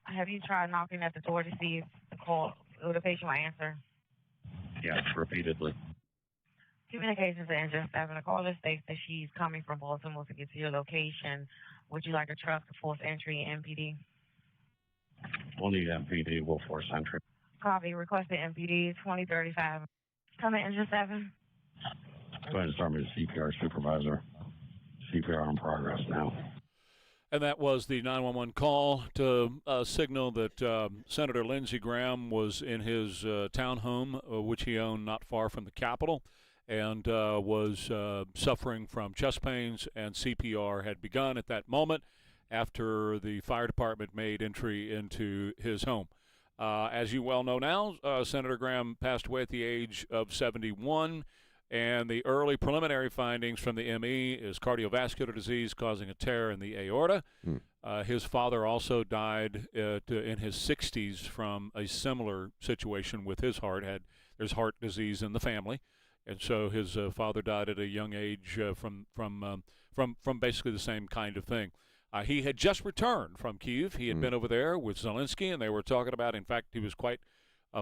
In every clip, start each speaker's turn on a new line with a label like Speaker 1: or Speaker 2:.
Speaker 1: have you tried knocking at the door to see if the patient will answer?
Speaker 2: Yes, repeatedly.
Speaker 1: Communications and just having a caller states that she's coming from Baltimore to get to your location. Would you like a truck to force entry in MPD?
Speaker 2: Only MPD will force entry.
Speaker 1: Copy. Requested MPD 2035. Come in, Engine 7.
Speaker 2: Go ahead and start me the CPR supervisor. CPR in progress now.
Speaker 3: And that was the 911 call to signal that Senator Lindsey Graham was in his townhome, which he owned not far from the Capitol, and was suffering from chest pains, and CPR had begun at that moment after the fire department made entry into his home. As you well know now, Senator Graham passed away at the age of 71. And the early preliminary findings from the ME is cardiovascular disease causing a tear in the aorta. His father also died in his 60s from a similar situation with his heart. There's heart disease in the family, and so his father died at a young age from basically the same kind of thing. He had just returned from Kyiv. He had been over there with Zelensky, and they were talking about. In fact, he was quite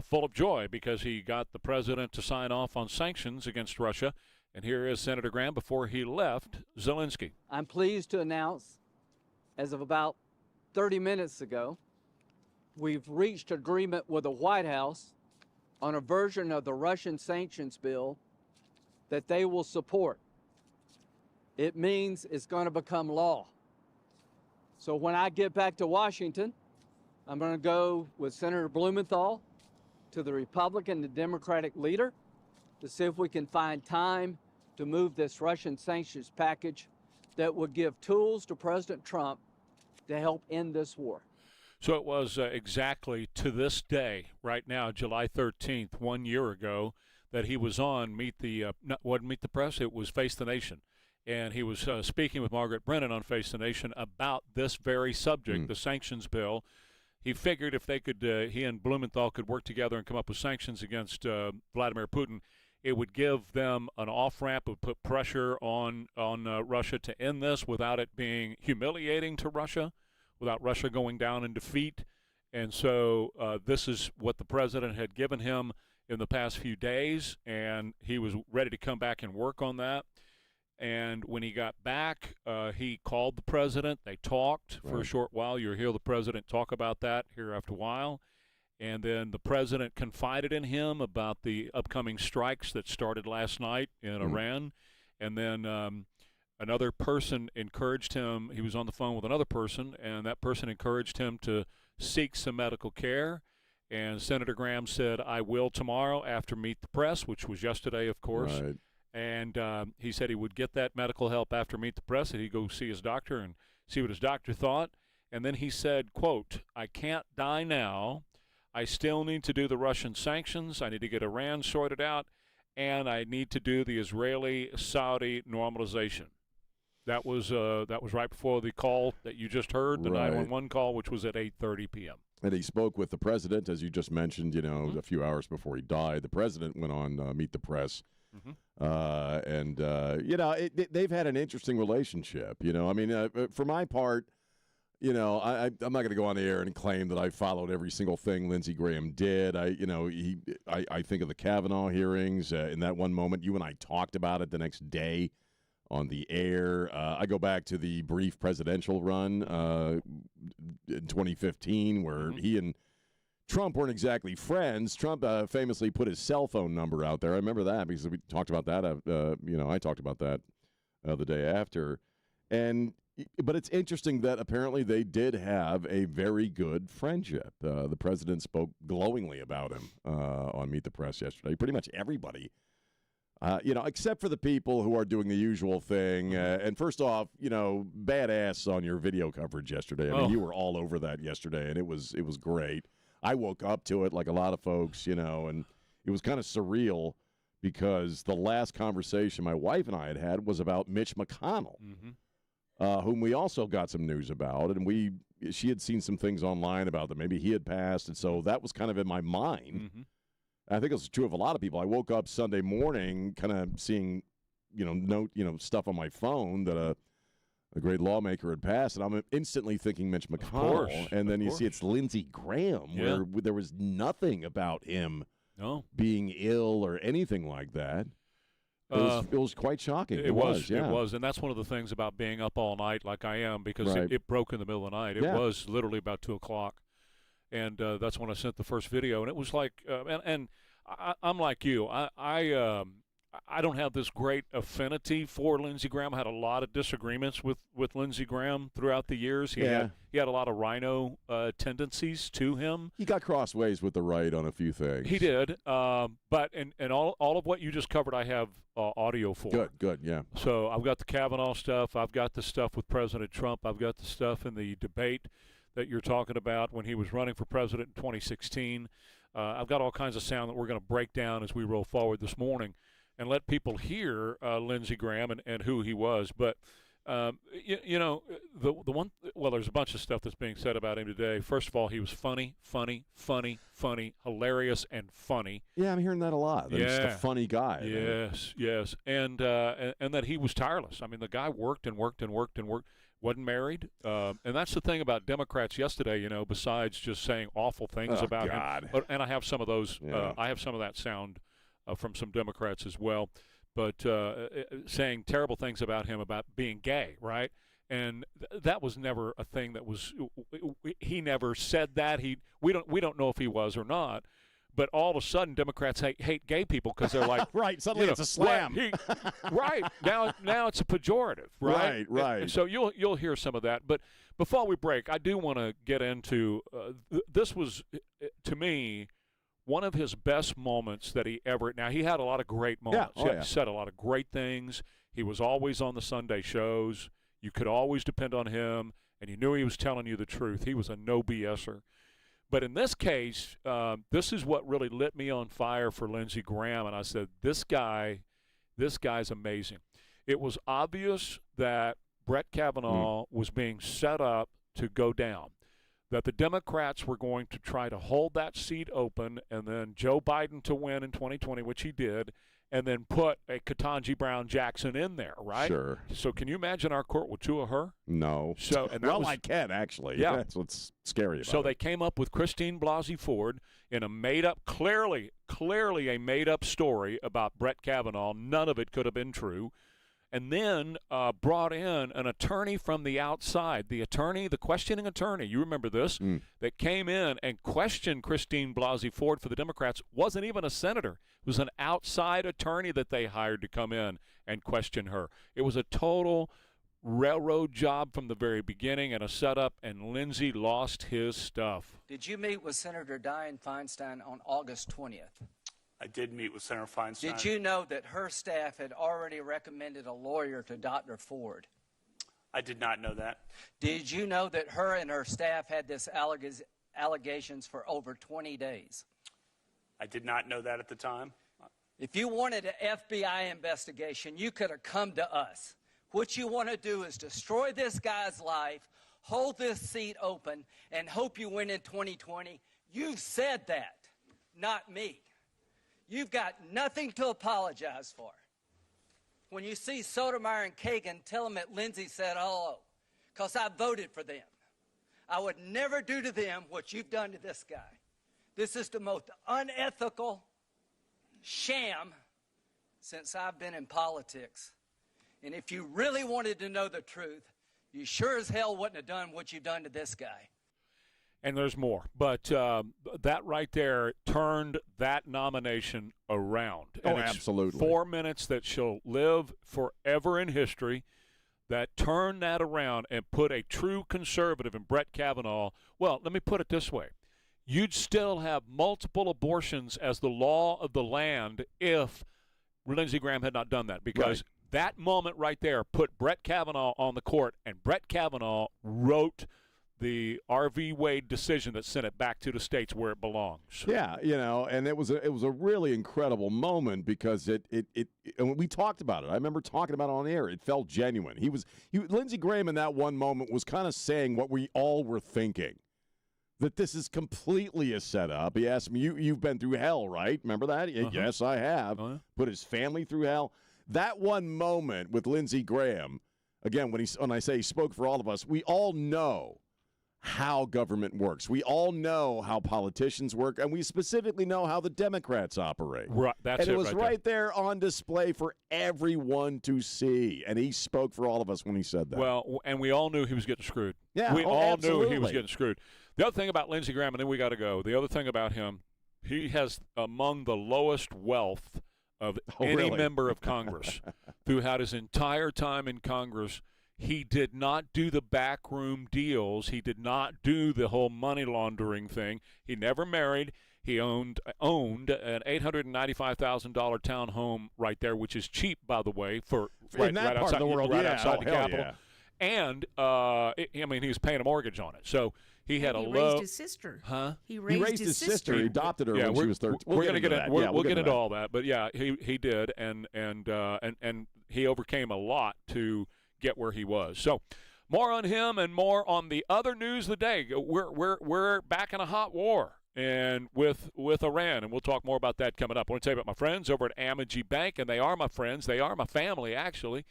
Speaker 3: full of joy because he got the president to sign off on sanctions against Russia. And here is Senator Graham before he left Zelensky.
Speaker 4: I'm pleased to announce, as of about 30 minutes ago, we've reached agreement with the White House on a version of the Russian sanctions bill that they will support. It means it's going to become law. So when I get back to Washington, I'm going to go with Senator Blumenthal to the Republican and Democratic leader to see if we can find time to move this Russian sanctions package that would give tools to President Trump to help end this war.
Speaker 3: So it was exactly to this day, right now, July 13th, 1 year ago, that he was on Meet the Press. It was Face the Nation. And he was speaking with Margaret Brennan on Face the Nation about this very subject, the sanctions bill. He figured if they could, he and Blumenthal could work together and come up with sanctions against Vladimir Putin, it would give them an off-ramp, it would put pressure on Russia to end this without it being humiliating to Russia, without Russia going down in defeat. And so this is what the president had given him in the past few days, and he was ready to come back and work on that. And when he got back, he called the president. They talked for a short while. You'll hear the president talk about that here after a while. And then the president confided in him about the upcoming strikes that started last night in Iran. And then another person encouraged him. He was on the phone with another person, and that person encouraged him to seek some medical care. And Senator Graham said, I will tomorrow after Meet the Press, which was yesterday, of course.
Speaker 5: Right.
Speaker 3: And he said he would get that medical help after Meet the Press, and he'd go see his doctor and see what his doctor thought. And then he said, quote, I can't die now. I still need to do the Russian sanctions. I need to get Iran sorted out, and I need to do the Israeli-Saudi normalization. That was right before the call that you just heard, the 911 call, which was at 8:30 p.m.
Speaker 5: And he spoke with the president, as you just mentioned, a few hours before he died. The president went on Meet the Press. They've had an interesting relationship. For my part, I'm not going to go on the air and claim that I followed every single thing Lindsey Graham did. I think of the Kavanaugh hearings. In that one moment, you and I talked about it the next day on the air. I go back to the brief presidential run in 2015 where he and Trump weren't exactly friends. Trump famously put his cell phone number out there. I remember that because we talked about that. I talked about that the day after. But it's interesting that apparently they did have a very good friendship. The president spoke glowingly about him on Meet the Press yesterday. Pretty much everybody, except for the people who are doing the usual thing. And first off, badass on your video coverage yesterday. I mean, you were all over that yesterday, and it was great. I woke up to it like a lot of folks, and it was kind of surreal because the last conversation my wife and I had was about Mitch McConnell, whom we also got some news about, and she had seen some things online about that maybe he had passed, and so that was kind of in my mind. I think it's true of a lot of people. I woke up Sunday morning kind of seeing, stuff on my phone that a great lawmaker had passed, and I'm instantly thinking Mitch McConnell, and then you see it's Lindsey Graham, where there was nothing about him being ill or anything like that. It was quite shocking.
Speaker 3: It was, and that's one of the things about being up all night like I am, because it broke in the middle of the night. It was literally about 2 o'clock, and that's when I sent the first video, and it was like, I'm like you. I don't have this great affinity for Lindsey Graham. I had a lot of disagreements with Lindsey Graham throughout the years. He had a lot of rhino tendencies to him.
Speaker 5: He got crossways with the right on a few things.
Speaker 3: He did. But all of what you just covered, I have audio for.
Speaker 5: Good, yeah.
Speaker 3: So I've got the Kavanaugh stuff. I've got the stuff with President Trump. I've got the stuff in the debate that you're talking about when he was running for president in 2016. I've got all kinds of sound that we're going to break down as we roll forward this morning and let people hear Lindsey Graham and who he was. But, the one – well, there's a bunch of stuff that's being said about him today. First of all, he was funny, hilarious, and funny.
Speaker 5: Yeah, I'm hearing that a lot. He's just a funny guy.
Speaker 3: Yes. And that he was tireless. I mean, the guy worked and worked. Wasn't married. And that's the thing about Democrats yesterday, besides just saying awful things about him. And I have some of those I have some of that sound from some Democrats as well, but saying terrible things about him about being gay, right? And that was never a thing that was – he never said that. We don't know if he was or not. But all of a sudden, Democrats hate gay people because they're like,
Speaker 5: right. Suddenly, it's a slam.
Speaker 3: Right now, it's a pejorative, right?
Speaker 5: Right.
Speaker 3: And so you'll hear some of that. But before we break, I do want to get into this was, to me, one of his best moments that he ever. Now he had a lot of great moments. He said a lot of great things. He was always on the Sunday shows. You could always depend on him, and you knew he was telling you the truth. He was a no BSer. But in this case, this is what really lit me on fire for Lindsey Graham, and I said, this guy's amazing. It was obvious that Brett Kavanaugh was being set up to go down, that the Democrats were going to try to hold that seat open and then Joe Biden to win in 2020, which he did, and then put a Ketanji Brown Jackson in there, right?
Speaker 5: Sure.
Speaker 3: So can you imagine our court with two of her?
Speaker 5: No.
Speaker 3: So
Speaker 5: I can actually. Yeah. That's what's scary about it.
Speaker 3: So they came up with Christine Blasey Ford in a made-up, clearly a made-up story about Brett Kavanaugh. None of it could have been true. And then brought in an attorney from the outside, the questioning attorney, you remember this, that came in and questioned Christine Blasey Ford for the Democrats, wasn't even a senator. It was an outside attorney that they hired to come in and question her. It was a total railroad job from the very beginning and a setup, and Lindsey lost his stuff.
Speaker 4: Did you meet with Senator Dianne Feinstein on August 20th?
Speaker 6: I did meet with Senator Feinstein.
Speaker 4: Did you know that her staff had already recommended a lawyer to Dr. Ford?
Speaker 6: I did not know that.
Speaker 4: Did you know that her and her staff had this allegations for over 20 days?
Speaker 6: I did not know that at the time.
Speaker 4: If you wanted an FBI investigation, you could have come to us. What you want to do is destroy this guy's life, hold this seat open, and hope you win in 2020. You've said that, not me. You've got nothing to apologize for. When you see Sotomayor and Kagan, tell them that Lindsey said hello, because I voted for them. I would never do to them what you've done to this guy. This is the most unethical sham since I've been in politics. And if you really wanted to know the truth, you sure as hell wouldn't have done what you've done to this guy.
Speaker 3: And there's more. But that right there turned that nomination around. And
Speaker 5: absolutely.
Speaker 3: 4 minutes that shall live forever in history that turned that around and put a true conservative in Brett Kavanaugh. Well, let me put it this way. You'd still have multiple abortions as the law of the land if Lindsey Graham had not done that, because that moment right there put Brett Kavanaugh on the court, and Brett Kavanaugh wrote the R.V. Wade decision that sent it back to the states where it belongs.
Speaker 5: Yeah, and it was a really incredible moment because it and we talked about it. I remember talking about it on air. It felt genuine. Lindsey Graham in that one moment was kind of saying what we all were thinking, that this is completely a setup. He asked me, "You've been through hell, right? Remember that?" Yes, I have. Put his family through hell. That one moment with Lindsey Graham, again, when I say he spoke for all of us, we all know how government works. We all know how politicians work, and we specifically know how the Democrats operate.
Speaker 3: Right, that's
Speaker 5: and it was
Speaker 3: right
Speaker 5: right there on display for everyone to see, and he spoke for all of us when he said that.
Speaker 3: Well, and we all knew he was getting screwed.
Speaker 5: Yeah,
Speaker 3: we all
Speaker 5: absolutely.
Speaker 3: knew he was getting screwed. The other thing about Lindsey Graham, and then we got to go. The other thing about him, he has among the lowest wealth of any
Speaker 5: really?
Speaker 3: member of Congress. Throughout his entire time in Congress, he did not do the backroom deals. He did not do the whole money laundering thing. He never married. He owned an $895,000 town home right there, which is cheap, by the way, for
Speaker 5: in that part
Speaker 3: outside,
Speaker 5: of the world,
Speaker 3: right
Speaker 5: yeah.
Speaker 3: outside the Capitol.
Speaker 5: Yeah.
Speaker 3: And I mean, he was paying a mortgage on it, so he had
Speaker 7: he
Speaker 3: a low.
Speaker 7: raised his sister.
Speaker 3: Huh?
Speaker 7: He raised his sister.
Speaker 5: He adopted her when she was 13.
Speaker 3: We're going to get into we'll get into
Speaker 5: that.
Speaker 3: all that, but yeah, he did, and he overcame a lot to get where he was. So, more on him and more on the other news of the day. We're back in a hot war and with Iran, and we'll talk more about that coming up. I want to tell you about my friends over at Amegy Bank, and they are my friends. They are my family, actually.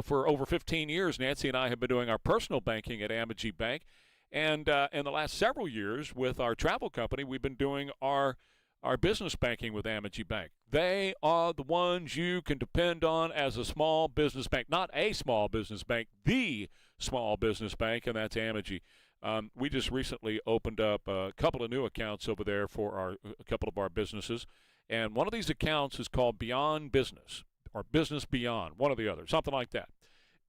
Speaker 3: For over 15 years, Nancy and I have been doing our personal banking at Amegy Bank. And in the last several years with our travel company, we've been doing our business banking with Amegy Bank. They are the ones you can depend on as a small business bank. Not a small business bank, the small business bank, and that's Amegy. We just recently opened up a couple of new accounts over there for a couple of our businesses. And one of these accounts is called Beyond Business or Business Beyond, one or the other, something like that.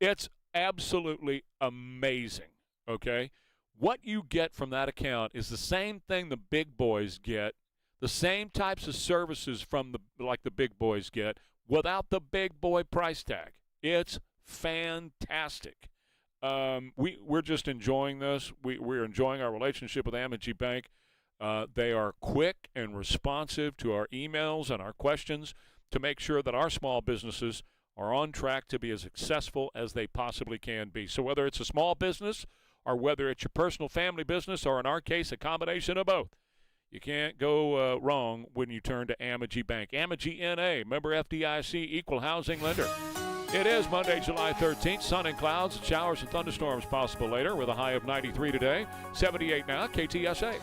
Speaker 3: It's absolutely amazing, okay? What you get from that account is the same thing the big boys get, the same types of services from like the big boys get without the big boy price tag. It's fantastic. We're just enjoying this. We're enjoying our relationship with Amegy Bank. They are quick and responsive to our emails and our questions to make sure that our small businesses are on track to be as successful as they possibly can be. So whether it's a small business or whether it's your personal family business or, in our case, a combination of both, you can't go wrong when you turn to Amegy Bank. Amegy N.A., member FDIC, equal housing lender. It is Monday, July 13th. Sun and clouds, showers and thunderstorms possible later with a high of 93 today. 78 now, KTSA.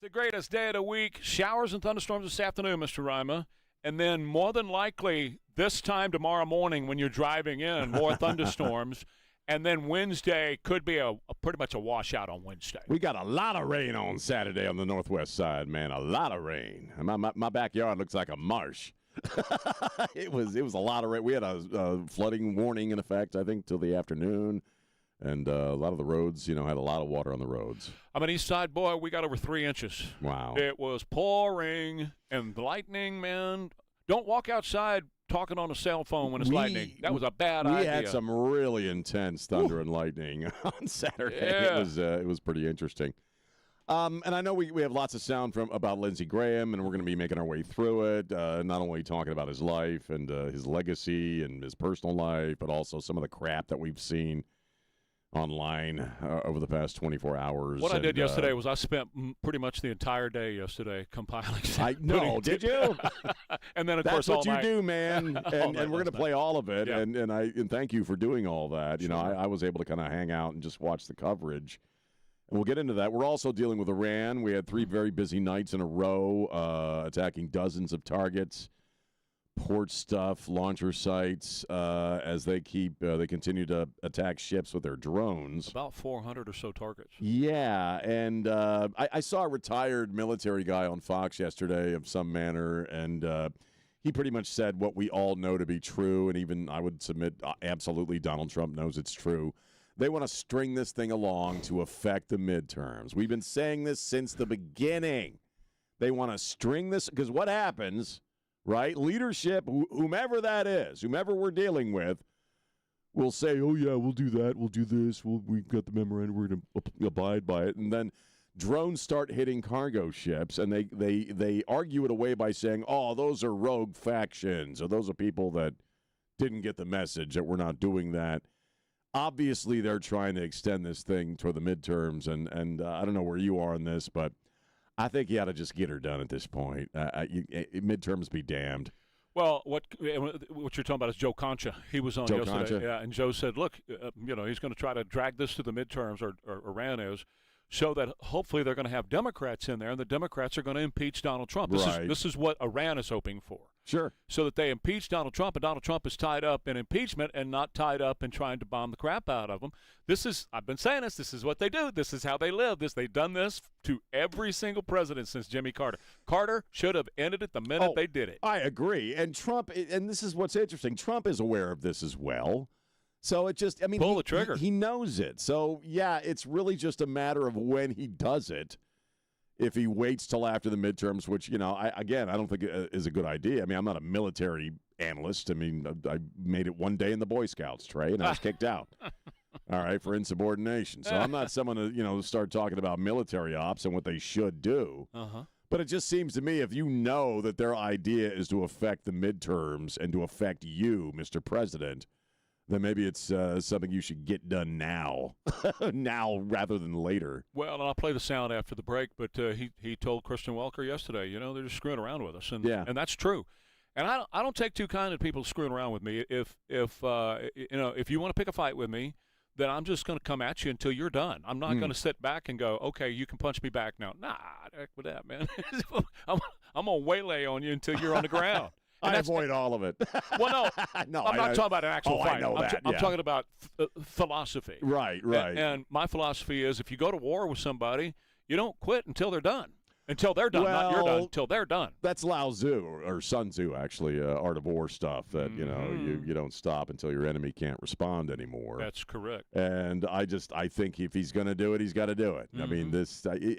Speaker 3: The greatest day of the week. Showers and thunderstorms this afternoon, Mr. Rima. And then more than likely this time tomorrow morning when you're driving in, more thunderstorms. And then Wednesday could be a pretty much a washout on Wednesday.
Speaker 5: We got a lot of rain on Saturday on the northwest side, man. A lot of rain. My backyard looks like a marsh. It was a lot of rain. We had a flooding warning in effect, I think, till the afternoon. And a lot of the roads, had a lot of water on the roads.
Speaker 3: I'm an east side boy. We got over 3 inches.
Speaker 5: Wow.
Speaker 3: It was pouring and lightning, man. Don't walk outside talking on a cell phone when it's lightning. That was a bad idea.
Speaker 5: We had some really intense thunder and lightning on Saturday.
Speaker 3: Yeah.
Speaker 5: It was pretty interesting. And I know we have lots of sound about Lindsey Graham, and we're going to be making our way through it, not only talking about his life and his legacy and his personal life, but also some of the crap that we've seen online over the past 24 hours.
Speaker 3: What I did yesterday was I spent pretty much the entire day yesterday compiling.
Speaker 5: I know, did you?
Speaker 3: And then, of
Speaker 5: That's
Speaker 3: course, all
Speaker 5: what you
Speaker 3: night.
Speaker 5: do, man. And we're going to play all of it.
Speaker 3: Yeah.
Speaker 5: And thank you for doing all that.
Speaker 3: Sure.
Speaker 5: I was able to kind of hang out and just watch the coverage. And we'll get into that. We're also dealing with Iran. We had 3 very busy nights in a row, attacking dozens of targets. Port stuff, launcher sites, as they continue to attack ships with their drones.
Speaker 3: About 400 or so targets.
Speaker 5: Yeah, and I saw a retired military guy on Fox yesterday of some manner, and he pretty much said what we all know to be true, and even I would submit absolutely Donald Trump knows it's true. They want to string this thing along to affect the midterms. We've been saying this since the beginning. They want to string this, because what happens... Right? Leadership, whomever that is, whomever we're dealing with, will say, oh, yeah, we'll do that. We'll do this. We've got the memorandum. We're going to abide by it. And then drones start hitting cargo ships, and they argue it away by saying, oh, those are rogue factions, or those are people that didn't get the message that we're not doing that. Obviously, they're trying to extend this thing toward the midterms, and I don't know where you are on this, but I think you ought to just get her done at this point. Midterms be damned.
Speaker 3: Well, what you're talking about is Joe Concha. He was on
Speaker 5: Joe
Speaker 3: yesterday.
Speaker 5: Concha.
Speaker 3: Yeah, and Joe said, look, he's going to try to drag this to the midterms, or Iran is, so that hopefully they're going to have Democrats in there, and the Democrats are going to impeach Donald Trump. This is what Iran is hoping for.
Speaker 5: Sure.
Speaker 3: So that they impeach Donald Trump, and Donald Trump is tied up in impeachment and not tied up in trying to bomb the crap out of him. I've been saying this is what they do. This is how they live. They've done this to every single president since Jimmy Carter. Carter should have ended it the minute they did it.
Speaker 5: I agree. And Trump, and this is what's interesting, Trump is aware of this as well. So it just,
Speaker 3: pull the trigger.
Speaker 5: He knows it. So, yeah, it's really just a matter of when he does it. If he waits till after the midterms, which, I don't think is a good idea. I mean, I'm not a military analyst. I mean, I made it one day in the Boy Scouts, Trey, and I was kicked out. All right, for insubordination. So I'm not someone to, start talking about military ops and what they should do.
Speaker 3: Uh-huh.
Speaker 5: But it just seems to me if you know that their idea is to affect the midterms and to affect you, Mr. President, then maybe it's something you should get done now, rather than later.
Speaker 3: Well, and I'll play the sound after the break, but he told Kristen Welker yesterday, they're just screwing around with us, and that's true. And I don't take too kind of people screwing around with me. If you want to pick a fight with me, then I'm just going to come at you until you're done. I'm not going to sit back and go, okay, you can punch me back now. Nah, heck with that, man. I'm going to waylay on you until you're on the ground.
Speaker 5: I avoid all of it.
Speaker 3: Well, no, I'm not talking about an actual fight.
Speaker 5: I know that.
Speaker 3: I'm talking about philosophy.
Speaker 5: Right.
Speaker 3: And my philosophy is if you go to war with somebody, you don't quit until they're done. Until they're done, not you're done. Until they're done.
Speaker 5: That's Lao Tzu or Sun Tzu, actually, Art of War stuff. That you don't stop until your enemy can't respond anymore.
Speaker 3: That's correct.
Speaker 5: And I think if he's going to do it, he's got to do it. I mean,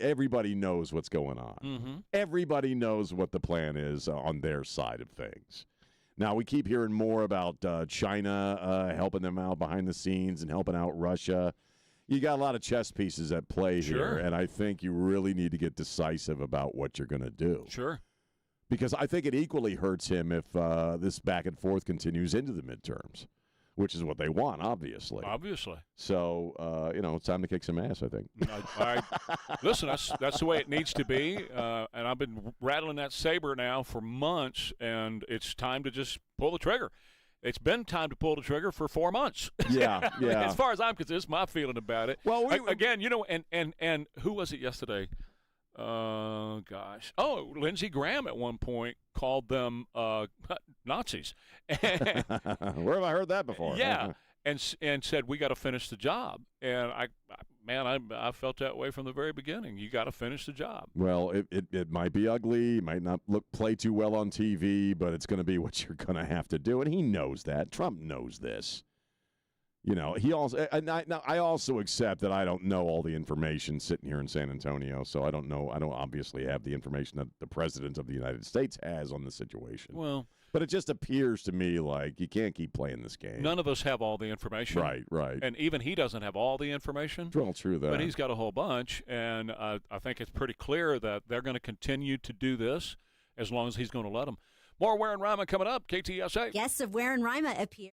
Speaker 5: everybody knows what's going on.
Speaker 3: Mm-hmm.
Speaker 5: Everybody knows what the plan is on their side of things. Now we keep hearing more about China helping them out behind the scenes and helping out Russia. You got a lot of chess pieces at play here, and I think you really need to get decisive about what you're going to do.
Speaker 3: Sure.
Speaker 5: Because I think it equally hurts him if this back and forth continues into the midterms, which is what they want, obviously. So, it's time to kick some ass, I think.
Speaker 3: Listen, that's the way it needs to be, and I've been rattling that saber now for months, and it's time to just pull the trigger. It's been time to pull the trigger for 4 months.
Speaker 5: Yeah.
Speaker 3: As far as I'm concerned, it's my feeling about it.
Speaker 5: Well,
Speaker 3: again, and who was it yesterday? Gosh. Oh, Lindsey Graham at one point called them Nazis.
Speaker 5: Where have I heard that before?
Speaker 3: Yeah, and said we got to finish the job. And I felt that way from the very beginning. You got to finish the job.
Speaker 5: Well, it might be ugly, might not play too well on TV, but it's going to be what you're going to have to do, and he knows that. Trump knows this. You know, he also. And I also accept that I don't know all the information sitting here in San Antonio, so I don't know. I don't obviously have the information that the president of the United States has on the situation.
Speaker 3: Well,
Speaker 5: but it just appears to me like you can't keep playing this game.
Speaker 3: none of us have all the information.
Speaker 5: Right.
Speaker 3: And even he doesn't have all the information.
Speaker 5: Well, true that.
Speaker 3: But he's got a whole bunch, and I think it's pretty clear that they're going to continue to do this as long as he's going to let them. More Ware and Rima coming up. KTSA.
Speaker 7: Guests of Ware and Rima appear.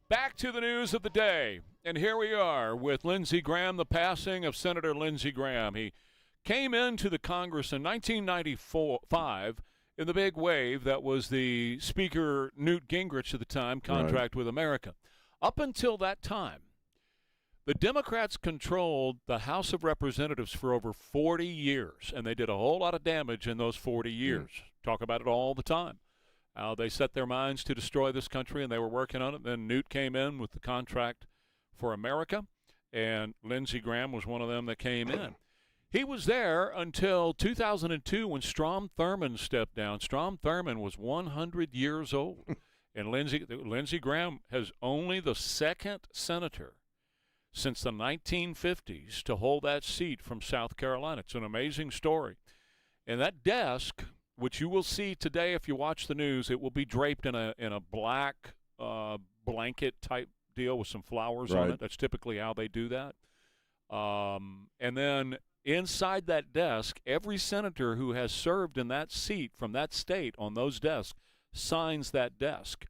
Speaker 3: Back to the news of the day. And here we are with Lindsey Graham, the passing of Senator Lindsey Graham. He came into the Congress in 1995 in the big wave that was the Speaker Newt Gingrich at the time contract with America. Up until that time, the Democrats controlled the House of Representatives for over 40 years, and they did a whole lot of damage in those 40 years. Talk about it all the time. How they set their minds to destroy this country, and they were working on it. Then Newt came in with the contract for America, and Lindsey Graham was one of them that came in. He was there until 2002 when Strom Thurmond stepped down. Strom Thurmond was 100 years old, and Lindsey Graham has only the second senator since the 1950s to hold that seat from South Carolina. It's an amazing story. And that desk, which you will see today if you watch the news, it will be draped in a black blanket type deal with some flowers on it. That's typically how they do that. And then inside that desk, every senator who has served in that seat from that state on those desks signs that desk.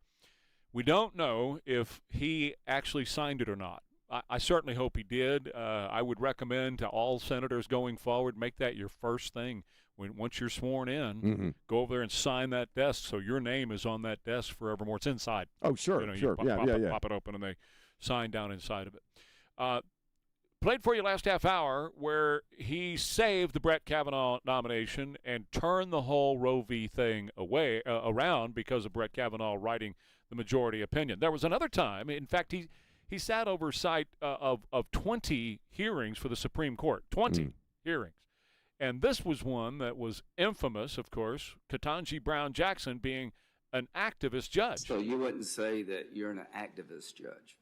Speaker 3: We don't know if he actually signed it or not. I certainly hope he did. I would recommend to all senators going forward, make that your first thing. Once you're sworn in, go over there and sign that desk so your name is on that desk forevermore. It's inside.
Speaker 5: Oh, sure, sure.
Speaker 3: Pop it open and they sign down inside of it. Played for you last half hour where he saved the Brett Kavanaugh nomination and turned the whole Roe v. thing around because of Brett Kavanaugh writing the majority opinion. There was another time, in fact, he sat oversight of 20 hearings for the Supreme Court, 20 hearings. And this was one that was infamous, of course, Ketanji Brown Jackson being an activist judge.
Speaker 7: So you wouldn't say that you're an activist judge?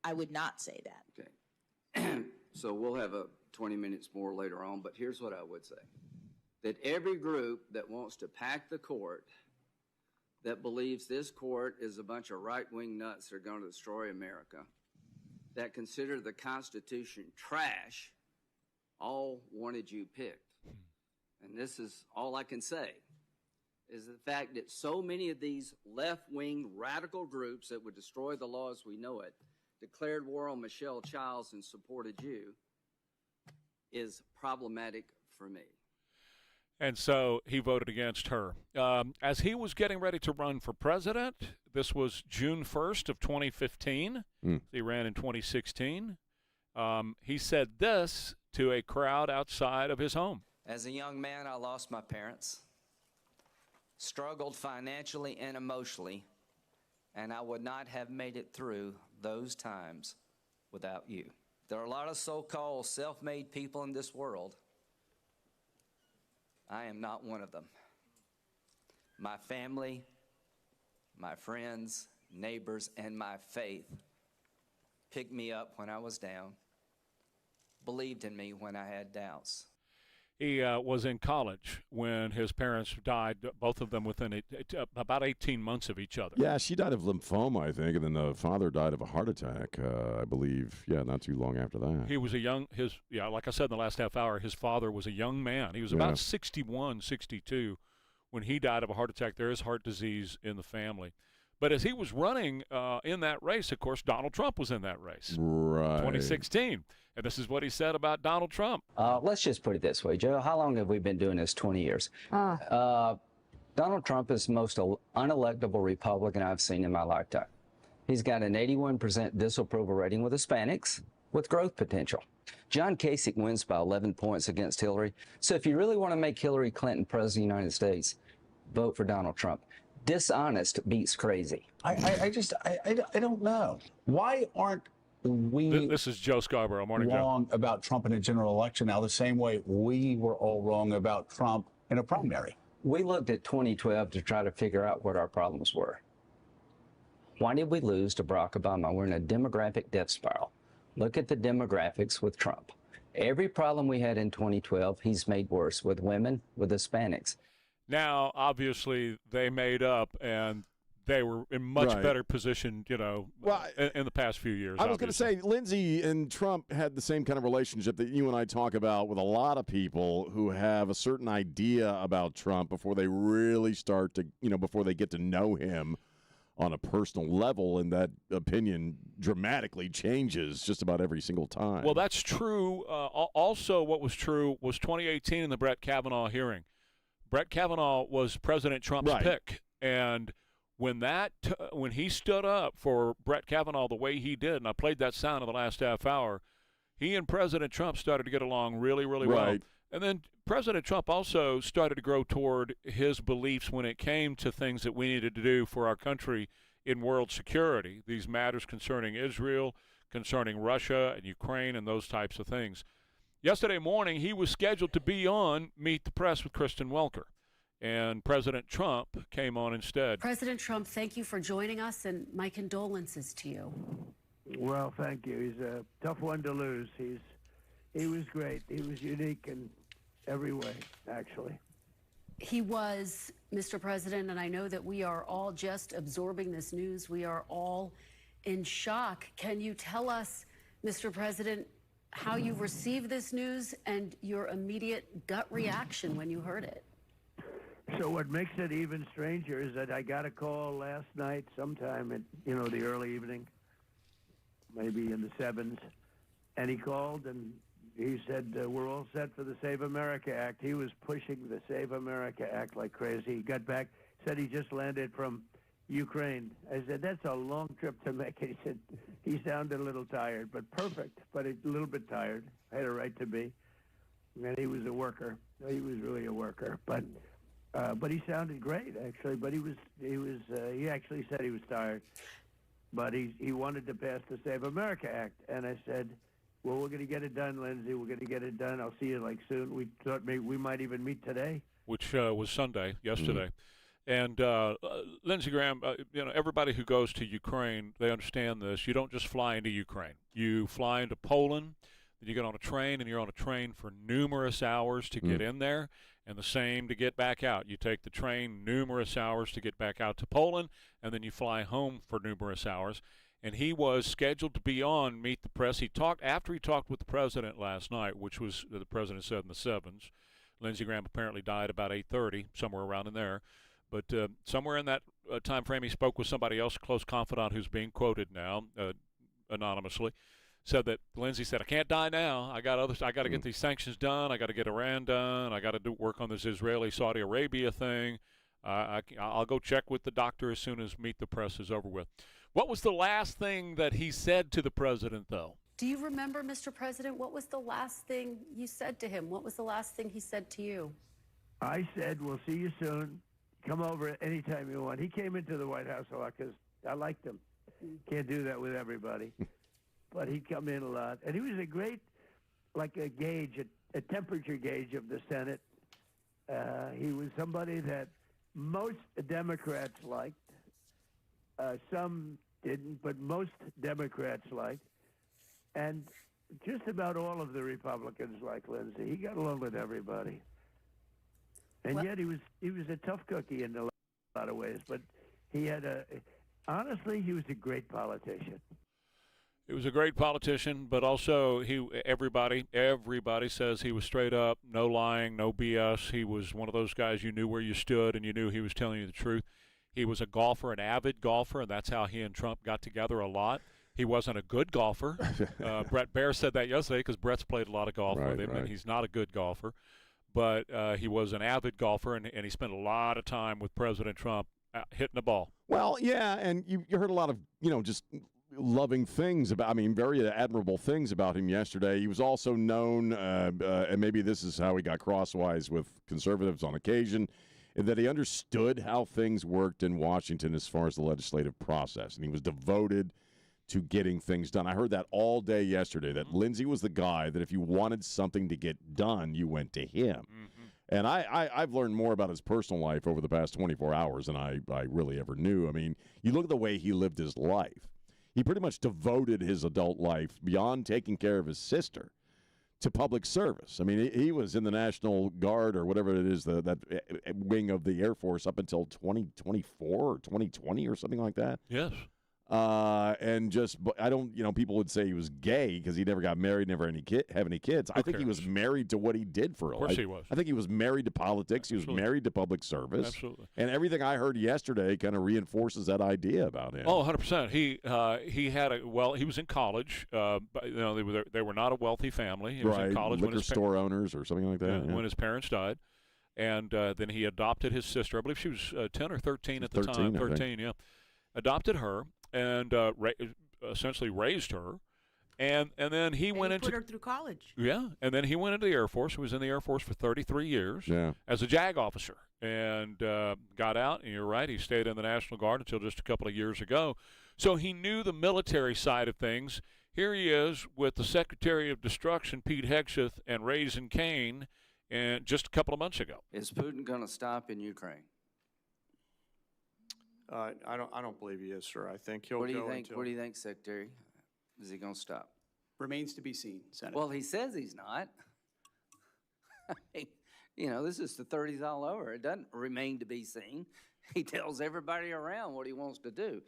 Speaker 8: I would not say that.
Speaker 7: Okay. So we'll have 20 minutes more later on, but here's what I would say. That every group that wants to pack the court, that believes this court is a bunch of right-wing nuts that are going to destroy America, that consider the Constitution trash, all wanted you picked. And this is all I can say, is the fact that so many of these left-wing radical groups that would destroy the law as we know it declared war on Michelle Childs and supported you is problematic for me.
Speaker 3: And so he voted against her. As he was getting ready to run for president, this was June 1st of 2015. He ran in 2016. He said this to a crowd outside of his home.
Speaker 9: As a young man, I lost my parents, struggled financially and emotionally, and I would not have made it through those times without you. There are a lot of so-called self-made people in this world. I am not one of them. My family, my friends, neighbors, and my faith picked me up when I was down, believed in me when I had doubts.
Speaker 3: He was in college when his parents died, both of them within about 18 months of each other.
Speaker 5: Yeah, she died of lymphoma, I think, and then the father died of a heart attack, I believe. Yeah, not too long after that.
Speaker 3: He was like I said in the last half hour, his father was a young man. He was about 61, 62 when he died of a heart attack. There is heart disease in the family. But as he was running in that race, of course, Donald Trump was in that race.
Speaker 5: Right.
Speaker 3: 2016. And this is what he said about Donald Trump.
Speaker 10: Let's just put it this way, Joe. How long have we been doing this? 20 years. Donald Trump is the most unelectable Republican I've seen in my lifetime. He's got an 81% disapproval rating with Hispanics with growth potential. John Kasich wins by 11 points against Hillary. So if you really want to make Hillary Clinton president of the United States, vote for Donald Trump. Dishonest beats crazy.
Speaker 11: I don't know. Why aren't we
Speaker 3: This is Joe Scarborough. Morning,
Speaker 11: wrong about Trump in a general election now the same way we were all wrong about Trump in a primary?
Speaker 10: We looked at 2012 to try to figure out what our problems were. Why did we lose to Barack Obama? We're in a demographic death spiral. Look at the demographics with Trump. Every problem we had in 2012, he's made worse with women, with Hispanics.
Speaker 3: Now, obviously, they made up, and they were in much better position, in the past few years.
Speaker 5: I was going to say, Lindsey and Trump had the same kind of relationship that you and I talk about with a lot of people who have a certain idea about Trump before they really start to, before they get to know him on a personal level, and that opinion dramatically changes just about every single time.
Speaker 3: Well, that's true. Also, what was true was 2018 in the Brett Kavanaugh hearing. Brett Kavanaugh was President Trump's pick, and when he stood up for Brett Kavanaugh the way he did, and I played that sound in the last half hour, he and President Trump started to get along really, really well. And then President Trump also started to grow toward his beliefs when it came to things that we needed to do for our country in world security, these matters concerning Israel, concerning Russia and Ukraine and those types of things. Yesterday morning, he was scheduled to be on Meet the Press with Kristen Welker, and President Trump came on instead.
Speaker 12: President Trump, thank you for joining us, and my condolences to you.
Speaker 13: Well, thank you. He's a tough one to lose. He was great. He was unique in every way, actually.
Speaker 12: He was, Mr. President, and I know that we are all just absorbing this news. We are all in shock. Can you tell us, Mr. President, how you received this news and your immediate gut reaction when you heard it?
Speaker 13: So what makes it even stranger is that I got a call last night sometime at, the early evening, maybe in the 7s, and he called and he said, we're all set for the Save America Act. He was pushing the Save America Act like crazy. He got back, said he just landed from Ukraine. I said, that's a long trip to make. And he said, he sounded a little tired, but perfect, but a little bit tired. Had a right to be. And he was a worker. He was really a worker. But he sounded great, actually. But he actually said he was tired. But he wanted to pass the Save America Act. And I said, well, we're going to get it done, Lindsey. We're going to get it done. I'll see you soon. We thought maybe we might even meet today.
Speaker 3: Which was Sunday, yesterday. And Lindsey Graham, everybody who goes to Ukraine, they understand this. You don't just fly into Ukraine. You fly into Poland, then you get on a train, and you're on a train for numerous hours to get in there, and the same to get back out. You take the train numerous hours to get back out to Poland, and then you fly home for numerous hours. And he was scheduled to be on Meet the Press. After he talked with the president last night, which was, the president said, in the 7s. Lindsey Graham apparently died about 8:30, somewhere around in there. But somewhere in that time frame, he spoke with somebody else, a close confidant who's being quoted now anonymously. Said that Lindsey said, I can't die now. I got to get these sanctions done. I got to get Iran done. I got to work on this Israeli-Saudi Arabia thing. I'll go check with the doctor as soon as Meet the Press is over with. What was the last thing that he said to the president, though?
Speaker 12: Do you remember, Mr. President, what was the last thing you said to him? What was the last thing he said to you?
Speaker 13: I said, we'll see you soon. Come over anytime you want. He came into the White House a lot because I liked him. Can't do that with everybody. But he'd come in a lot. And he was a great, like a gauge, a temperature gauge of the Senate. He was somebody that most Democrats liked. Some didn't, but most Democrats liked. And just about all of the Republicans liked Lindsey. He got along with everybody. And yet he was a tough cookie in a lot of ways. But honestly, he was a great politician.
Speaker 3: He was a great politician, but also everybody says he was straight up, no lying, no BS. He was one of those guys you knew where you stood and you knew he was telling you the truth. He was a golfer, an avid golfer, and that's how he and Trump got together a lot. He wasn't a good golfer. Brett Baer said that yesterday because Brett's played a lot of golf with him, and he's not a good golfer. But he was an avid golfer, and he spent a lot of time with President Trump hitting the ball.
Speaker 5: Well, yeah, and you heard a lot of, just loving things very admirable things about him yesterday. He was also known, and maybe this is how he got crosswise with conservatives on occasion, that he understood how things worked in Washington as far as the legislative process, and he was devoted to getting things done. I heard that all day yesterday, that Lindsey was the guy that if you wanted something to get done, you went to him. And I've learned more about his personal life over the past 24 hours than I really ever knew. I mean, you look at the way he lived his life. He pretty much devoted his adult life, beyond taking care of his sister, to public service. I mean, he was in the National Guard or whatever it is, that wing of the Air Force up until 2024 or 2020 or something like that.
Speaker 3: Yes.
Speaker 5: and just, I don't, people would say he was gay because he never got married, never have any kids. I think he was married to what he did for a life.
Speaker 3: Of course he was.
Speaker 5: I think he was married to politics. He was married to public service.
Speaker 3: Absolutely.
Speaker 5: And everything I heard yesterday kind of reinforces that idea about him.
Speaker 3: Oh, 100%. He had he was in college. But, they were not a wealthy family. He was in college
Speaker 5: liquor store owners or something like that.
Speaker 3: When his parents died. And then he adopted his sister. I believe she was 10 or 13 at the time. 13, yeah. Adopted her and essentially raised her. And then he went into
Speaker 8: put her through college.
Speaker 3: Yeah, and then he went into the Air Force. He was in the Air Force for 33 years as a JAG officer, and got out. And you're right, he stayed in the National Guard until just a couple of years ago. So he knew the military side of things. Here he is with the Secretary of Destruction, Pete Hegseth, and Raising Cain, and just a couple of months ago.
Speaker 7: Is Putin going to stop in Ukraine?
Speaker 14: I don't believe he is, sir. I think he'll
Speaker 7: What do you
Speaker 14: go
Speaker 7: think?
Speaker 14: until
Speaker 7: What do you think, Secretary? Is he going to stop?
Speaker 14: remains to be seen, Senator.
Speaker 7: Well, he says he's not. I mean, this is the 30s all over. It doesn't remain to be seen. He tells everybody around what he wants to do.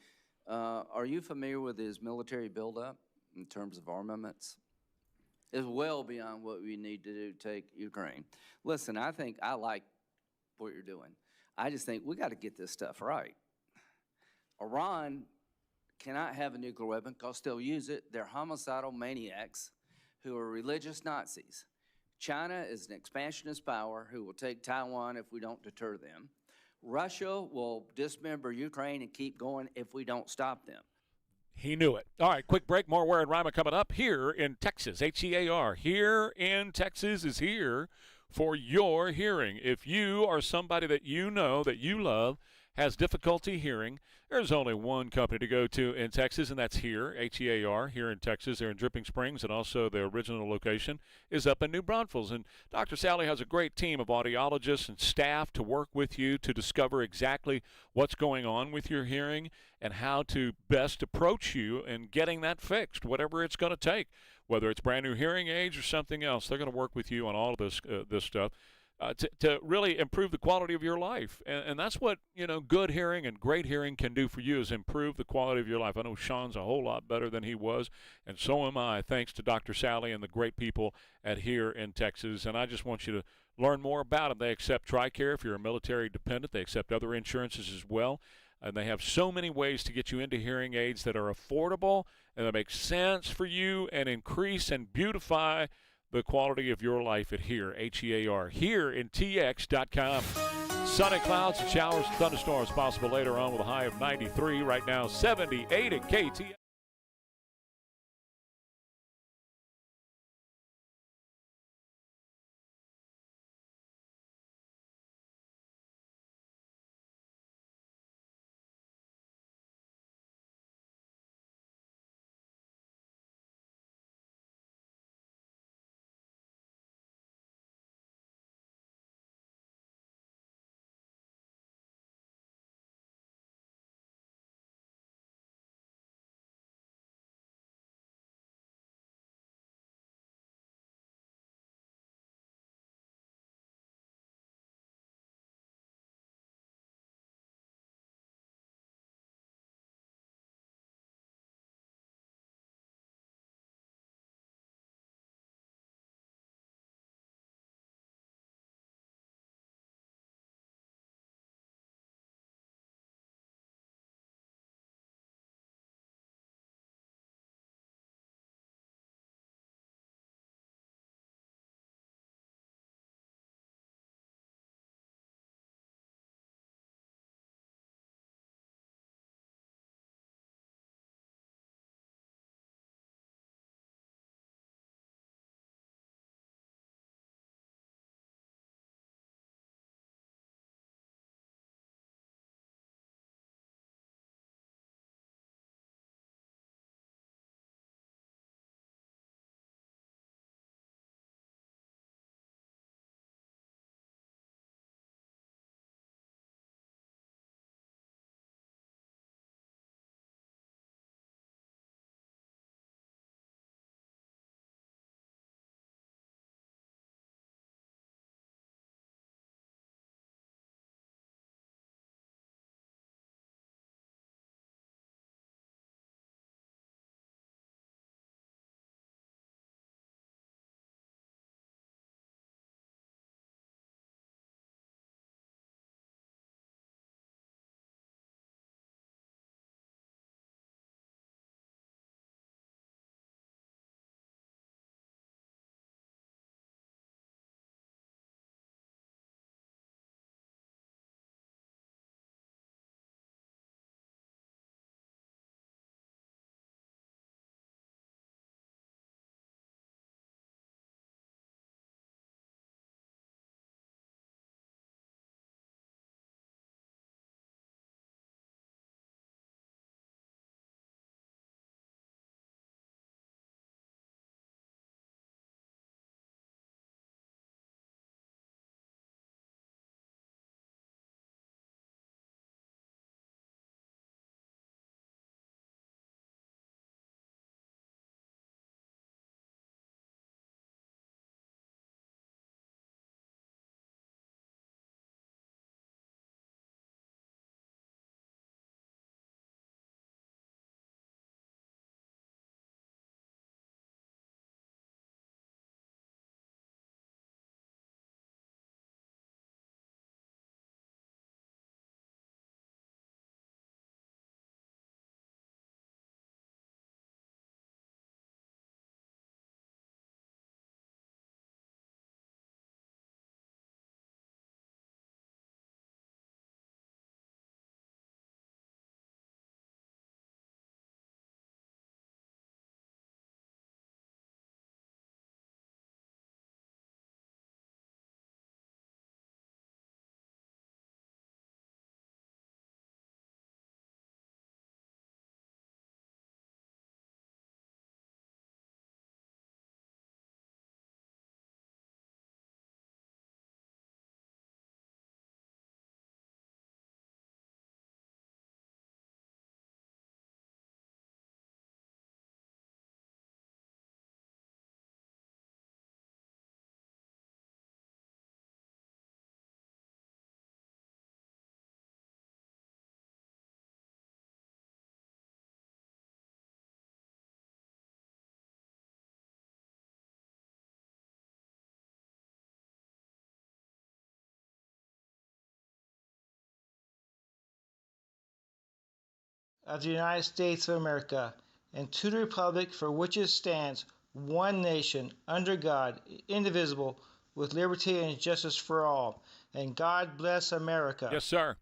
Speaker 7: Are you familiar with his military buildup in terms of armaments? It's well beyond what we need to do to take Ukraine. Listen, I think I like what you're doing. I just think we got to get this stuff right. Iran cannot have a nuclear weapon because they'll use it. They're homicidal maniacs who are religious Nazis. China is an expansionist power who will take Taiwan if we don't deter them. Russia will dismember Ukraine and keep going if we don't stop them.
Speaker 3: He knew it. All right, quick break. More Ware and Rima coming up here in Texas. HEAR. Here in Texas is here for your hearing. If you are somebody that you know, that you love, has difficulty hearing, there's only one company to go to in Texas, and that's here, HEAR, here in Texas. They're in Dripping Springs, and also their original location is up in New Braunfels. And Dr. Sally has a great team of audiologists and staff to work with you to discover exactly what's going on with your hearing and how to best approach you in getting that fixed, whatever it's going to take, whether it's brand new hearing aids or something else. They're going to work with you on all of this stuff. To really improve the quality of your life. And that's what, good hearing and great hearing can do for you, is improve the quality of your life. I know Sean's a whole lot better than he was, and so am I, thanks to Dr. Sally and the great people at here in Texas. And I just want you to learn more about them. They accept TRICARE if you're a military dependent. They accept other insurances as well. And they have so many ways to get you into hearing aids that are affordable and that make sense for you and increase and beautify the quality of your life at here, HEAR, here in TX.com. Sunny clouds and showers and thunderstorms possible later on with a high of 93. Right now, 78 at KTSA.
Speaker 15: of the United States of America, and to the republic for which it stands, one nation, under God, indivisible, with liberty and justice for all. And God bless America.
Speaker 3: Yes, sir.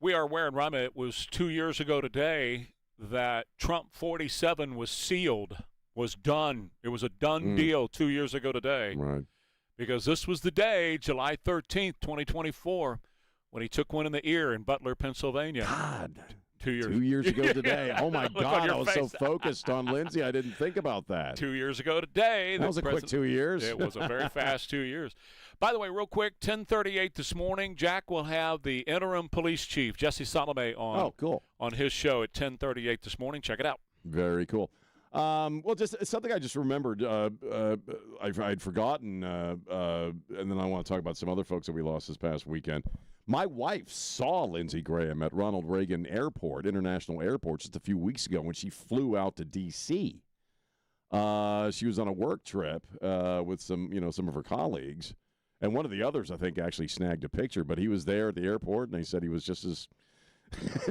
Speaker 3: We are Ware and Rima. It was 2 years ago today that Trump 47 was sealed, was done. It was a done deal 2 years ago today.
Speaker 5: Right.
Speaker 3: Because this was the day, July 13th, 2024, when he took one in the ear in Butler, Pennsylvania.
Speaker 5: God.
Speaker 3: 2 years.
Speaker 5: 2 years ago today. Oh, my
Speaker 3: Look on
Speaker 5: God.
Speaker 3: your
Speaker 5: I was so
Speaker 3: face.
Speaker 5: focused on Lindsay, I didn't think about that.
Speaker 3: 2 years ago today.
Speaker 5: That was a quick 2 years.
Speaker 3: It was a very fast 2 years. By the way, real quick, 10:38 this morning, Jack will have the interim police chief, Jesse Salome, on his show at 10:38 this morning. Check it out.
Speaker 5: Very cool. Well, just something I just remembered. I'd forgotten, and then I want to talk about some other folks that we lost this past weekend. My wife saw Lindsey Graham at Ronald Reagan Airport, International Airport, just a few weeks ago when she flew out to D.C. She was on a work trip with some of her colleagues, and one of the others, I think, actually snagged a picture. But he was there at the airport, and they said he was just as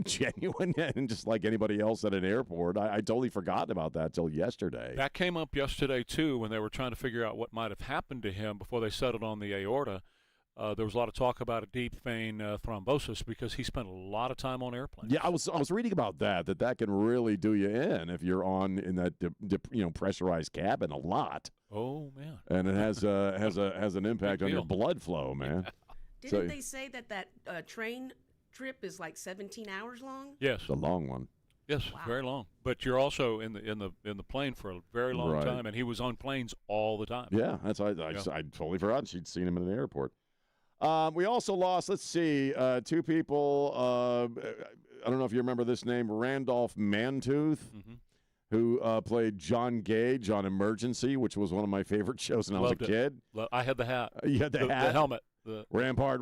Speaker 5: genuine and just like anybody else at an airport. I totally forgotten about that till yesterday.
Speaker 3: That came up yesterday, too, when they were trying to figure out what might have happened to him before they settled on the aorta. There was a lot of talk about a deep vein thrombosis because he spent a lot of time on airplanes.
Speaker 5: Yeah, I was reading about that can really do you in if you're in that pressurized cabin a lot.
Speaker 3: Oh man!
Speaker 5: And it has an impact on your blood flow, man.
Speaker 16: Didn't they say that train trip is like 17 hours long?
Speaker 3: Yes,
Speaker 5: it's a long one.
Speaker 3: Yes, very long. But you're also in the plane for a very long time, and he was on planes all the time.
Speaker 5: Yeah, I totally forgot she'd seen him in an airport. We also lost, let's see, two people. I don't know if you remember this name, Randolph Mantooth, who played John Gage on Emergency, which was one of my favorite shows when I was a kid.
Speaker 3: I had the hat.
Speaker 5: You had the hat?
Speaker 3: The helmet.
Speaker 5: Rampart.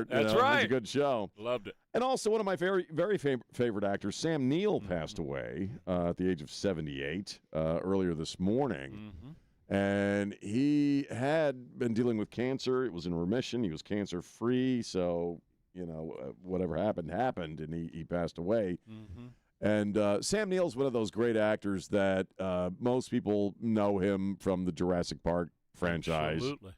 Speaker 3: That's right.
Speaker 5: It was a good show.
Speaker 3: Loved it.
Speaker 5: And also one of my very, very favorite actors, Sam Neill, passed away at the age of 78 earlier this morning. And he had been dealing with cancer. It was in remission. He was cancer-free. So, whatever happened, and he passed away. And Sam Neill's one of those great actors that most people know him from the Jurassic Park franchise.
Speaker 3: Absolutely.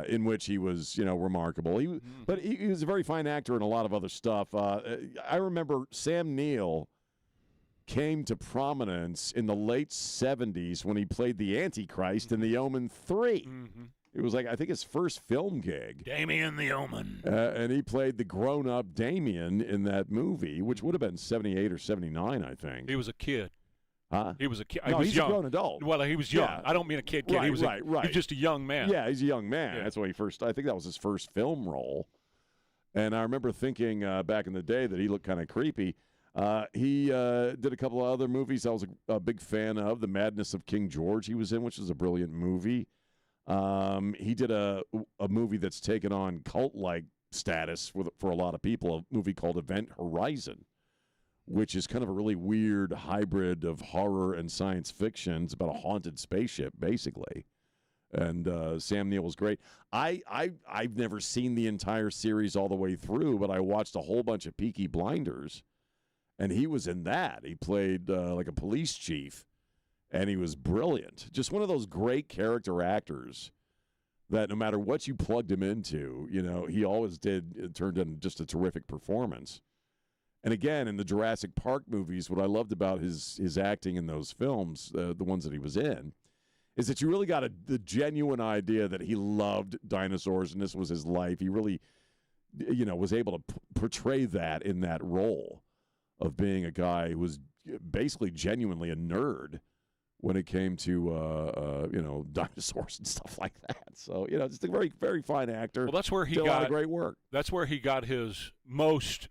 Speaker 5: In which he was, remarkable. But he was a very fine actor in a lot of other stuff. I remember Sam Neill came to prominence in the late 70s when he played the Antichrist in The Omen 3. It was I think his first film gig.
Speaker 3: Damien the Omen.
Speaker 5: And he played the grown-up Damien in that movie, which would have been 78 or 79, I think.
Speaker 3: He was a kid.
Speaker 5: Huh?
Speaker 3: He was a kid.
Speaker 5: No,
Speaker 3: he was
Speaker 5: he's
Speaker 3: young.
Speaker 5: a grown adult.
Speaker 3: Well, he was young.
Speaker 5: Yeah.
Speaker 3: I don't mean a kid.
Speaker 5: Right,
Speaker 3: he was
Speaker 5: right.
Speaker 3: He's just a young man.
Speaker 5: Yeah, he's a young man.
Speaker 3: Yeah.
Speaker 5: That's why I think that was his first film role. And I remember thinking back in the day that he looked kind of creepy. He did a couple of other movies I was a big fan of. The Madness of King George he was in, which is a brilliant movie. He did a movie that's taken on cult-like status for a lot of people, a movie called Event Horizon, which is kind of a really weird hybrid of horror and science fiction. It's about a haunted spaceship, basically. And Sam Neill was great. I've never seen the entire series all the way through, but I watched a whole bunch of Peaky Blinders, and he was in that. He played like a police chief, and he was brilliant. Just one of those great character actors that no matter what you plugged him into, he always did. It turned in just a terrific performance. And again, in the Jurassic Park movies, what I loved about his acting in those films, the ones that he was in, is that you really got the genuine idea that he loved dinosaurs and this was his life. He really, was able to portray that in that role of being a guy who was basically genuinely a nerd when it came to, dinosaurs and stuff like that. So, just a very, very fine actor.
Speaker 3: Well, that's where he
Speaker 5: did
Speaker 3: got
Speaker 5: a lot of great work.
Speaker 3: That's where he got his most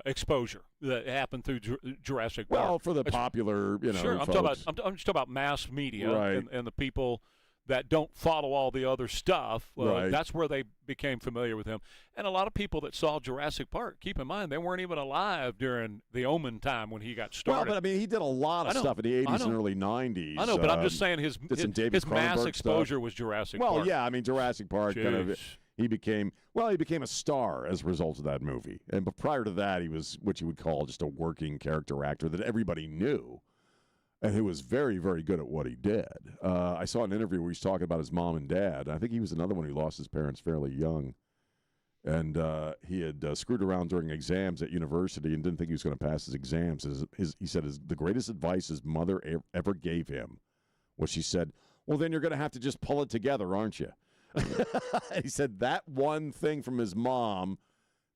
Speaker 3: exposure that happened through Jurassic Park.
Speaker 5: Well, for the popular,
Speaker 3: Sure, I'm just talking about mass media
Speaker 5: Right.
Speaker 3: and the people that don't follow all the other stuff.
Speaker 5: Right.
Speaker 3: That's where they became familiar with him. And a lot of people that saw Jurassic Park, keep in mind, they weren't even alive during the Omen time when he got started.
Speaker 5: Well, but he did a lot of stuff in the 80s and early 90s.
Speaker 3: I know, but I'm just saying his
Speaker 5: did some David
Speaker 3: mass
Speaker 5: Cronenberg
Speaker 3: exposure
Speaker 5: stuff.
Speaker 3: was Jurassic
Speaker 5: Well,
Speaker 3: Park.
Speaker 5: yeah, Jurassic Park kind of he became a star as a result of that movie. But prior to that, he was what you would call just a working character actor that everybody knew, and who was very, very good at what he did. I saw an interview where he's talking about his mom and dad. I think he was another one who lost his parents fairly young. And he had screwed around during exams at university and didn't think he was going to pass his exams. He said the greatest advice his mother ever gave him was, she said, well, then you're going to have to just pull it together, aren't you? He said that one thing from his mom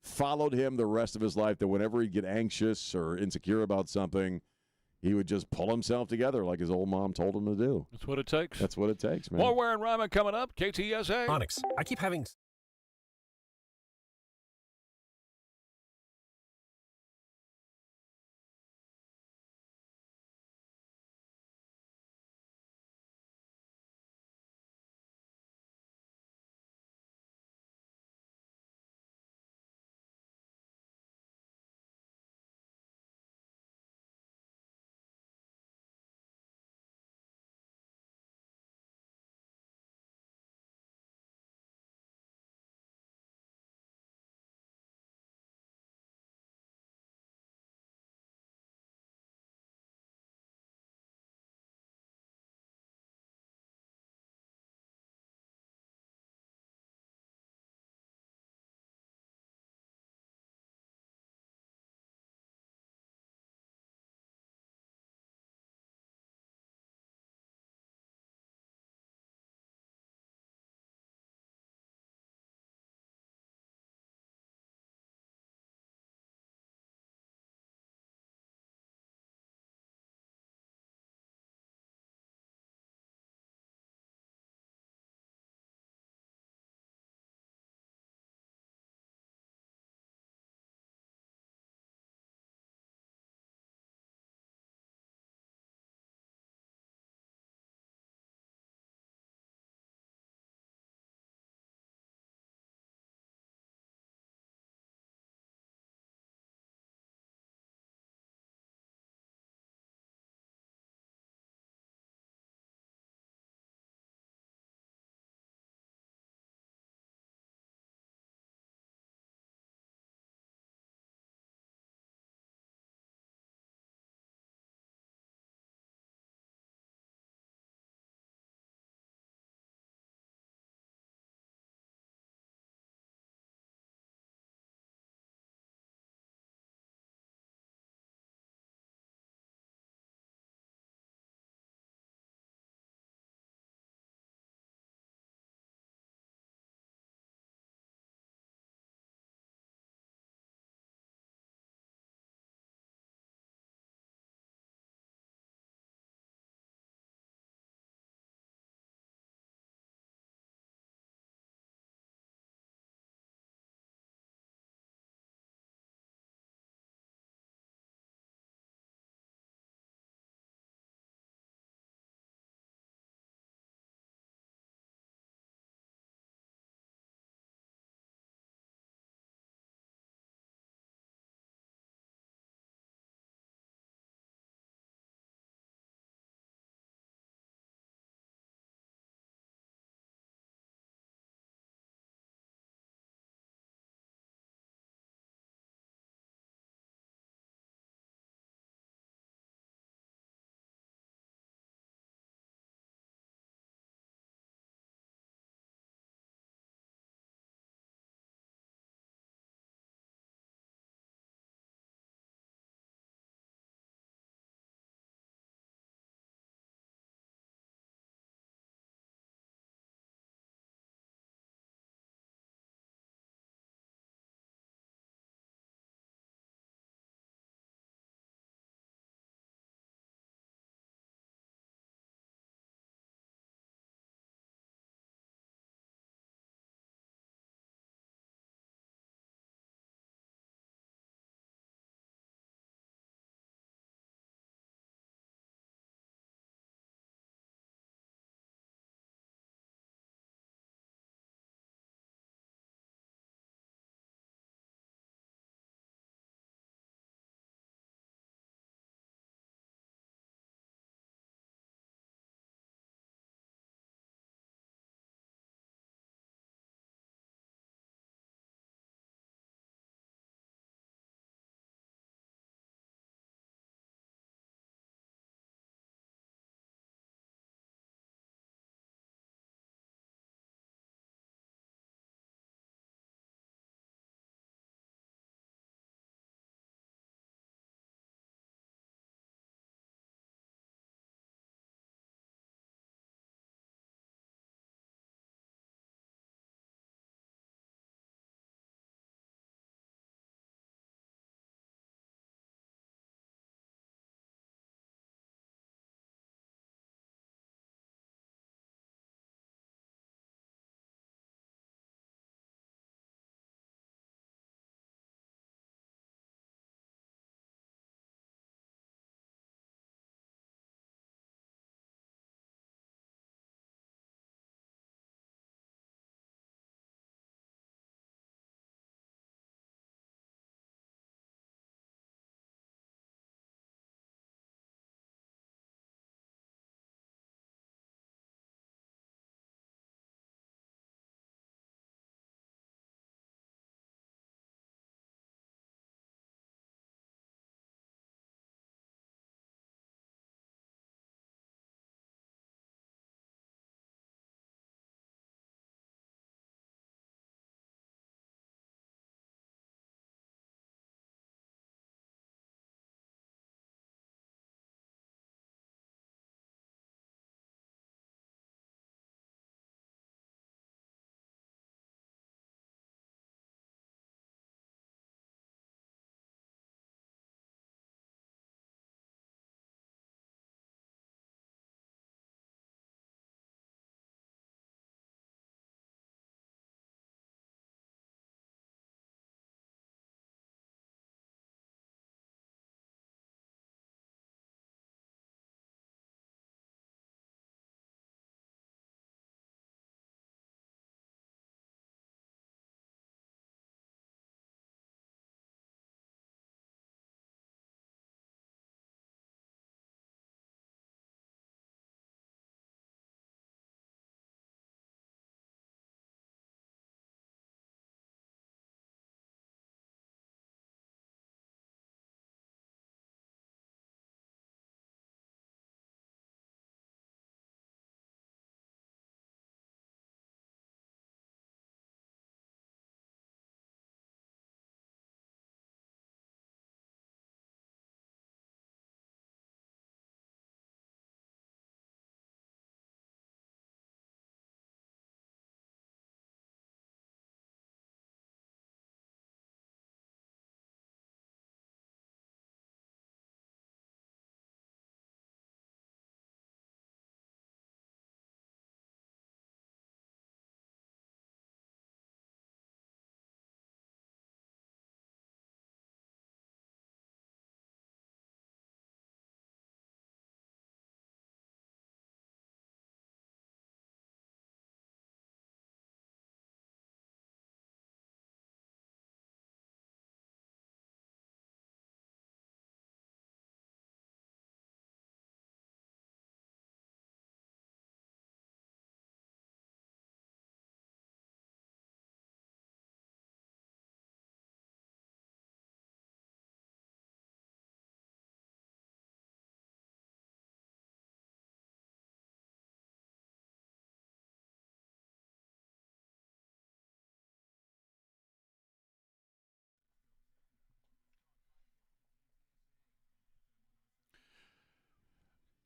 Speaker 5: followed him the rest of his life, that whenever he'd get anxious or insecure about something, he would just pull himself together like his old mom told him to do.
Speaker 3: That's what it takes.
Speaker 5: That's what it takes, man.
Speaker 3: More Ware and Rima coming up. KTSA.
Speaker 17: Onyx. I keep having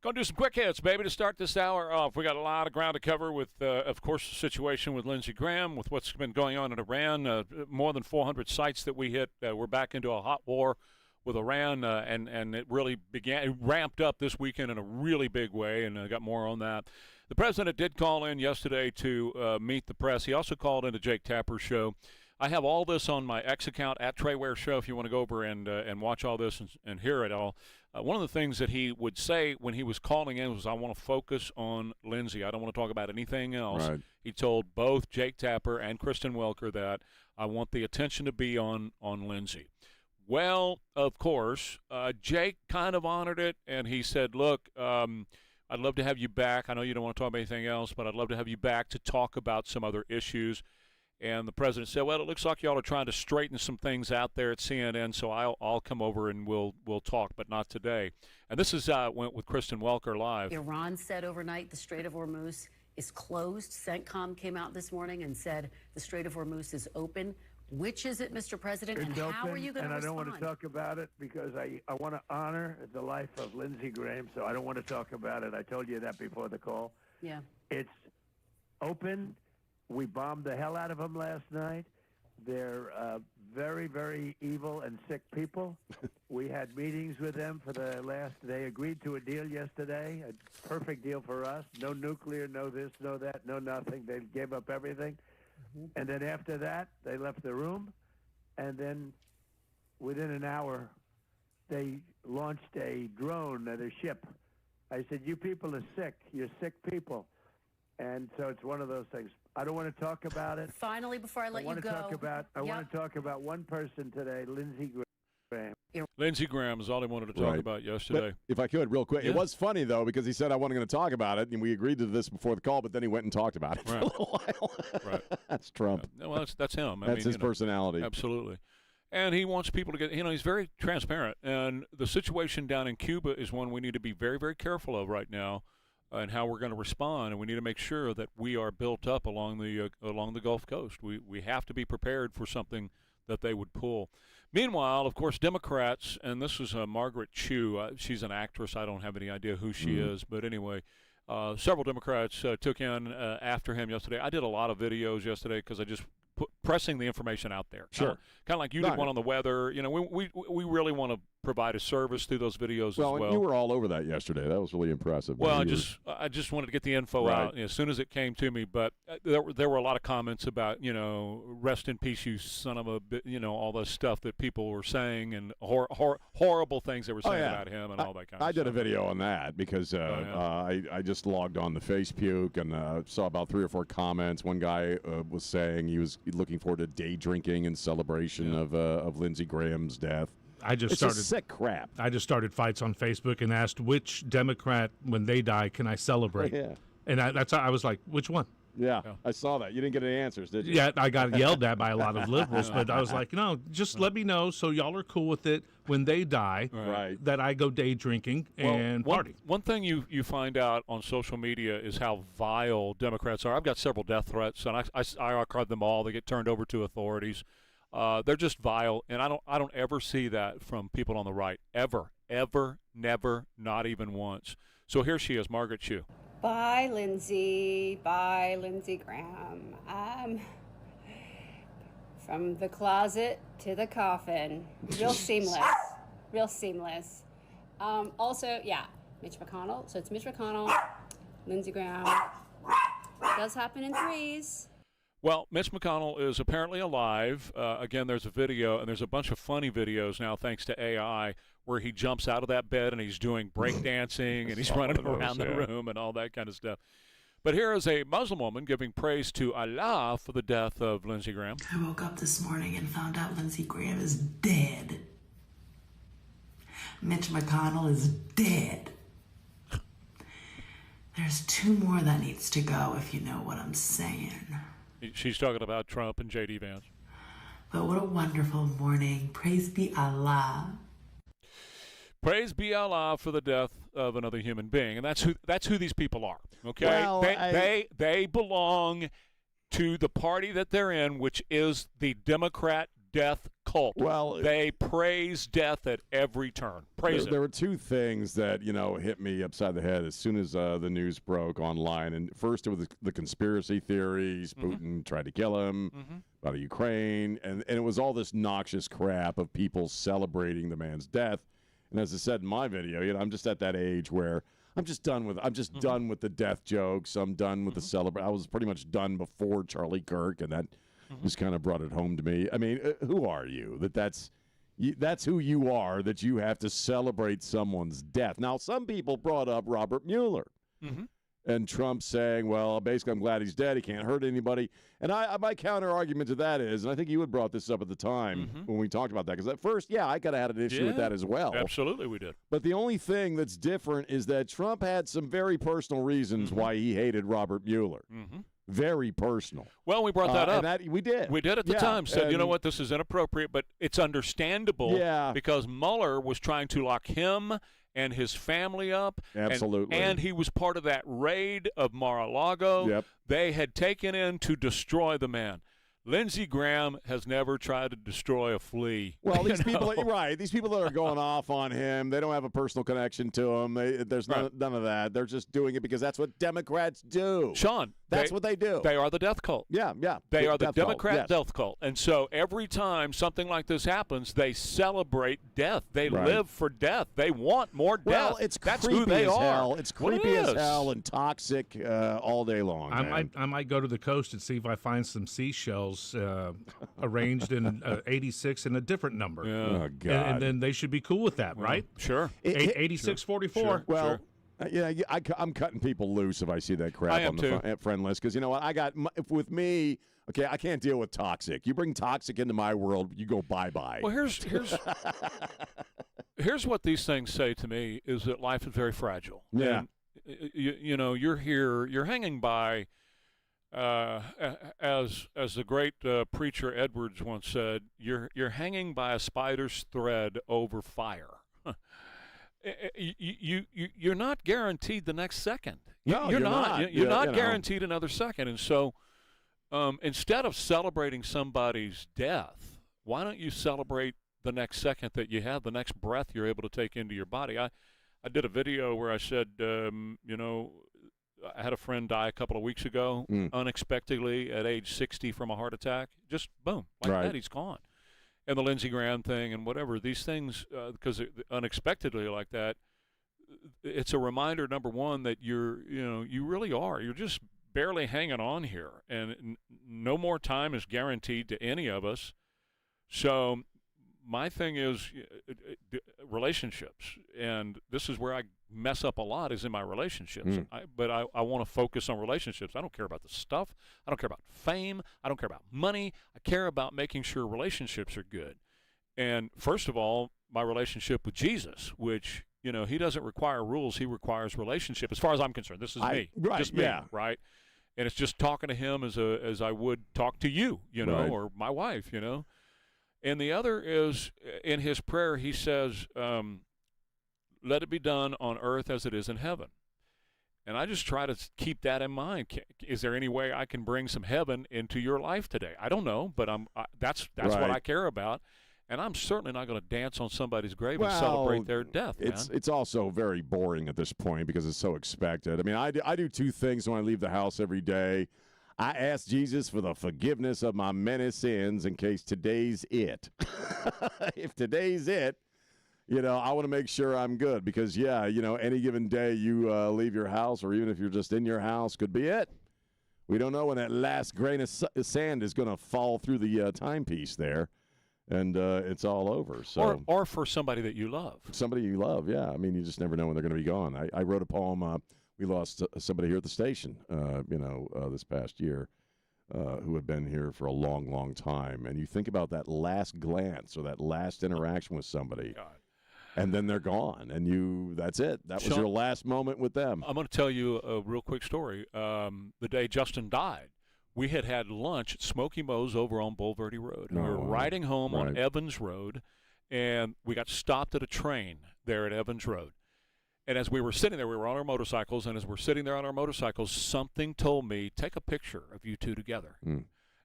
Speaker 3: Going to do some quick hits, baby, to start this hour off. We got a lot of ground to cover with, of course, the situation with Lindsey Graham, with what's been going on in Iran. More than 400 sites that we hit. We're back into a hot war with Iran, and it really ramped up this weekend in a really big way, and I got more on that. The president did call in yesterday to meet the press. He also called into Jake Tapper's show. I have all this on my X account at Trey Ware Show if you want to go over and watch all this and hear it all. One of the things that he would say when he was calling in was, I want to focus on Lindsey. I don't want to talk about anything else.
Speaker 5: Right.
Speaker 3: He told both Jake Tapper and Kristen Welker that I want the attention to be on Lindsey. Well, of course, Jake kind of honored it, and he said, look, I'd love to have you back. I know you don't want to talk about anything else, but I'd love to have you back to talk about some other issues. And the president said, well, it looks like y'all are trying to straighten some things out there at CNN, so I'll come over and we'll talk, but not today. And this is went with Kristen Welker live.
Speaker 12: Iran said overnight the Strait of Hormuz is closed. CENTCOM came out this morning and said the Strait of Hormuz is open. Which is it, Mr. President, and how are you going to respond?
Speaker 13: And I don't want to talk about it because I want to honor the life of Lindsey Graham, so I don't want to talk about it. I told you that before the call.
Speaker 12: Yeah.
Speaker 13: It's open. We bombed the hell out of them last night. They're very, very evil and sick people. We had meetings with them for the last. They agreed to a deal yesterday, a perfect deal for us. No nuclear, no this, no that, no nothing. They gave up everything. And then after that, they left the room. And then within an hour, they launched a drone at a ship. I said, you people are sick. You're sick people. And so it's one of those things. I don't want to talk about it.
Speaker 12: Finally, before I let you go.
Speaker 13: I want to talk about one person today, Lindsey Graham.
Speaker 3: Lindsey Graham is all he wanted to talk about yesterday.
Speaker 5: But if I could, real quick, it was funny, though, because he said I wasn't going to talk about it, and we agreed to this before the call, but then he went and talked about it for a little while.
Speaker 3: Right.
Speaker 5: That's Trump.
Speaker 3: Yeah, well, that's him.
Speaker 5: That's his personality.
Speaker 3: Absolutely. And he wants people to get, he's very transparent. And the situation down in Cuba is one we need to be very, very careful of right now, and how we're going to respond. And we need to make sure that we are built up along the Gulf Coast. We have to be prepared for something that they would pull. Meanwhile, of course, Democrats, and this is Margaret Chu. She's an actress. I don't have any idea who she is. But anyway, several Democrats took in after him yesterday. I did a lot of videos yesterday because I just pressing the information out there.
Speaker 5: Sure.
Speaker 3: Kind of like you did one on the weather. We really want to provide a service through those videos as well.
Speaker 5: And you were all over that yesterday. That was really impressive.
Speaker 3: Well, I just wanted to get the info out as soon as it came to me. But there were a lot of comments about, rest in peace, you son of a, all the stuff that people were saying and horrible things they were saying about him and all that kind of stuff.
Speaker 5: I did a video on that because I just logged on the Facebook and saw about 3 or 4 comments. One guy was saying he was looking forward to day drinking in celebration of Lindsey Graham's death.
Speaker 17: It's just sick crap. I just started fights on Facebook and asked which Democrat, when they die, can I celebrate?
Speaker 5: Yeah.
Speaker 17: And that's how I was like, which one?
Speaker 5: Yeah, I saw that. You didn't get any answers, did you?
Speaker 17: Yeah, I got yelled at by a lot of liberals, but I was like, no, just let me know so y'all are cool with it when they die, that I go day drinking and party.
Speaker 3: One thing you find out on social media is how vile Democrats are. I've got several death threats, and I archive them all. They get turned over to authorities. They're just vile, and I don't ever see that from people on the right. Ever, never, not even once. So here she is, Margaret Chu.
Speaker 18: Bye, Lindsey. Bye, Lindsey Graham. From the closet to the coffin. Real seamless. Real seamless. Also, Mitch McConnell. So it's Mitch McConnell, Lindsey Graham. It does happen in threes.
Speaker 3: Well, Mitch McConnell is apparently alive. Again, there's a video, and there's a bunch of funny videos now thanks to AI, where he jumps out of that bed and he's doing breakdancing and he's running around the room and all that kind of stuff. But here is a Muslim woman giving praise to Allah for the death of Lindsey Graham.
Speaker 19: I woke up this morning and found out Lindsey Graham is dead. Mitch McConnell is dead. There's 2 more that needs to go, if you know what I'm saying.
Speaker 3: She's talking about Trump and J.D. Vance.
Speaker 19: But what a wonderful morning. Praise be Allah.
Speaker 3: Praise be Allah for the death of another human being. And that's who these people are. Okay?
Speaker 5: Well,
Speaker 3: they belong to the party that they're in, which is the Democrat death cult.
Speaker 5: Well,
Speaker 3: they praise death at every turn. Praise
Speaker 5: There were two things that, hit me upside the head as soon as the news broke online. And first, it was the conspiracy theories. Putin tried to kill him, about Ukraine. And it was all this noxious crap of people celebrating the man's death. And as I said in my video, I'm just at that age where I'm just done with done with the death jokes. I'm done with the celebrate. I was pretty much done before Charlie Kirk, and that just kind of brought it home to me. I mean, who are you? That's who you are, that you have to celebrate someone's death. Now, some people brought up Robert Mueller. And Trump saying, well, basically, I'm glad he's dead. He can't hurt anybody. And my counter-argument to that is, and I think you had brought this up at the time when we talked about that, because at first, I kind of had an issue with that as well.
Speaker 3: Absolutely, we did.
Speaker 5: But the only thing that's different is that Trump had some very personal reasons why he hated Robert Mueller. Very personal.
Speaker 3: Well, we brought that up.
Speaker 5: And we did.
Speaker 3: We did at the time. Said, you know what, this is inappropriate, but it's understandable because Mueller was trying to lock him and his family up.
Speaker 5: Absolutely.
Speaker 3: And he was part of that raid of Mar-a-Lago. They had taken in to destroy the man. Lindsey Graham has never tried to destroy a flea.
Speaker 5: Well, these people, right? These people that are going off on him, they don't have a personal connection to him. There's none of that. They're just doing it because that's what Democrats do.
Speaker 3: Sean,
Speaker 5: that's what they do.
Speaker 3: They are the death cult.
Speaker 5: Yeah.
Speaker 3: They are the
Speaker 5: death
Speaker 3: Democrat
Speaker 5: cult,
Speaker 3: death cult. And so every time something like this happens, they celebrate death. They live for death. They want more death.
Speaker 5: Well, that's
Speaker 3: creepy
Speaker 5: who they
Speaker 3: as
Speaker 5: are.
Speaker 3: hell.
Speaker 5: It's creepy as hell and toxic all day long.
Speaker 17: I might go to the coast and see if I find some seashells arranged in 86 and a different number.
Speaker 5: Oh, God.
Speaker 17: And then they should be cool with that, right?
Speaker 3: Sure.
Speaker 17: 8644.
Speaker 3: Sure.
Speaker 5: Well, I'm cutting people loose if I see that crap on the friend list, because you know what? With me, okay, I can't deal with toxic. You bring toxic into my world, you go bye-bye.
Speaker 3: Well, here's what these things say to me is that life is very fragile.
Speaker 5: Yeah.
Speaker 3: And, you're here, you're hanging by, as the great preacher Edwards once said, you're hanging by a spider's thread over fire. You're not guaranteed the next second.
Speaker 5: You're not.
Speaker 3: You're not guaranteed another second. And so instead of celebrating somebody's death, why don't you celebrate the next second that you have, the next breath you're able to take into your body? I did a video where I said, I had a friend die a couple of weeks ago, unexpectedly at age 60 from a heart attack. Just boom, like that, he's gone. And the Lindsey Graham thing and whatever, these things, because unexpectedly like that, it's a reminder, number one, that you really are. You're just barely hanging on here. And no more time is guaranteed to any of us. So my thing is relationships, and this is where I mess up a lot, is in my relationships. But I want to focus on relationships. I don't care about the stuff. I don't care about fame. I don't care about money. I care about making sure relationships are good. And first of all, my relationship with Jesus, which, he doesn't require rules. He requires relationship. As far as I'm concerned, this is me.
Speaker 5: Right,
Speaker 3: just me, right? And it's just talking to him as I would talk to you, or my wife, And the other is, in his prayer, he says, let it be done on earth as it is in heaven. And I just try to keep that in mind. Is there any way I can bring some heaven into your life today? I don't know, but that's what I care about. And I'm certainly not going to dance on somebody's grave and celebrate their death, man.
Speaker 5: It's also very boring at this point because it's so expected. I mean, I do two things when I leave the house every day. I ask Jesus for the forgiveness of my many sins in case today's it. If today's it, I want to make sure I'm good because, any given day you leave your house, or even if you're just in your house, could be it. We don't know when that last grain of sand is going to fall through the timepiece there, and it's all over. So,
Speaker 3: or for somebody that you love.
Speaker 5: Somebody you love, yeah. I mean, you just never know when they're going to be gone. I wrote a poem. We lost somebody here at the station, this past year, who had been here for a long, long time. And you think about that last glance or that last interaction with somebody.
Speaker 3: God.
Speaker 5: And then they're gone, and that's it. That was your last moment with them.
Speaker 3: I'm going to tell you a real quick story. The day Justin died, we had lunch at Smoky Mo's over on Bulverde Road. And we were riding home on Evans Road, and we got stopped at a train there at Evans Road. And as we were sitting there, we were on our motorcycles, and as we're sitting there on our motorcycles, something told me, take a picture of you two together.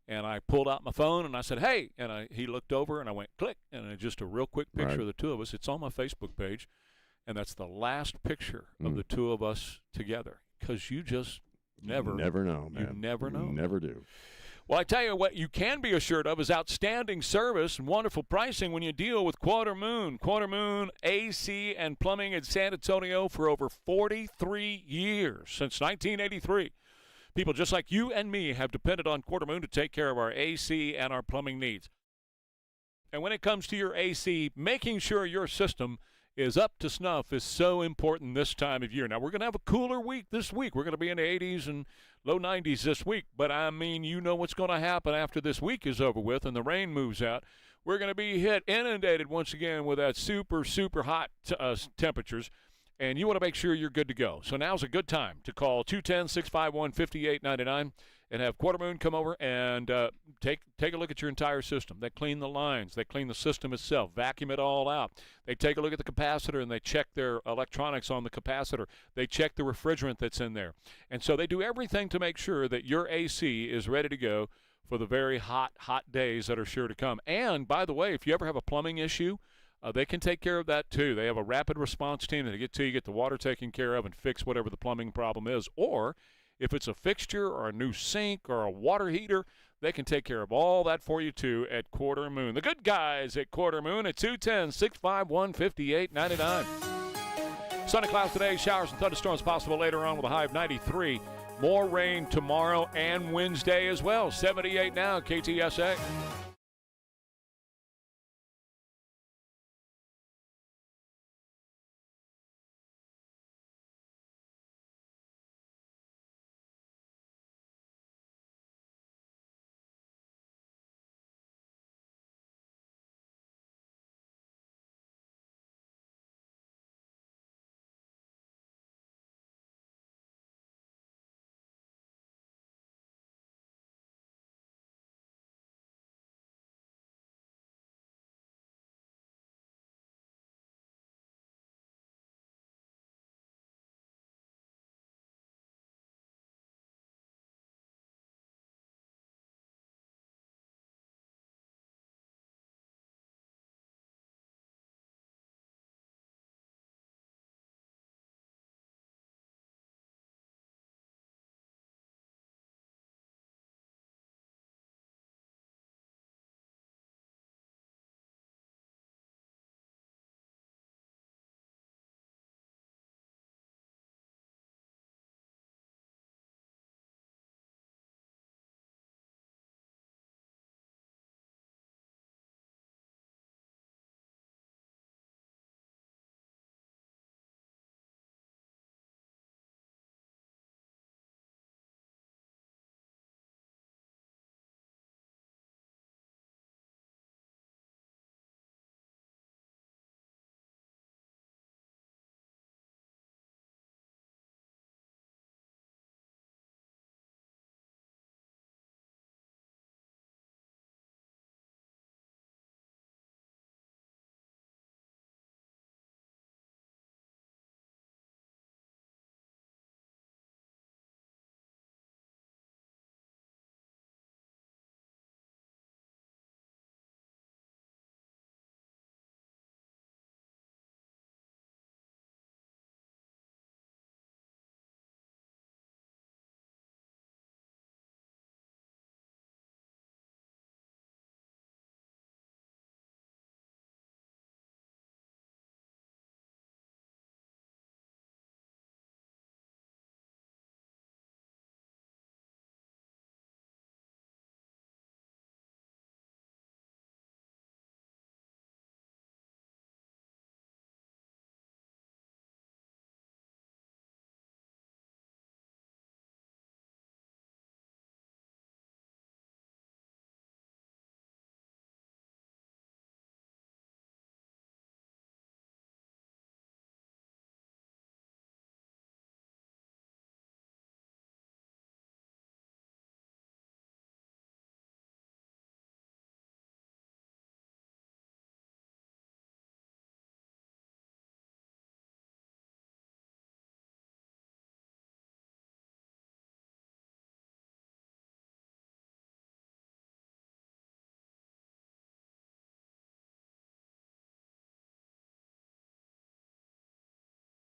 Speaker 3: And I pulled out my phone and I said, hey, and he looked over and I went click, and just a real quick picture of the two of us. It's on my Facebook page, and that's the last picture of the two of us together, because you just never
Speaker 5: know, man.
Speaker 3: You never know.
Speaker 5: You never do.
Speaker 3: Well, I tell you what you can be assured of is outstanding service and wonderful pricing when you deal with Quarter Moon. Quarter Moon AC and Plumbing in San Antonio for over 43 years, since 1983. People just like you and me have depended on Quarter Moon to take care of our AC and our plumbing needs. And when it comes to your AC, making sure your system is up to snuff is so important this time of year. Now, we're going to have a cooler week this week. We're going to be in the 80s and low 90s this week. But, I mean, you know what's going to happen after this week is over with and the rain moves out. We're going to be inundated once again with that super, super hot temperatures. And you want to make sure you're good to go. So now's a good time to call 210-651-5899 and have Quarter Moon come over and take a look at your entire system. They clean the lines. They clean the system itself, vacuum it all out. They take a look at the capacitor, and they check their electronics on the capacitor. They check the refrigerant that's in there. And so they do everything to make sure that your AC is ready to go for the very hot, hot days that are sure to come. And, by the way, if you ever have a plumbing issue, they can take care of that, too. They have a rapid response team that get to you, get the water taken care of, and fix whatever the plumbing problem is. Or if it's a fixture or a new sink or a water heater, they can take care of all that for you, too, at Quarter Moon. The good guys at Quarter Moon at 210-651-5899. Sunny clouds today, showers and thunderstorms possible later on with a high of 93. More rain tomorrow and Wednesday as well. 78 now, KTSA.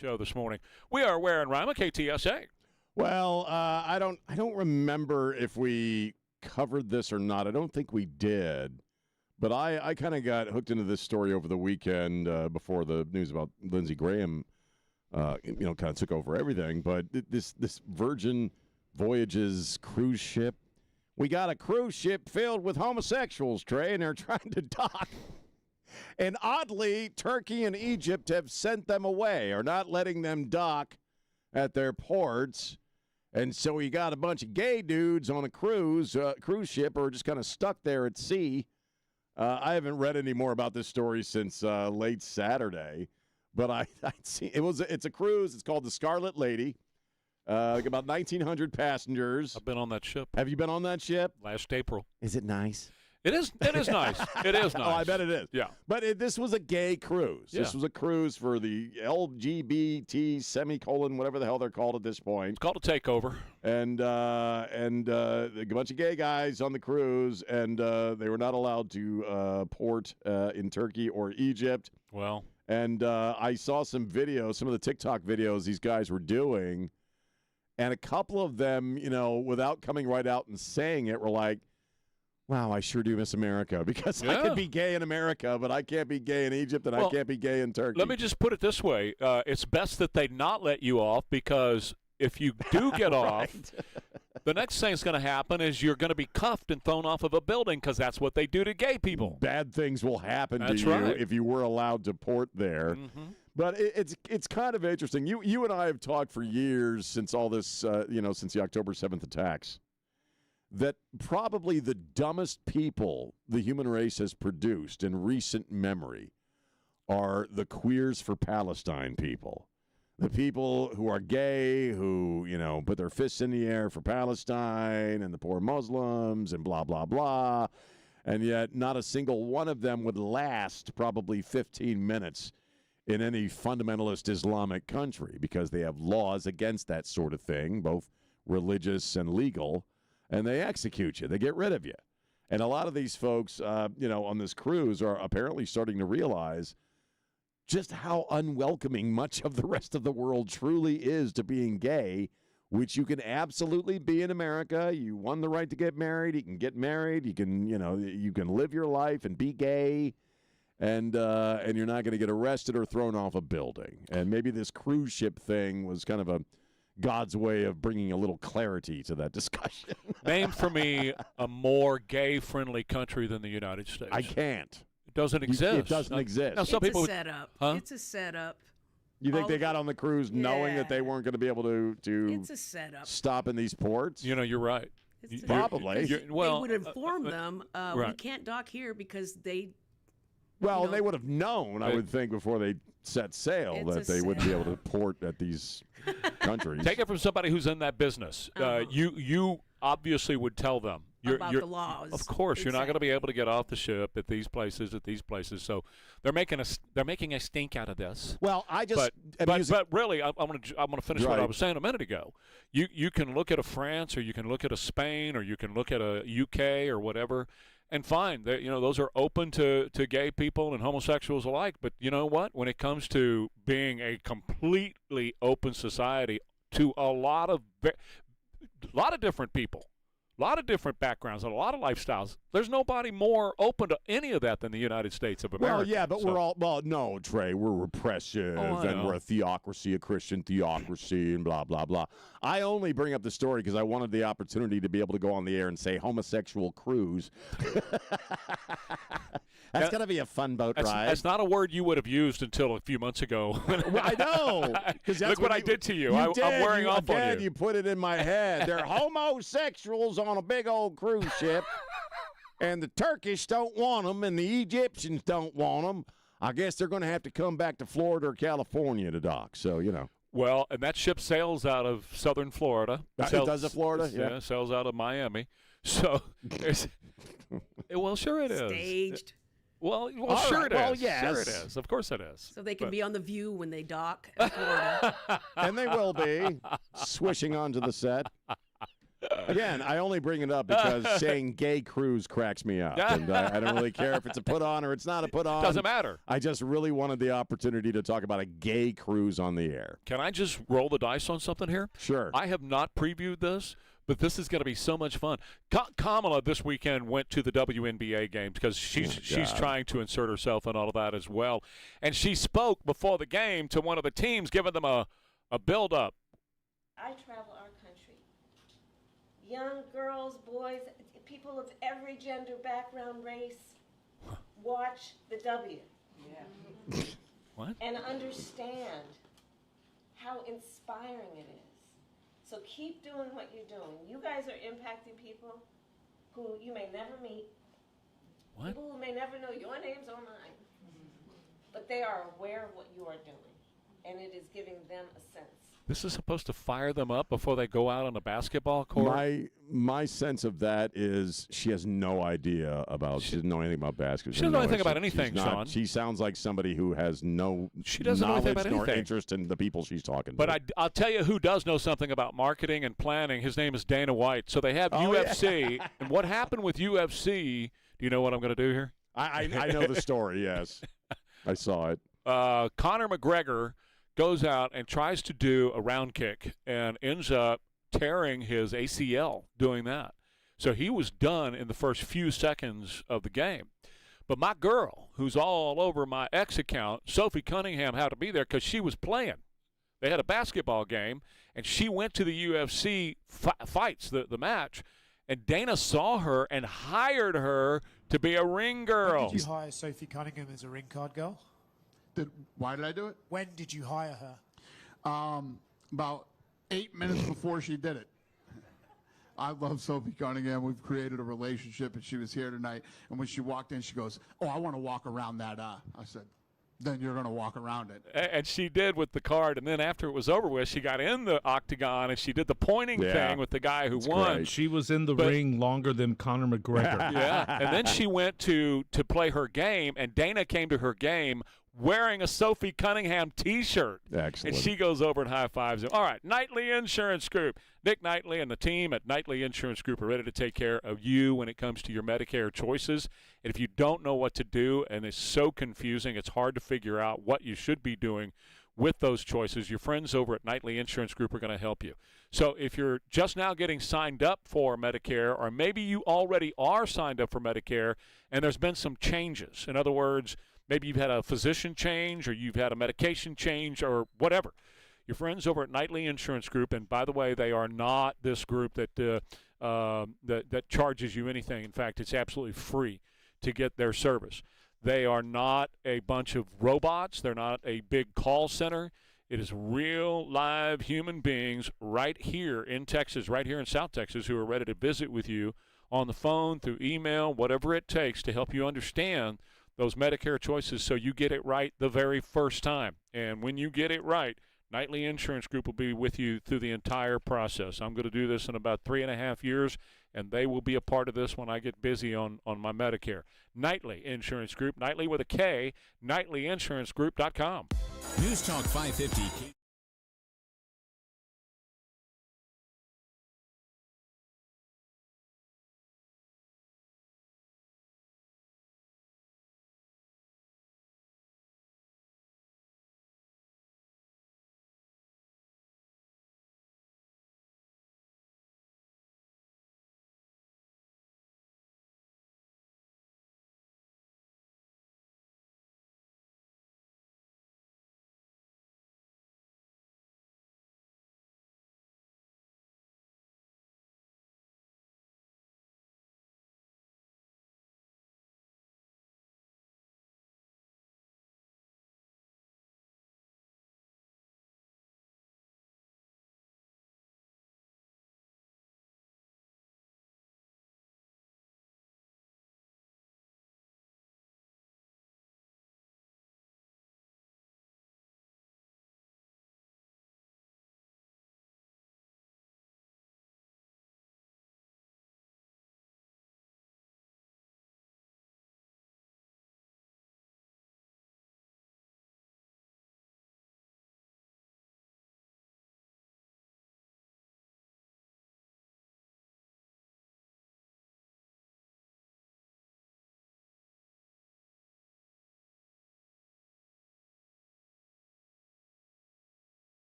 Speaker 3: show this morning. We are Ware and Rima, KTSA.
Speaker 5: Well, I don't remember if we covered this or not. I don't think we did. But I kind of got hooked into this story over the weekend before the news about Lindsey Graham, kind of took over everything. But this Virgin Voyages cruise ship, we got a cruise ship filled with homosexuals, Trey, and they're trying to dock. And oddly, Turkey and Egypt have sent them away, or not letting them dock at their ports. And so you got a bunch of gay dudes on a cruise ship, or just kind of stuck there at sea. I haven't read any more about this story since late Saturday, but I'd seen it's a cruise. It's called the Scarlet Lady. About 1,900 passengers.
Speaker 3: I've been on that ship.
Speaker 5: Have you been on that ship?
Speaker 3: Last April.
Speaker 5: Is it nice?
Speaker 3: It is nice. It is nice.
Speaker 5: Oh, I bet it is.
Speaker 3: Yeah.
Speaker 5: But this was a gay cruise.
Speaker 3: Yeah.
Speaker 5: This was a cruise for the LGBT whatever the hell they're called at this point.
Speaker 3: It's called a takeover.
Speaker 5: And a bunch of gay guys on the cruise, and they were not allowed to port in Turkey or Egypt.
Speaker 3: Well.
Speaker 5: And I saw some videos, some of the TikTok videos these guys were doing, and a couple of them, without coming right out and saying it, were like, wow, I sure do miss America, because I could be gay in America, but I can't be gay in Egypt, and I can't be gay in Turkey.
Speaker 3: Let me just put it this way. It's best that they not let you off, because if you do get off, the next thing that's going to happen is you're going to be cuffed and thrown off of a building, because that's what they do to gay people.
Speaker 5: Bad things will happen to
Speaker 3: That's
Speaker 5: you
Speaker 3: right.
Speaker 5: if you were allowed to port there.
Speaker 3: Mm-hmm.
Speaker 5: But it's kind of interesting. You and I have talked for years since all this, since the October 7th attacks, that probably the dumbest people the human race has produced in recent memory are the Queers for Palestine people. The people who are gay, who, put their fists in the air for Palestine and the poor Muslims and blah, blah, blah. And yet not a single one of them would last probably 15 minutes in any fundamentalist Islamic country, because they have laws against that sort of thing, both religious and legal. And they execute you. They get rid of you. And a lot of these folks, on this cruise are apparently starting to realize just how unwelcoming much of the rest of the world truly is to being gay, which you can absolutely be in America. You won the right to get married. You can get married. You can, you can live your life and be gay. And you're not going to get arrested or thrown off a building. And maybe this cruise ship thing was kind of a God's way of bringing a little clarity to that discussion.
Speaker 3: Name for me a more gay-friendly country than the United States.
Speaker 5: I can't.
Speaker 3: It doesn't exist.
Speaker 5: It doesn't exist.
Speaker 3: Now, some
Speaker 16: It's
Speaker 3: people
Speaker 16: a setup.
Speaker 3: Huh?
Speaker 16: It's a setup.
Speaker 5: You think they got on the cruise knowing that they weren't going to be able to
Speaker 16: It's a setup.
Speaker 5: stop in these ports?
Speaker 3: You're right.
Speaker 5: Probably.
Speaker 16: They would inform them, we
Speaker 3: right.
Speaker 16: can't dock here because they.
Speaker 5: Well, they would have known, I would think, before they set sail that they wouldn't be able to port at these countries.
Speaker 3: Take it from somebody who's in that business. You obviously would tell them.
Speaker 16: About the laws.
Speaker 3: Of course, you're not going to be able to get off the ship at these places. So they're making a stink out of this.
Speaker 5: Well,
Speaker 3: but really, I'm going to finish what I was saying a minute ago. You can look at a France, or you can look at a Spain, or you can look at a UK or whatever. And fine, those are open to gay people and homosexuals alike. But you know what? When it comes to being a completely open society to a lot of different people, a lot of different backgrounds, and a lot of lifestyles, there's nobody more open to any of that than the United States of America.
Speaker 5: Well, yeah, but no, Trey, we're repressive, and we're a theocracy, a Christian theocracy, and blah, blah, blah. I only bring up the story because I wanted the opportunity to be able to go on the air and say homosexual cruise. That's going to be a fun boat ride.
Speaker 3: That's not a word you would have used until a few months ago.
Speaker 5: Well, I know.
Speaker 3: Look what I did to you. I'm wearing off on you.
Speaker 5: You put it in my head. They're homosexuals on a big old cruise ship, and the Turkish don't want them, and the Egyptians don't want them. I guess they're going to have to come back to Florida or California to dock. So,
Speaker 3: Well, and that ship sails out of southern Florida.
Speaker 5: It does it, Florida?
Speaker 3: Yeah, sails out of Miami. So, well, sure it is.
Speaker 16: Staged.
Speaker 3: Well, sure it is.
Speaker 5: Well, yes.
Speaker 3: Sure it is. Of course it is.
Speaker 16: So they can be on The View when they dock in Florida.
Speaker 5: And they will be swishing onto the set. Again, I only bring it up because saying gay cruise cracks me up. And I don't really care if it's a put on or it's not a put on.
Speaker 3: Doesn't matter.
Speaker 5: I just really wanted the opportunity to talk about a gay cruise on the air.
Speaker 3: Can I just roll the dice on something here?
Speaker 5: Sure.
Speaker 3: I have not previewed this, but this is going to be so much fun. Kamala this weekend went to the WNBA games because she's trying to insert herself in all of that as well. And she spoke before the game to one of the teams, giving them a build-up.
Speaker 20: I travel our country. Young girls, boys, people of every gender, background, race, watch the W. Yeah.
Speaker 3: What?
Speaker 20: And understand how inspiring it is. So keep doing what you're doing. You guys are impacting people who you may never meet.
Speaker 3: What?
Speaker 20: People who may never know your names or mine. But they are aware of what you are doing. And it is giving them a sense.
Speaker 3: This is supposed to fire them up before they go out on a basketball court?
Speaker 5: My sense of that is she has no idea about, she doesn't know anything about basketball.
Speaker 3: She doesn't know anything about anything, Sean.
Speaker 5: She sounds like somebody who has no
Speaker 3: She doesn't know anything
Speaker 5: knowledge
Speaker 3: about
Speaker 5: nor
Speaker 3: anything.
Speaker 5: interest in the people she's talking to.
Speaker 3: But I'll tell you who does know something about marketing and planning. His name is Dana White. So they have UFC. Yeah. And what happened with UFC, do you know what I'm going to do here?
Speaker 5: I know the story, yes. I saw it.
Speaker 3: Conor McGregor goes out and tries to do a round kick and ends up tearing his ACL doing that. So he was done in the first few seconds of the game. But my girl, who's all over my X account, Sophie Cunningham, had to be there because she was playing. They had a basketball game, and she went to the UFC fights, the match, and Dana saw her and hired her to be a ring girl.
Speaker 21: When did you hire Sophie Cunningham as a ring card girl?
Speaker 22: Why did I do it?
Speaker 21: When did you hire her?
Speaker 22: About 8 minutes before she did it. I love Sophie Cunningham. We've created a relationship, and she was here tonight. And when she walked in, she goes, "Oh, I want to walk around that." I said, "Then you're going to walk around it."
Speaker 3: And she did with the card. And then after it was over with, she got in the octagon, and she did the pointing thing with the guy who won.
Speaker 17: Great. She was in the ring longer than Conor McGregor.
Speaker 3: Yeah. And then she went to play her game, and Dana came to her game wearing a Sophie Cunningham T-shirt.
Speaker 5: Excellent.
Speaker 3: And she goes over and high-fives him. All right, Knightley Insurance Group. Nick Knightley and the team at Knightley Insurance Group are ready to take care of you when it comes to your Medicare choices. And if you don't know what to do, and it's so confusing, it's hard to figure out what you should be doing with those choices, your friends over at Knightley Insurance Group are going to help you. So if you're just now getting signed up for Medicare, or maybe you already are signed up for Medicare, and there's been some changes. In other words, maybe you've had a physician change, or you've had a medication change, or whatever. Your friends over at Knightley Insurance Group, and by the way, they are not this group that charges you anything. In fact, it's absolutely free to get their service. They are not a bunch of robots. They're not a big call center. It is real, live human beings right here in Texas, right here in South Texas, who are ready to visit with you on the phone, through email, whatever it takes to help you understand those Medicare choices so you get it right the very first time. And when you get it right, Knightley Insurance Group will be with you through the entire process. I'm going to do this in about 3.5 years, and they will be a part of this when I get busy on my Medicare. Knightley Insurance Group, Knightley with a K, KnightleyInsuranceGroup.com.
Speaker 23: News Talk 550.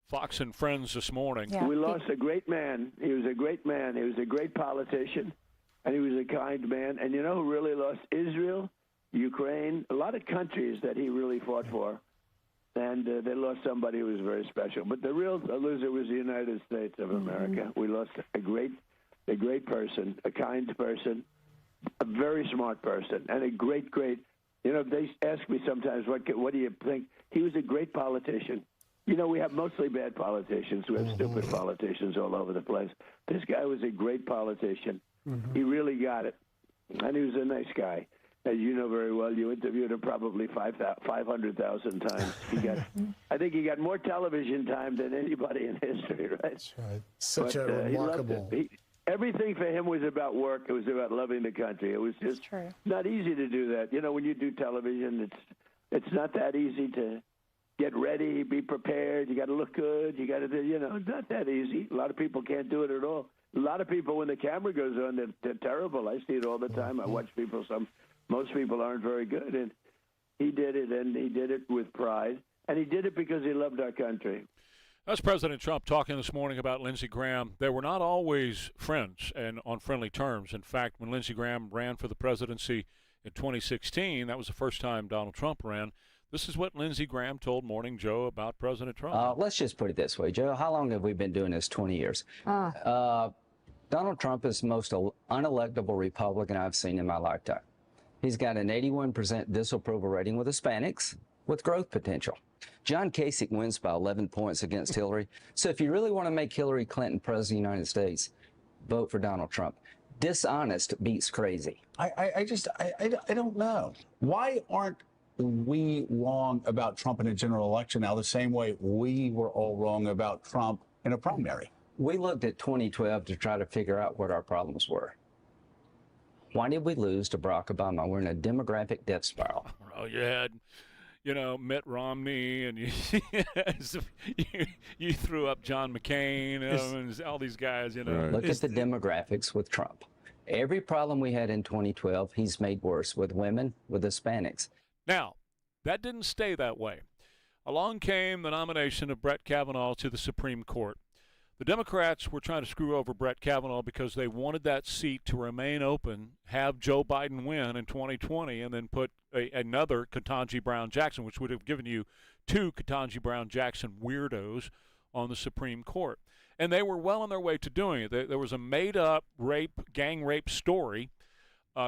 Speaker 3: Fox and Friends this morning.
Speaker 13: We lost a great man. He was a great man. He was a great politician, and he was a kind man. And you know who really lost? Israel, Ukraine, a lot of countries that he really fought for. And they lost somebody who was very special. But the real loser was the United States of America. We lost a great person, a kind person, a very smart person, and a great. You know, they ask me sometimes, what do you think? He was a great politician. You know, we have mostly bad politicians. We have stupid politicians all over the place. This guy was a great politician. He really got it. And he was a nice guy. As you know very well, you interviewed him probably 500,000 times. I think he got more television time than anybody in history, right?
Speaker 1: That's right. Such a remarkable...
Speaker 13: Everything for him was about work. It was about loving the country. It was just not easy to do that. You know, when you do television, it's not that easy to get ready, be prepared. You got to look good. You got to do, you know, it's not that easy. A lot of people can't do it at all. A lot of people, when the camera goes on, they're terrible. I see it all the time. I watch people. Most people aren't very good. And he did it, and he did it with pride. And he did it because he loved our country.
Speaker 3: That's President Trump talking this morning about Lindsey Graham. They were not always friends and on friendly terms. In fact, when Lindsey Graham ran for the presidency in 2016, that was the first time Donald Trump ran. This is what Lindsey Graham told Morning Joe about President Trump.
Speaker 10: Let's just put it this way, Joe. How long have we been doing this? 20 years. Donald Trump is the most unelectable Republican I've seen in my lifetime. He's got an 81% disapproval rating with Hispanics with growth potential. John Kasich wins by 11 points against Hillary. So if you really want to make Hillary Clinton president of the United States, vote for Donald Trump. Dishonest beats crazy.
Speaker 11: I don't know. Why aren't we wrong about Trump in a general election now the same way we were all wrong about Trump in a primary?
Speaker 10: We looked at 2012 to try to figure out what our problems were. Why did we lose to Barack Obama? We're in a demographic death spiral.
Speaker 3: Well, you had, you know, Mitt Romney, and you threw up John McCain, and all these guys, you know.
Speaker 10: Right. Look at the demographics with Trump. Every problem we had in 2012, he's made worse with women, with Hispanics.
Speaker 3: Now, that didn't stay that way. Along came the nomination of Brett Kavanaugh to the Supreme Court. The Democrats were trying to screw over Brett Kavanaugh because they wanted that seat to remain open, have Joe Biden win in 2020, and then put another Ketanji Brown Jackson, which would have given you two Ketanji Brown Jackson weirdos on the Supreme Court. And they were well on their way to doing it. There was a made-up gang rape story,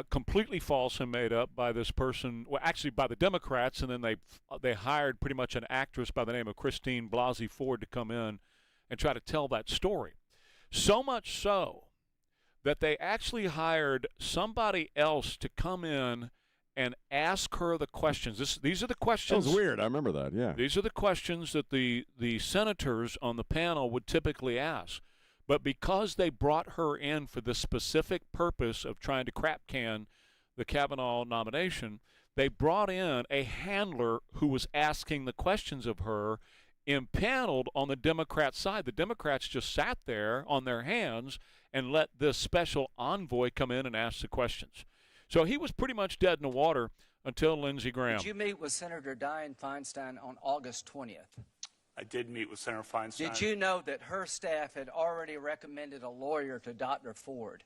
Speaker 3: completely false and made up by this person, well, actually by the Democrats, and then they hired pretty much an actress by the name of Christine Blasey Ford to come in and try to tell that story. So much so that they actually hired somebody else to come in and ask her the questions. These are the questions.
Speaker 5: That was weird. I remember that, yeah.
Speaker 3: These are the questions that the senators on the panel would typically ask. But because they brought her in for the specific purpose of trying to crap can the Kavanaugh nomination, they brought in a handler who was asking the questions of her, impaneled on the Democrat side. The Democrats just sat there on their hands and let this special envoy come in and ask the questions. So he was pretty much dead in the water until Lindsey Graham.
Speaker 10: Did you meet with Senator Dianne Feinstein on August 20th?
Speaker 2: I did meet with Senator Feinstein.
Speaker 10: Did you know that her staff had already recommended a lawyer to Dr. Ford?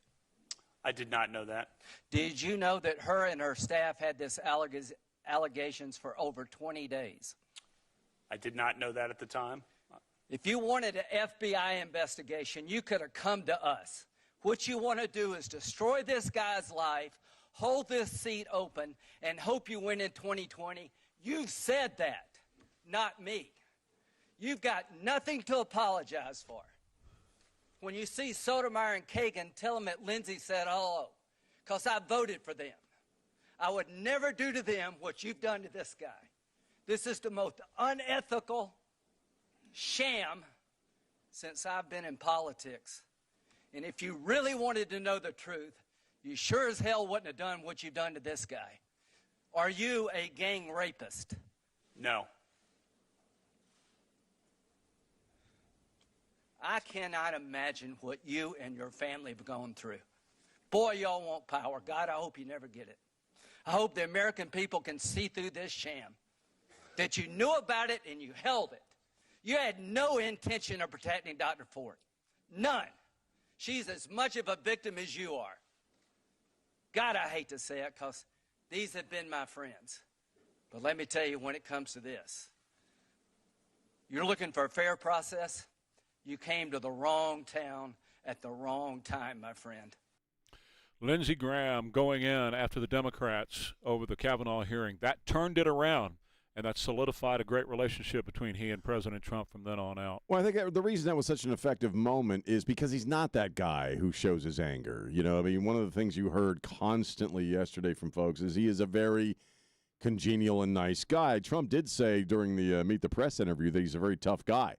Speaker 2: I did not know that.
Speaker 10: Did you know that her and her staff had this allegations for over 20 days?
Speaker 2: I did not know that at the time.
Speaker 10: If you wanted an FBI investigation, you could have come to us. What you want to do is destroy this guy's life, hold this seat open, and hope you win in 2020. You've said that, not me. You've got nothing to apologize for. When you see Sotomayor and Kagan, tell them that Lindsey said hello, because I voted for them. I would never do to them what you've done to this guy. This is the most unethical sham since I've been in politics. And if you really wanted to know the truth, you sure as hell wouldn't have done what you've done to this guy. Are you a gang rapist?
Speaker 2: No.
Speaker 10: I cannot imagine what you and your family have gone through. Boy, y'all want power. God, I hope you never get it. I hope the American people can see through this sham. That you knew about it and you held it.
Speaker 4: You had no intention of protecting Dr. Ford. None. She's as much of a victim as you are. God, I hate to say it because these have been my friends. But let me tell you, when it comes to this, you're looking for a fair process. You came to the wrong town at the wrong time, my friend.
Speaker 3: Lindsey Graham going in after the Democrats over the Kavanaugh hearing, that turned it around, and that solidified a great relationship between he and President Trump from then on out.
Speaker 5: Well, I think the reason that was such an effective moment is because he's not that guy who shows his anger. You know, I mean, one of the things you heard constantly yesterday from folks is he is a very congenial and nice guy. Trump did say during the Meet the Press interview that he's a very tough guy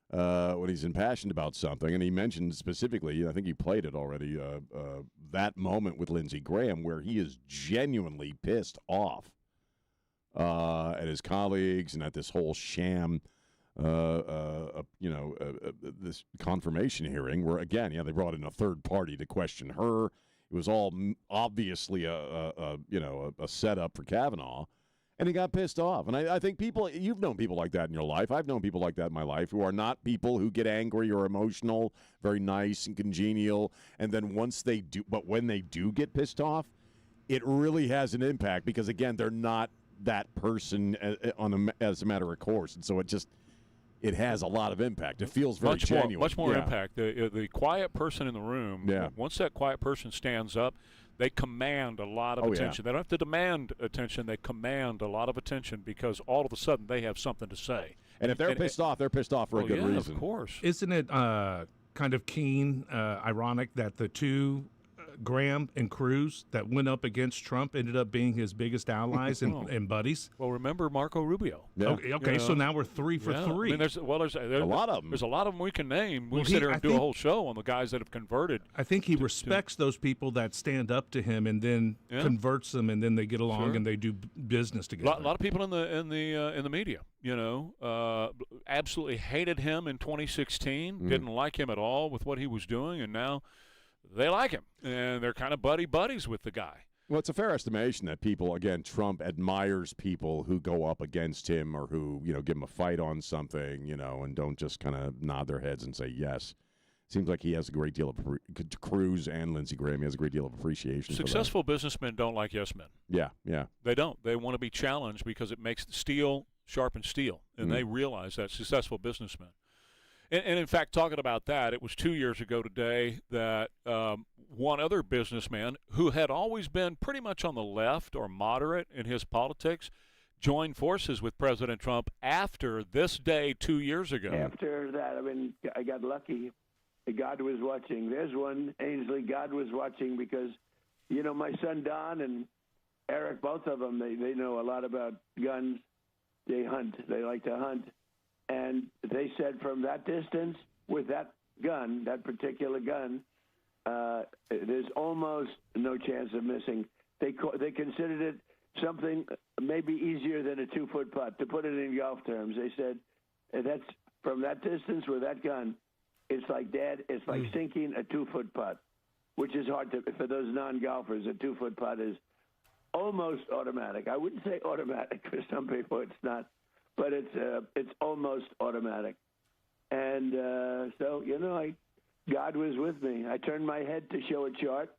Speaker 5: when he's impassioned about something. And he mentioned specifically, I think he played it already, that moment with Lindsey Graham where he is genuinely pissed off at his colleagues and at this whole sham, this confirmation hearing where, again, they brought in a third party to question her. It was all obviously a setup for Kavanaugh, and he got pissed off. And I think you've known people like that in your life. I've known people like that in my life who are not people who get angry or emotional, very nice and congenial, and then when they do get pissed off, it really has an impact because, again, they're not that person as a matter of course, and so it has a lot of impact. It feels very genuine.
Speaker 3: Much more impact. The quiet person in the room, once that quiet person stands up, they command a lot of attention. They don't have to demand attention. They command a lot of attention because all of a sudden they have something to say.
Speaker 5: And if they're pissed off, they're pissed off for a good reason.
Speaker 3: Of course.
Speaker 17: Isn't it kind of ironic that the two Graham and Cruz that went up against Trump ended up being his biggest allies and buddies?
Speaker 3: Well, remember Marco Rubio.
Speaker 17: Yeah. Okay, so now we're 3 for 3.
Speaker 3: I mean, there's a lot of them. There's a lot of them we can name. We can sit here and do a whole show on the guys that have converted.
Speaker 17: I think he respects those people that stand up to him and then converts them, and then they get along and they do business together.
Speaker 3: A lot of people in the media, absolutely hated him in 2016. Didn't like him at all with what he was doing, and now they like him, and they're kind of buddies with the guy.
Speaker 5: Well, it's a fair estimation that people, again, Trump admires people who go up against him or who, give him a fight on something, and don't just kind of nod their heads and say yes. Seems like he has a great deal of Cruz and Lindsey Graham. He has a great deal of appreciation.
Speaker 3: Successful businessmen don't like yes men.
Speaker 5: Yeah.
Speaker 3: They don't. They want to be challenged because it makes steel sharpen steel, and they realize that. Successful businessmen. And in fact, talking about that, it was 2 years ago today that one other businessman who had always been pretty much on the left or moderate in his politics joined forces with President Trump after this day 2 years ago.
Speaker 13: After that, I got lucky. God was watching. There's one, Ainsley, God was watching because, my son Don and Eric, both of them, they know a lot about guns. They hunt. They like to hunt. And they said from that distance, with that gun, that particular gun, there's almost no chance of missing. They considered it something maybe easier than a 2-foot putt. To put it in golf terms, they said that's from that distance with that gun. It's like sinking a 2-foot putt, which is hard for those non-golfers. A 2-foot putt is almost automatic. I wouldn't say automatic for some people. It's not. But it's almost automatic. And so, God was with me. I turned my head to show a chart,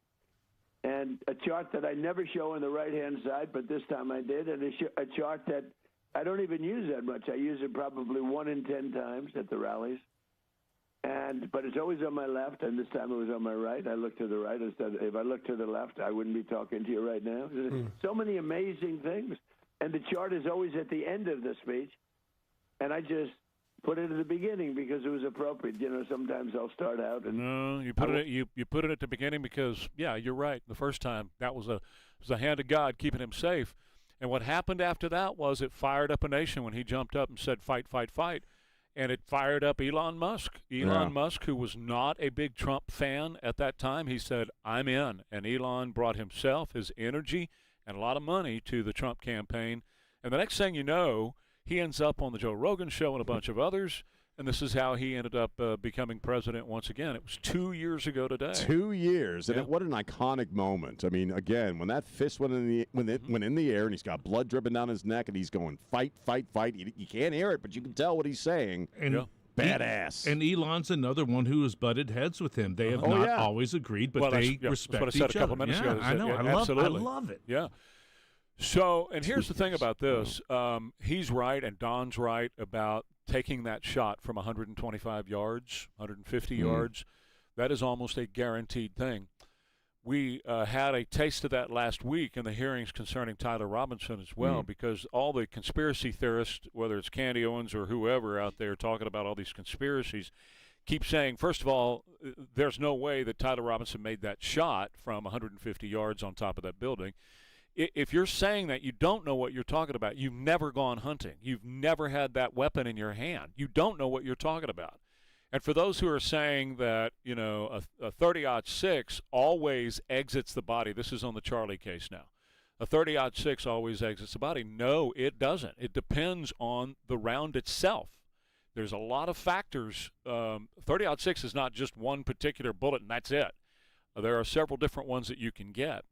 Speaker 13: and a chart that I never show on the right-hand side, but this time I did, and a chart that I don't even use that much. I use it probably 1 in 10 times at the rallies. But it's always on my left, and this time it was on my right. I looked to the right. If I looked to the left, I wouldn't be talking to you right now. So many amazing things. And the chart is always at the end of the speech, and I just put it at the beginning because it was appropriate. Sometimes I'll start out.
Speaker 3: No, you put it at the beginning because, you're right. The first time that was a hand of God keeping him safe, and what happened after that was it fired up a nation when he jumped up and said, "Fight, fight, fight," and it fired up Elon Musk. Elon Musk, who was not a big Trump fan at that time, he said, "I'm in," and Elon brought himself, his energy, and a lot of money to the Trump campaign. And the next thing you know, he ends up on the Joe Rogan show and a bunch of others, and this is how he ended up becoming president once again. It was 2 years ago today.
Speaker 5: 2 years,
Speaker 3: Yeah.
Speaker 5: and what an iconic moment. I mean, again, when that fist went in the went in the air, and he's got blood dripping down his neck, and he's going fight, fight, fight. You can't hear it, but you can tell what he's saying.
Speaker 17: And
Speaker 5: badass.
Speaker 17: And Elon's another one who has butted heads with him. They have
Speaker 5: Oh,
Speaker 17: not
Speaker 5: yeah.
Speaker 17: always agreed, but
Speaker 3: Well,
Speaker 17: they
Speaker 3: that's
Speaker 17: respect
Speaker 3: what I said
Speaker 17: each
Speaker 3: a couple
Speaker 17: other.
Speaker 3: minutes
Speaker 17: Yeah,
Speaker 3: ago.
Speaker 17: I know.
Speaker 3: Yeah,
Speaker 17: I
Speaker 3: absolutely.
Speaker 17: love it.
Speaker 3: Yeah. So, and here's the thing about this. He's right, and Don's right about taking that shot from 125 yards, 150 yards. That is almost a guaranteed thing. We had a taste of that last week in the hearings concerning Tyler Robinson as well, because all the conspiracy theorists, whether it's Candy Owens or whoever out there talking about all these conspiracies, keep saying, first of all, there's no way that Tyler Robinson made that shot from 150 yards on top of that building. If you're saying that, you don't know what you're talking about. You've never gone hunting. You've never had that weapon in your hand. You don't know what you're talking about. And for those who are saying that, you know, a 30-06 always exits the body, this is on the Charlie case now. A 30-06 always exits the body. No, it doesn't. It depends on the round itself. There's a lot of factors. 30-06 is not just one particular bullet and that's it. There are several different ones that you can get.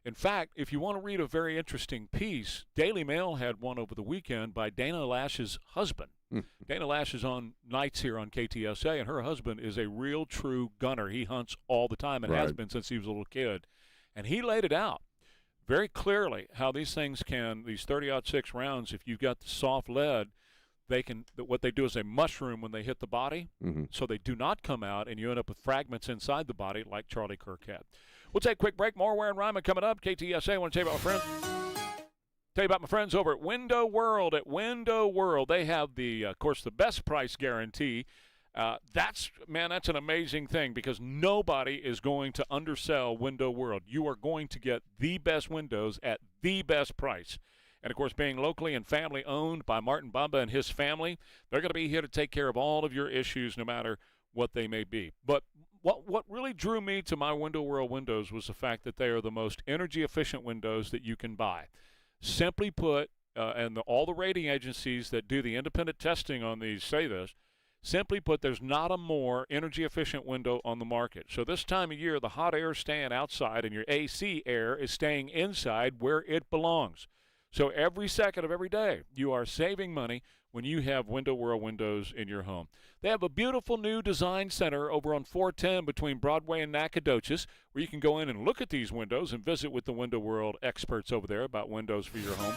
Speaker 3: In fact, if you want to read a very interesting piece, Daily Mail had one over the weekend by Dana Lash's husband. Dana Lash is on nights here on KTSA, and her husband is a real true gunner. He hunts all the time and has been since he was a little kid. And he laid it out very clearly how these things can, these 30-06 rounds, if you've got the soft lead, they can, what they do is they mushroom when they hit the body, so they do not come out, and you end up with fragments inside the body like Charlie Kirk had. We'll take a quick break. More Ware and Rima coming up. KTSA, I want to tell you about my friends. Tell you about my friends over at Window World. At Window World, they have the, of course, the best price guarantee. That's an amazing thing because nobody is going to undersell Window World. You are going to get the best windows at the best price. And, of course, being locally and family-owned by Martin Bamba and his family, they're going to be here to take care of all of your issues no matter what they may be. But what really drew me to my Window World windows was the fact that they are the most energy-efficient windows that you can buy. Simply put, and all the rating agencies that do the independent testing on these say this, simply put, there's not a more energy-efficient window on the market. So this time of year, the hot air is staying outside and your AC air is staying inside where it belongs. So every second of every day, you are saving money when you have Window World windows in your home. They have a beautiful new design center over on 410 between Broadway and Nacogdoches where you can go in and look at these windows and visit with the Window World experts over there about windows for your home.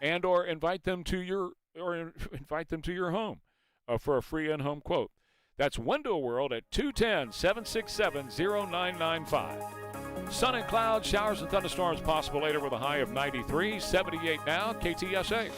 Speaker 3: And or invite them to your home for a free in-home quote. That's Window World at 210-767-0995. Sun and clouds, showers and thunderstorms possible later with a high of 93, 78 now, KTSA.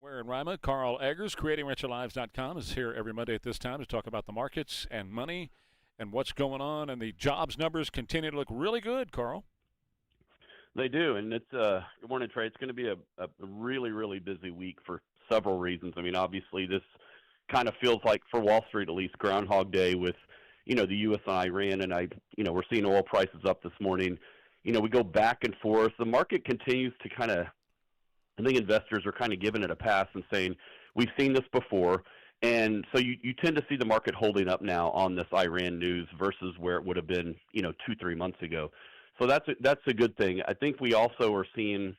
Speaker 3: Ware and Rima. Carl Eggers, CreatingRicherLives.com, is here every Monday at this time to talk about the markets and money and what's going on. And the jobs numbers continue to look really good, Carl.
Speaker 6: They do, and it's good morning, Trey. It's going to be a really, really busy week for several reasons. I mean, obviously, this kind of feels like, for Wall Street at least, Groundhog Day with, the U.S. and Iran, and we're seeing oil prices up this morning. We go back and forth. The market continues to kind of, I think investors are kind of giving it a pass and saying, we've seen this before. And so you tend to see the market holding up now on this Iran news versus where it would have been, 2-3 months ago. So that's a good thing. I think we also are seeing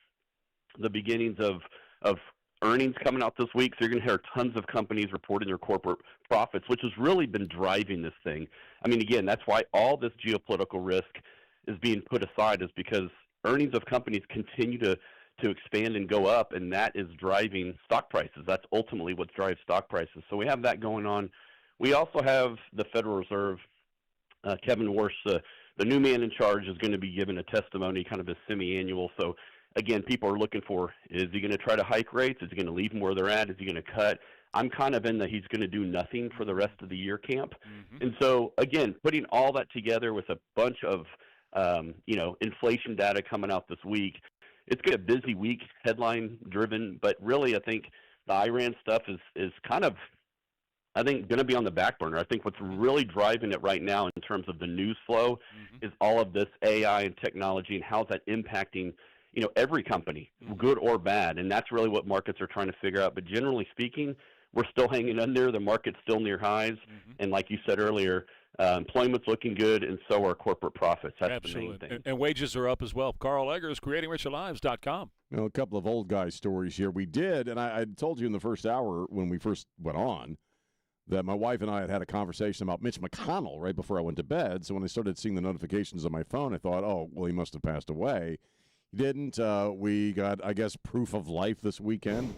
Speaker 6: the beginnings of earnings coming out this week. So you're going to hear tons of companies reporting their corporate profits, which has really been driving this thing. I mean, again, that's why all this geopolitical risk is being put aside, is because earnings of companies continue to expand and go up, and that is driving stock prices. That's ultimately what drives stock prices. So we have that going on. We also have the Federal Reserve, Kevin Warsh, the new man in charge, is going to be giving a testimony, kind of a semi-annual. So, again, people are looking for, is he going to try to hike rates? Is he going to leave them where they're at? Is he going to cut? I'm kind of in the he's going to do nothing for the rest of the year camp. And so, again, putting all that together with a bunch of, inflation data coming out this week, it's going to be a busy week, headline-driven. But really, I think the Iran stuff is kind of, going to be on the back burner. I think what's really driving it right now in terms of the news flow is all of this AI and technology and how's that impacting, every company, good or bad. And that's really what markets are trying to figure out. But generally speaking, we're still hanging in there. The market's still near highs. And like you said earlier, employment's looking good, and so are corporate profits. That's
Speaker 3: Absolutely.
Speaker 6: the main thing.
Speaker 3: And wages are up as well. Carl Eggers, CreatingRicherLives.com.
Speaker 5: A couple of old guy stories here. We did, and I told you in the first hour when we first went on, that my wife and I had a conversation about Mitch McConnell right before I went to bed. So when I started seeing the notifications on my phone, I thought, oh, well, he must have passed away. He didn't. We got, I guess, proof of life this weekend.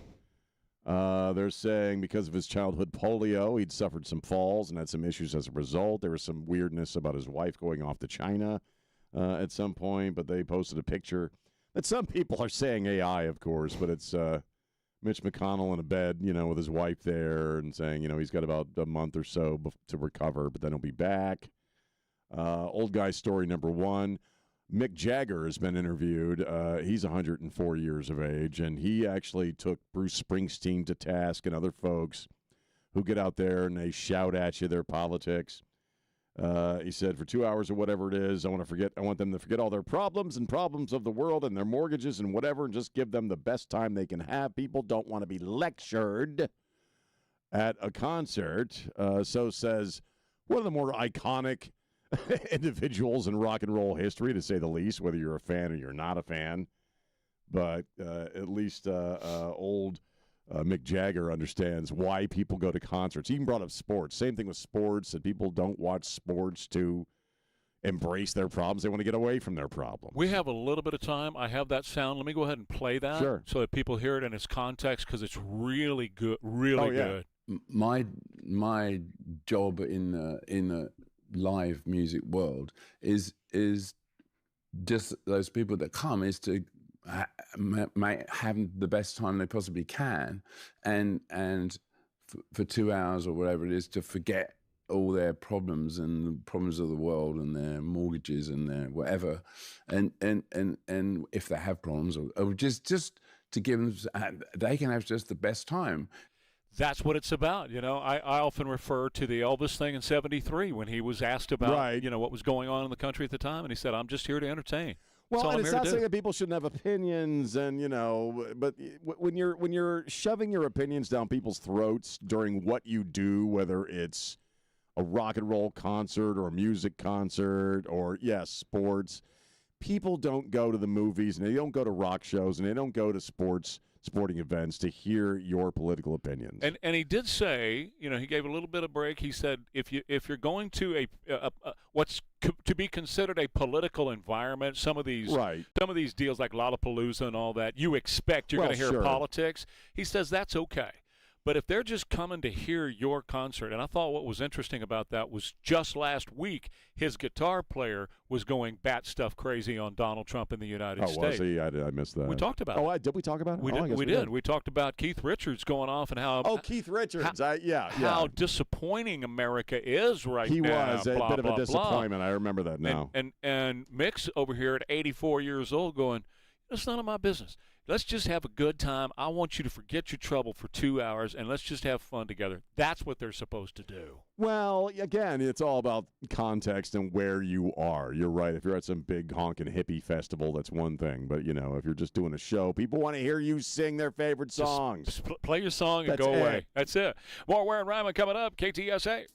Speaker 5: They're saying because of his childhood polio, he'd suffered some falls and had some issues as a result. There was some weirdness about his wife going off to China at some point, but they posted a picture that some people are saying AI, of course, but it's Mitch McConnell in a bed, with his wife there and saying, he's got about a month or so to recover, but then he'll be back. Old guy story number one. Mick Jagger has been interviewed. He's 104 years of age, and he actually took Bruce Springsteen to task and other folks who get out there and they shout at you their politics. He said, for 2 hours or whatever it is, I want them to forget all their problems and problems of the world and their mortgages and whatever, and just give them the best time they can have. People don't want to be lectured at a concert. So says one of the more iconic individuals in rock and roll history, to say the least, whether you're a fan or you're not a fan. But at least old Mick Jagger understands why people go to concerts. He even brought up sports. Same thing with sports, that people don't watch sports to embrace their problems. They want to get away from their problems.
Speaker 3: We have a little bit of time. I have that sound. Let me go ahead and play that so that people hear it in its context, because it's really good, really good.
Speaker 8: My job in the live music world is just those people that come is to have the best time they possibly can, and for 2 hours or whatever it is, to forget all their problems and the problems of the world and their mortgages and their whatever, and if they have problems, or just to give them, they can have just the best time.
Speaker 3: That's what it's about. I often refer to the Elvis thing in '73 when he was asked about, what was going on in the country at the time, and he said, I'm just here to entertain.
Speaker 5: Well, and it's not saying that people shouldn't have opinions, and but when you're shoving your opinions down people's throats during what you do, whether it's a rock and roll concert or a music concert or sports, people don't go to the movies and they don't go to rock shows and they don't go to sporting events to hear your political opinions.
Speaker 3: And he did say, he gave a little bit of break. He said, if you're going to what's to be considered a political environment, some of these deals like Lollapalooza and all that, you expect you're going to hear politics. He says that's okay. But if they're just coming to hear your concert, and I thought what was interesting about that was just last week, his guitar player was going bat stuff crazy on Donald Trump in the United States.
Speaker 5: Oh, was he? I missed that.
Speaker 3: We talked about it.
Speaker 5: Did we talk about it?
Speaker 3: We did.
Speaker 5: I guess
Speaker 3: We did. We talked about Keith Richards going off and how.
Speaker 5: Oh, Keith Richards.
Speaker 3: How disappointing America is right
Speaker 5: he
Speaker 3: now.
Speaker 5: He was a
Speaker 3: blah,
Speaker 5: bit of
Speaker 3: blah,
Speaker 5: a disappointment. I remember that now.
Speaker 3: And Mick's over here at 84 years old going, it's none of my business. Let's just have a good time. I want you to forget your trouble for 2 hours, and let's just have fun together. That's what they're supposed to do.
Speaker 5: Well, again, it's all about context and where you are. You're right. If you're at some big honking hippie festival, that's one thing. But, if you're just doing a show, people want to hear you sing their favorite songs.
Speaker 3: Just play your song and
Speaker 5: That's
Speaker 3: go
Speaker 5: it.
Speaker 3: away. That's it. More Ware and Rima coming up. KTSA.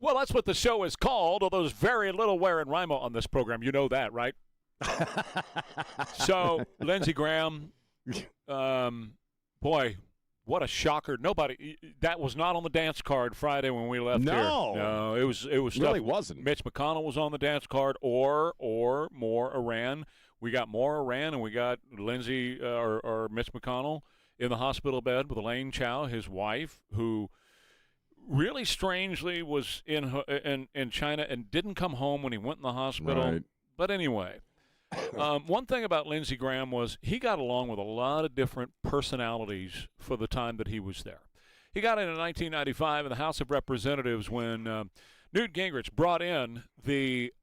Speaker 3: Well, that's what the show is called, although there's very little Ware and Rima on this program. You know that, right? So, Lindsey Graham, boy, what a shocker. That was not on the dance card Friday when we left here. No, it was stuff.
Speaker 5: Really wasn't.
Speaker 3: Mitch McConnell was on the dance card or more Iran. We got more Iran, and we got Lindsey or Mitch McConnell in the hospital bed with Elaine Chao, his wife, who really strangely was in China and didn't come home when he went in the hospital.
Speaker 5: Right.
Speaker 3: But anyway, one thing about Lindsey Graham was he got along with a lot of different personalities for the time that he was there. He got in 1995 in the House of Representatives when Newt Gingrich brought in the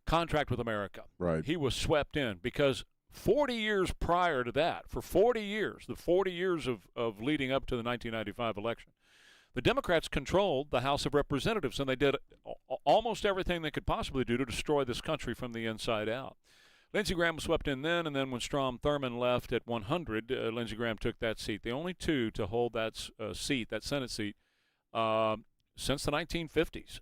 Speaker 3: contract with America.
Speaker 5: Right.
Speaker 3: He was swept in because 40 years prior to that, for 40 years, the 40 years of leading up to the 1995 election, the Democrats controlled the House of Representatives, and they did almost everything they could possibly do to destroy this country from the inside out. Lindsey Graham was swept in then, and then when Strom Thurmond left at 100, Lindsey Graham took that seat. The only two to hold that seat, that Senate seat, since the 1950s.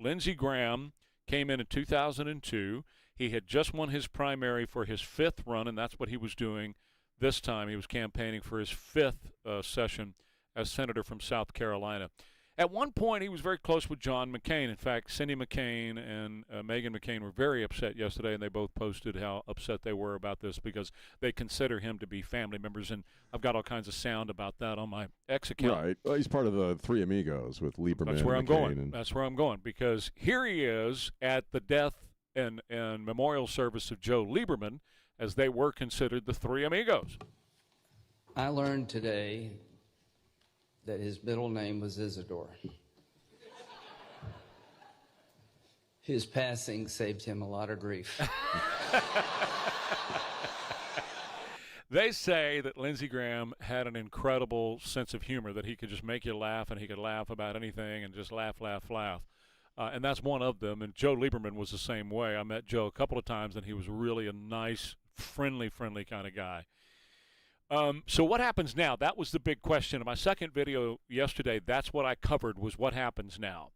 Speaker 3: Lindsey Graham came in 2002. He had just won his primary for his fifth run, and that's what he was doing this time. He was campaigning for his fifth session as senator from South Carolina. At one point, he was very close with John McCain. In fact, Cindy McCain and Meghan McCain were very upset yesterday, and they both posted how upset they were about this because they consider him to be family members. And I've got all kinds of sound about that on my X account.
Speaker 5: Right. Well, he's part of the Three Amigos with Lieberman.
Speaker 3: That's where I'm going.
Speaker 5: And
Speaker 3: That's where I'm going because here he is at the death and memorial service of Joe Lieberman, as they were considered the Three Amigos.
Speaker 10: I learned today that his middle name was Isidore. His passing saved him a lot of grief.
Speaker 3: They say that Lindsey Graham had an incredible sense of humor, that he could just make you laugh, and he could laugh about anything and just laugh. And that's one of them. And Joe Lieberman was the same way. I met Joe a couple of times, and he was really a nice, friendly kind of guy. So what happens now? That was the big question. In my second video yesterday, that's what I covered, was what happens now.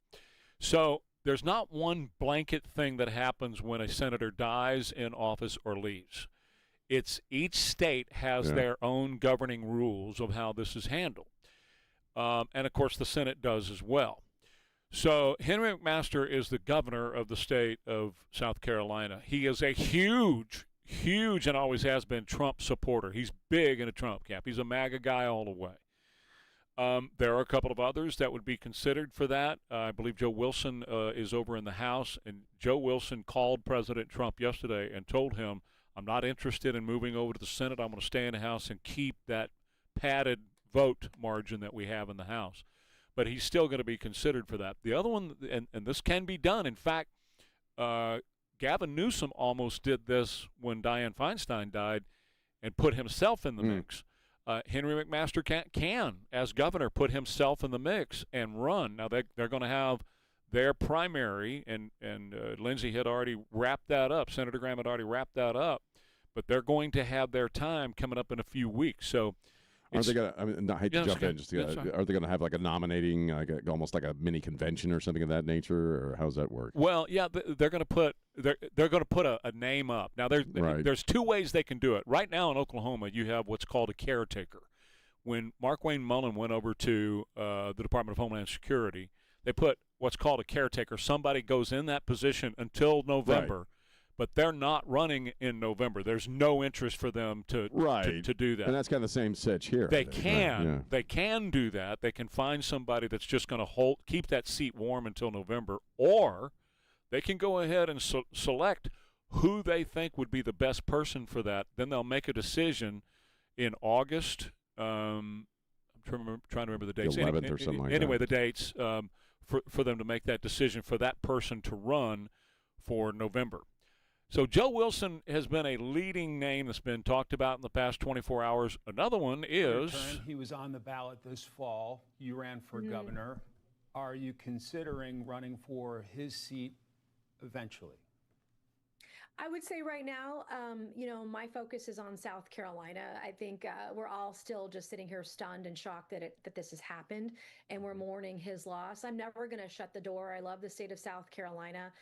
Speaker 3: So there's not one blanket thing that happens when a senator dies in office or leaves. It's each state has their own governing rules of how this is handled. And, of course, the Senate does as well. So Henry McMaster is the governor of the state of South Carolina. He is a huge and always has been Trump supporter. He's big in a Trump camp. He's a MAGA guy all the way. There are a couple of others that would be considered for that. I believe Joe Wilson is over in the House, and Joe Wilson called President Trump yesterday and told him, I'm not interested in moving over to the Senate. I'm going to stay in the House and keep that padded vote margin that we have in the House. But he's still going to be considered for that. The other one, and this can be done. In fact, Gavin Newsom almost did this when Dianne Feinstein died and put himself in the mix. Henry McMaster can, as governor, put himself in the mix and run. Now, they're going to have their primary, and Lindsey had already wrapped that up. Senator Graham had already wrapped that up. But they're going to have their time coming up in a few weeks. So,
Speaker 5: aren't they going to, I hate to jump in, are they going to have like a nominating, almost like a mini convention or something of that nature, or how does that work?
Speaker 3: Well, yeah, they're going to put a name up. Now, there's two ways they can do it. Right now in Oklahoma, you have what's called a caretaker. When Mark Wayne Mullen went over to the Department of Homeland Security, they put what's called a caretaker. Somebody goes in that position until November. Right. But they're not running in November. There's no interest for them to do that.
Speaker 5: And that's kind of the same sitch here.
Speaker 3: They can do that. They can find somebody that's just going to keep that seat warm until November, or they can go ahead and select who they think would be the best person for that. Then they'll make a decision in August. I'm trying to remember the dates.
Speaker 5: The 11th or something like that.
Speaker 3: Anyway, the dates for them to make that decision for that person to run for November. So Joe Wilson has been a leading name that's been talked about in the past 24 hours. Another one is...
Speaker 7: He was on the ballot this fall. You ran for governor. Are you considering running for his seat eventually?
Speaker 9: I would say right now, my focus is on South Carolina. I think we're all still just sitting here stunned and shocked that this has happened, and we're mourning his loss. I'm never going to shut the door. I love the state of South Carolina.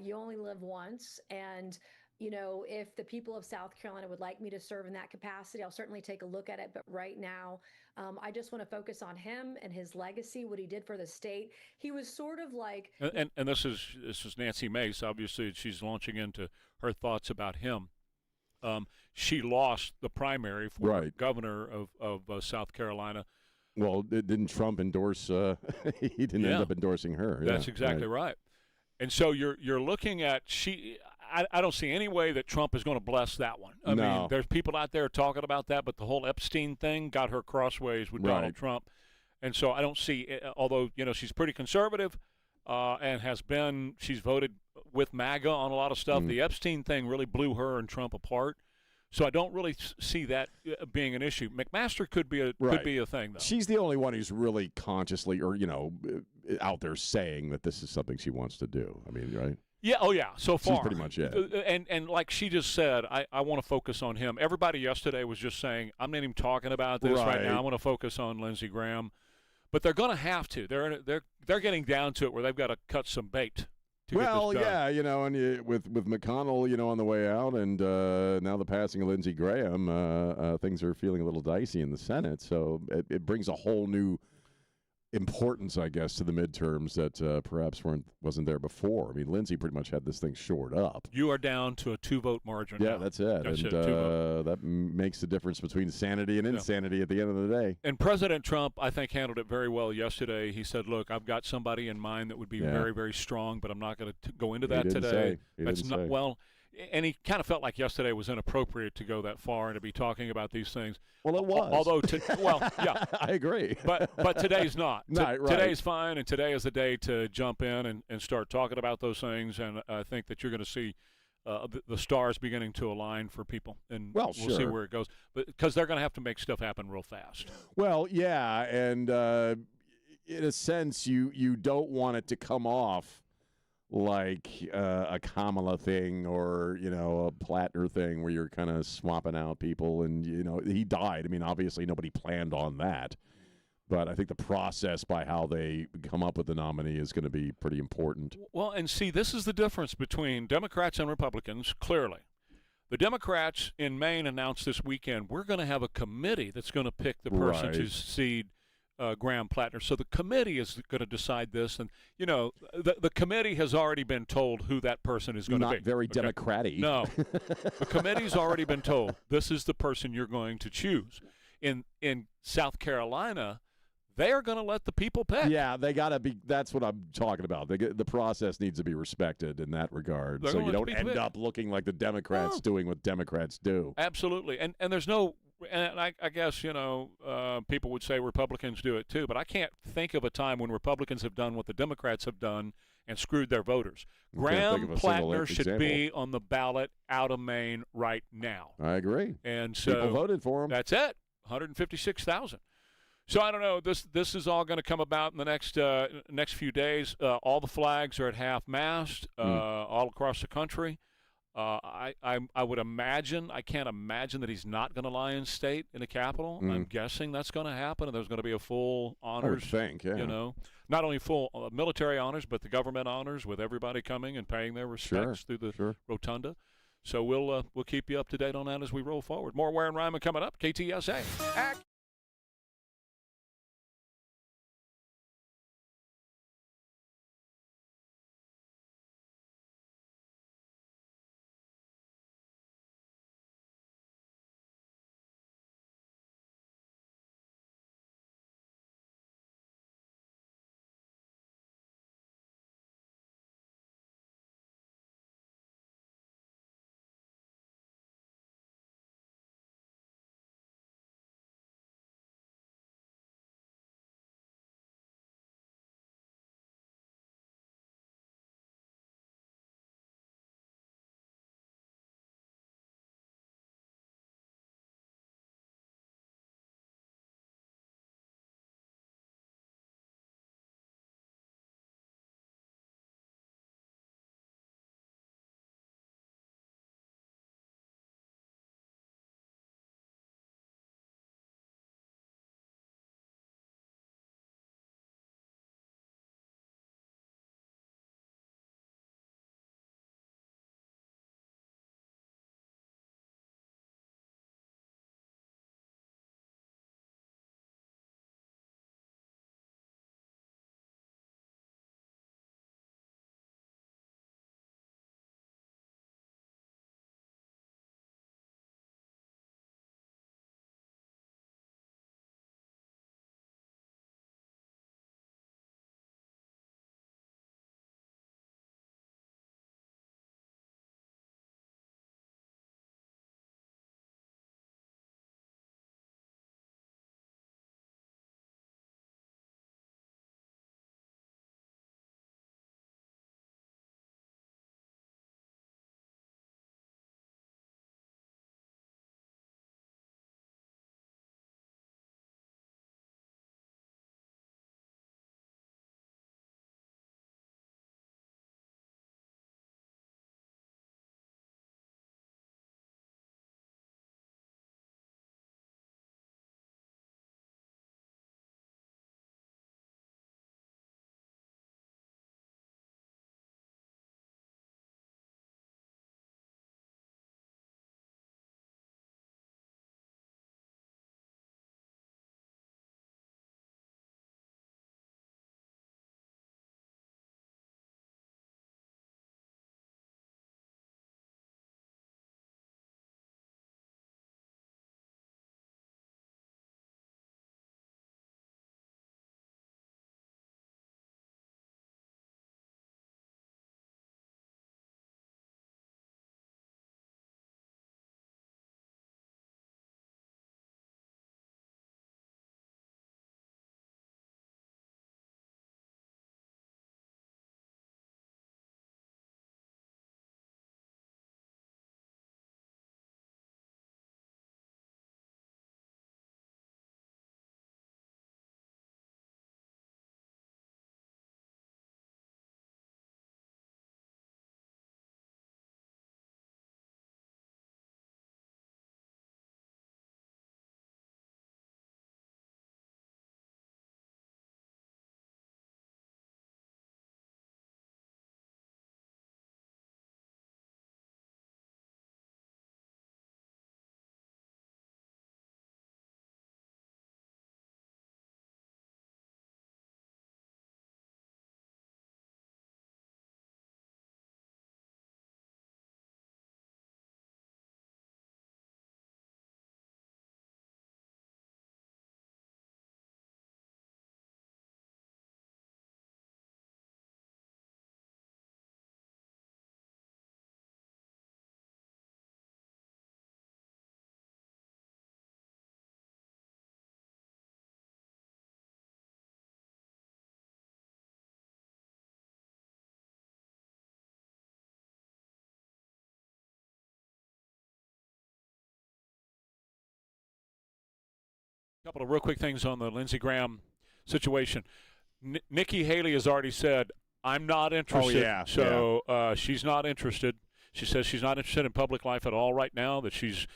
Speaker 9: You only live once, and if the people of South Carolina would like me to serve in that capacity, I'll certainly take a look at it. But right now, I just want to focus on him and his legacy, what he did for the state. He was sort of like.
Speaker 3: And this is Nancy Mace. Obviously, she's launching into her thoughts about him. She lost the primary for governor of South Carolina.
Speaker 5: Well, didn't Trump endorse? He didn't end up endorsing her.
Speaker 3: That's exactly right. And so you're looking at I don't see any way that Trump is going to bless that one. I mean, there's people out there talking about that, but the whole Epstein thing got her crossways with Donald Trump. And so I don't see, although, she's pretty conservative and she's voted with MAGA on a lot of stuff. The Epstein thing really blew her and Trump apart. So I don't really see that being an issue. McMaster could be a thing, though.
Speaker 5: She's the only one who's really consciously or, out there saying that this is something she wants to do. I mean, right?
Speaker 3: Yeah, oh yeah, so far.
Speaker 5: She's pretty much it.
Speaker 3: And like she just said, I want to focus on him. Everybody yesterday was just saying, I'm not even talking about this right now. I want to focus on Lindsey Graham. But they're going to have to. They're getting down to it where they've got to cut some bait to get this done.
Speaker 5: Yeah, and with McConnell, on the way out, and now the passing of Lindsey Graham, things are feeling a little dicey in the Senate. So it brings a whole new importance, I guess, to the midterms that perhaps wasn't there before. I mean, Lindsey pretty much had this thing shored up.
Speaker 3: You are down to a 2-vote margin.
Speaker 5: Yeah,
Speaker 3: now.
Speaker 5: That's it. That makes the difference between sanity and insanity at the end of the day.
Speaker 3: And President Trump, I think, handled it very well yesterday. He said, look, I've got somebody in mind that would be very, very strong, but I'm not going to go into that today. That's not well. And he kind of felt like yesterday was inappropriate to go that far and to be talking about these things.
Speaker 5: Well, it was.
Speaker 3: Although, yeah.
Speaker 5: I agree.
Speaker 3: But today's not.
Speaker 5: Right.
Speaker 3: Today's fine, and today is the day to jump in and start talking about those things. And I think that you're going to see the stars beginning to align for people. And we'll see where it goes. Because they're going to have to make stuff happen real fast.
Speaker 5: Well, yeah, and in a sense, you don't want it to come off like a Kamala thing or, a Plattner thing where you're kind of swapping out people. And, he died. I mean, obviously nobody planned on that. But I think the process by how they come up with the nominee is going to be pretty important.
Speaker 3: Well, and see, this is the difference between Democrats and Republicans, clearly. The Democrats in Maine announced this weekend, we're going to have a committee that's going to pick the person to succeed Graham Plattner. So the committee is going to decide this. And, the committee has already been told who that person is going to be.
Speaker 5: Not very democratic.
Speaker 3: No. The committee's already been told, this is the person you're going to choose. In South Carolina, they are going to let the people pick.
Speaker 5: Yeah, they got to be. That's what I'm talking about. The process needs to be respected in that regard. So you don't end up looking like the Democrats doing what Democrats do.
Speaker 3: Absolutely. And there's no – and I guess, people would say Republicans do it too, but I can't think of a time when Republicans have done what the Democrats have done and screwed their voters. Graham Plattner should be on the ballot out of Maine right now.
Speaker 5: I agree.
Speaker 3: And so
Speaker 5: people voted for him.
Speaker 3: That's it, 156,000. So I don't know. This is all going to come about in the next few days. All the flags are at half mast all across the country. I would imagine, I can't imagine that he's not going to lie in state in the Capitol. I'm guessing that's going to happen, and there's going to be a full honors.
Speaker 5: I would think, yeah.
Speaker 3: Not only full military honors, but the government honors with everybody coming and paying their respects through the rotunda. So we'll keep you up to date on that as we roll forward. More Ware and Rima coming up. KTSA. A couple of real quick things on the Lindsey Graham situation. Nikki Haley has already said, I'm not interested.
Speaker 5: Oh, yeah.
Speaker 3: So she's not interested. She says she's not interested in public life at all right now, that she's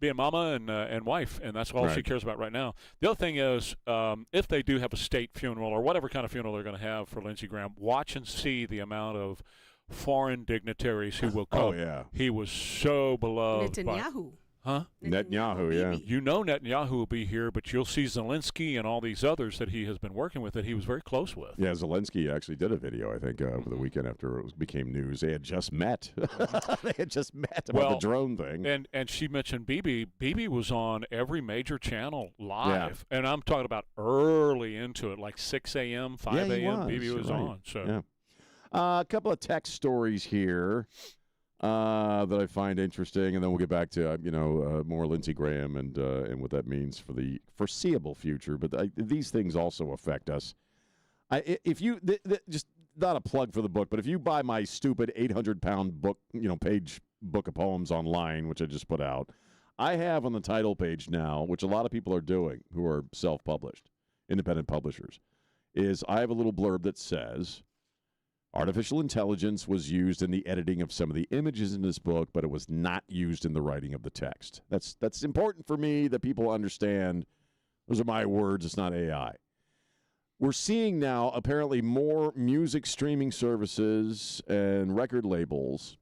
Speaker 3: being mama and wife, and that's all she cares about right now. The other thing is, if they do have a state funeral or whatever kind of funeral they're going to have for Lindsey Graham, watch and see the amount of foreign dignitaries who will come.
Speaker 5: Oh, yeah.
Speaker 3: He was so beloved.
Speaker 16: Netanyahu.
Speaker 3: Huh?
Speaker 5: Netanyahu, yeah.
Speaker 3: You know Netanyahu will be here, but you'll see Zelensky and all these others that he has been working with that he was very close with.
Speaker 5: Yeah, Zelensky actually did a video, I think, over the weekend after it became news. They had just met. They had just met about the drone thing.
Speaker 3: And she mentioned Bibi. Bibi was on every major channel live. Yeah. And I'm talking about early into it, like 6 a.m., 5 a.m. Bibi was on. So.
Speaker 5: Yeah. A couple of text stories here that I find interesting, and then we'll get back to more Lindsey Graham and what that means for the foreseeable future. But these things also affect us. If you just not a plug for the book, but if you buy my stupid 800-pound book, page book of poems online, which I just put out, I have on the title page now, which a lot of people are doing who are self-published, independent publishers, is I have a little blurb that says, artificial intelligence was used in the editing of some of the images in this book, but it was not used in the writing of the text. That's important for me that people understand. Those are my words. It's not AI. We're seeing now apparently more music streaming services and record labels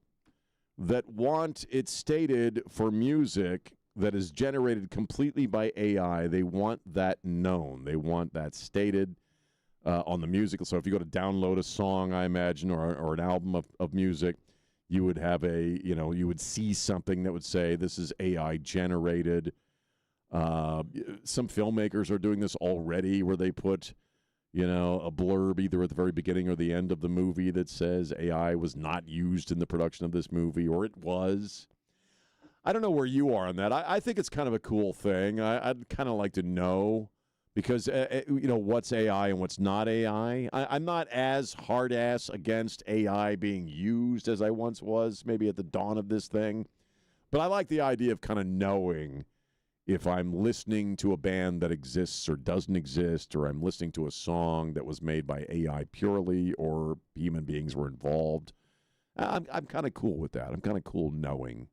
Speaker 5: that want it stated for music that is generated completely by AI. They want that known. They want that stated on the music. So if you go to download a song, I imagine, or an album of music, you would have you would see something that would say this is AI generated. Some filmmakers are doing this already where they put, a blurb either at the very beginning or the end of the movie that says AI was not used in the production of this movie, or it was. I don't know where you are on that. I think it's kind of a cool thing. I'd kind of like to know. Because, what's AI and what's not AI. I'm not as hard-ass against AI being used as I once was, maybe at the dawn of this thing. But I like the idea of kind of knowing if I'm listening to a band that exists or doesn't exist, or I'm listening to a song that was made by AI purely, or human beings were involved. I'm kind of cool with that. I'm kind of cool knowing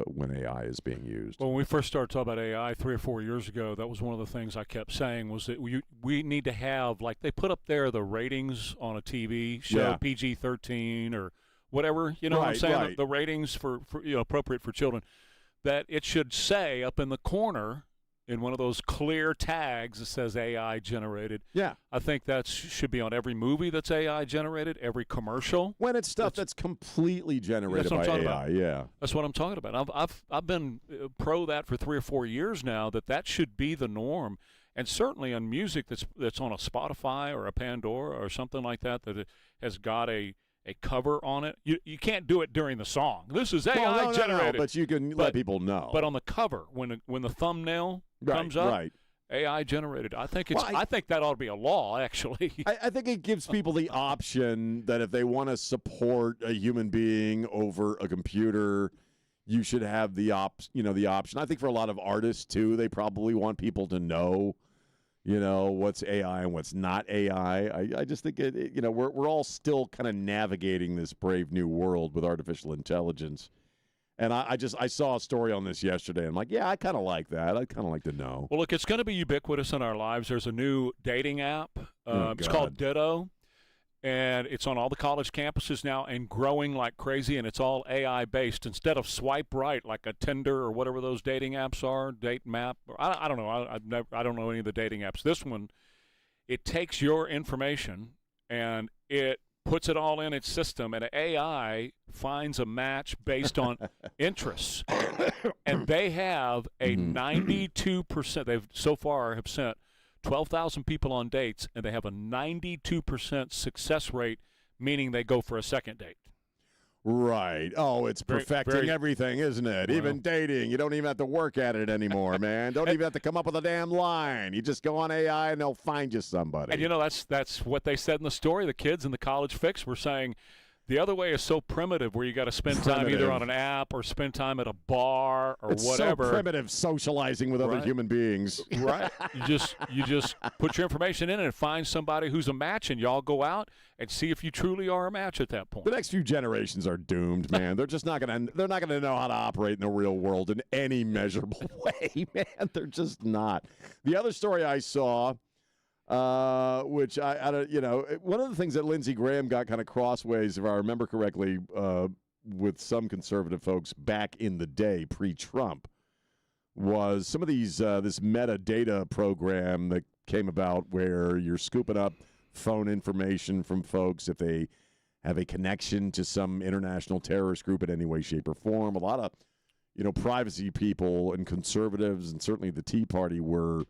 Speaker 5: when AI is being used.
Speaker 3: Well, when we first started talking about AI 3 or 4 years ago, that was one of the things I kept saying was that we need to have, like they put up there the ratings on a TV show, PG-13 or whatever, what I'm saying,
Speaker 5: right.
Speaker 3: The ratings for appropriate for children, that it should say up in the corner in one of those clear tags that says AI generated.
Speaker 5: Yeah.
Speaker 3: I think that should be on every movie that's AI generated, every commercial.
Speaker 5: When it's stuff that's completely generated by AI, yeah.
Speaker 3: That's what I'm talking about. I've been pro that for 3 or 4 years now, that should be the norm. And certainly on music that's on a Spotify or a Pandora or something like that it has got a cover on it. You can't do it during the song. This is AI generated.
Speaker 5: No, but you can let people know.
Speaker 3: But on the cover, when the thumbnail comes up, AI generated. I think I think that ought to be a law, actually.
Speaker 5: I think it gives people the option that if they want to support a human being over a computer, you should have the option. I think for a lot of artists too, they probably want people to know, what's AI and what's not AI. I just think we're all still kind of navigating this brave new world with artificial intelligence. And I saw a story on this yesterday. I'm like, yeah, I kind of like that. I'd kind of like to know.
Speaker 3: Well, look, it's going to be ubiquitous in our lives. There's a new dating app. It's called Ditto, and it's on all the college campuses now and growing like crazy, and it's all AI-based. Instead of swipe right like a Tinder or whatever those dating apps are, Date Map. I don't know. I don't know any of the dating apps. This one, it takes your information, and it puts it all in its system, and AI finds a match based on interests. And they have a 92%. They've so far have sent 12,000 people on dates, and they have a 92% success rate, meaning they go for a second date.
Speaker 5: Right. Oh, it's perfecting everything, isn't it? Well, even dating. You don't even have to work at it anymore, man. Don't even have to come up with a damn line. You just go on AI, and they'll find you somebody.
Speaker 3: And, that's what they said in the story. The kids in the college fix were saying The other way is so primitive where you got to spend time either on an app or spend time at a bar or
Speaker 5: it's
Speaker 3: whatever.
Speaker 5: So primitive socializing with other human beings.
Speaker 3: Right. You just put your information in and find somebody who's a match, and y'all go out and see if you truly are a match at that point.
Speaker 5: The next few generations are doomed, man. They're just not gonna. They're not gonna know how to operate in the real world in any measurable way, man. They're just not. The other story I saw. Which I don't, one of the things that Lindsey Graham got kind of crossways, if I remember correctly, with some conservative folks back in the day, pre-Trump, was some of these this metadata program that came about where you're scooping up phone information from folks if they have a connection to some international terrorist group in any way, shape, or form. A lot of, privacy people and conservatives and certainly the Tea Party were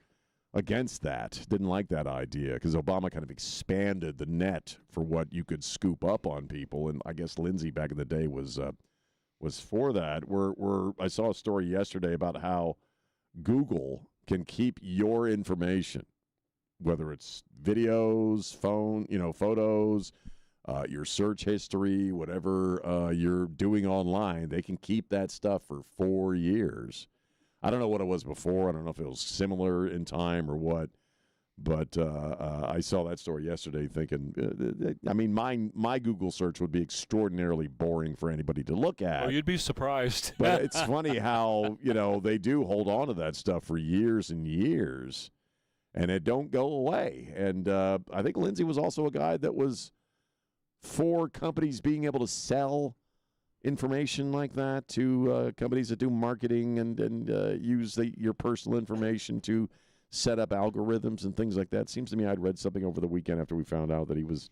Speaker 5: against that, didn't like that idea because Obama kind of expanded the net for what you could scoop up on people, and I guess Lindsey back in the day was for that. I saw a story yesterday about how Google can keep your information, whether it's videos, photos, your search history, whatever you're doing online. They can keep that stuff for 4 years. I don't know what it was before. I don't know if it was similar in time or what. But I saw that story yesterday thinking, my Google search would be extraordinarily boring for anybody to look at.
Speaker 3: Oh, you'd be surprised.
Speaker 5: But it's funny how, they do hold on to that stuff for years and years, and it don't go away. And I think Lindsey was also a guy that was for companies being able to sell information like that to companies that do marketing and use your personal information to set up algorithms and things like that. Seems to me I'd read something over the weekend after we found out that he was.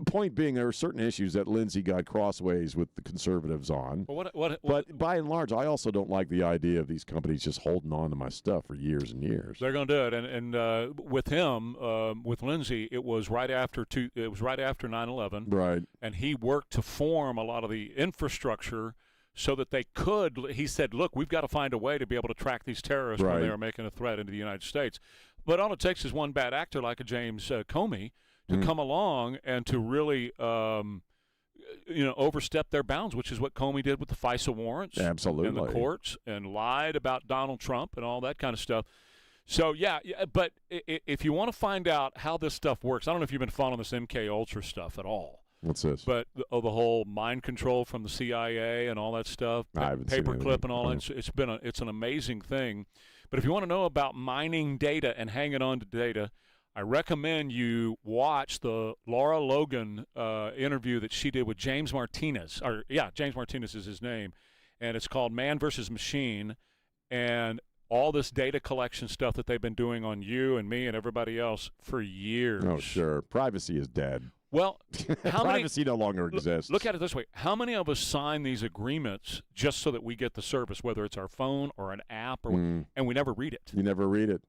Speaker 5: Point being, there are certain issues that Lindsey got crossways with the conservatives on. But by and large, I also don't like the idea of these companies just holding on to my stuff for years and years.
Speaker 3: They're going to do it, and with him, with Lindsey, it was right after 9/11,
Speaker 5: right?
Speaker 3: And he worked to form a lot of the infrastructure so that they could. He said, "Look, we've got to find a way to be able to track these terrorists when they are making a threat into the United States." But all it takes is one bad actor like a James Comey to come along and to really, overstep their bounds, which is what Comey did with the FISA warrants,
Speaker 5: absolutely,
Speaker 3: in the courts, and lied about Donald Trump and all that kind of stuff. So yeah, but if you want to find out how this stuff works, I don't know if you've been following this MK Ultra stuff at all.
Speaker 5: What's this?
Speaker 3: But the whole mind control from the CIA and all that stuff, paperclip and all that. It's an amazing thing. But if you want to know about mining data and hanging on to data, I recommend you watch the Laura Logan interview that she did with James Martinez. James Martinez is his name, and it's called Man versus Machine, and all this data collection stuff that they've been doing on you and me and everybody else for years.
Speaker 5: Oh, sure. Privacy is dead.
Speaker 3: Well,
Speaker 5: privacy no longer exists.
Speaker 3: Look at it this way. How many of us sign these agreements just so that we get the service, whether it's our phone or an app, and we never read it?
Speaker 5: You never read it.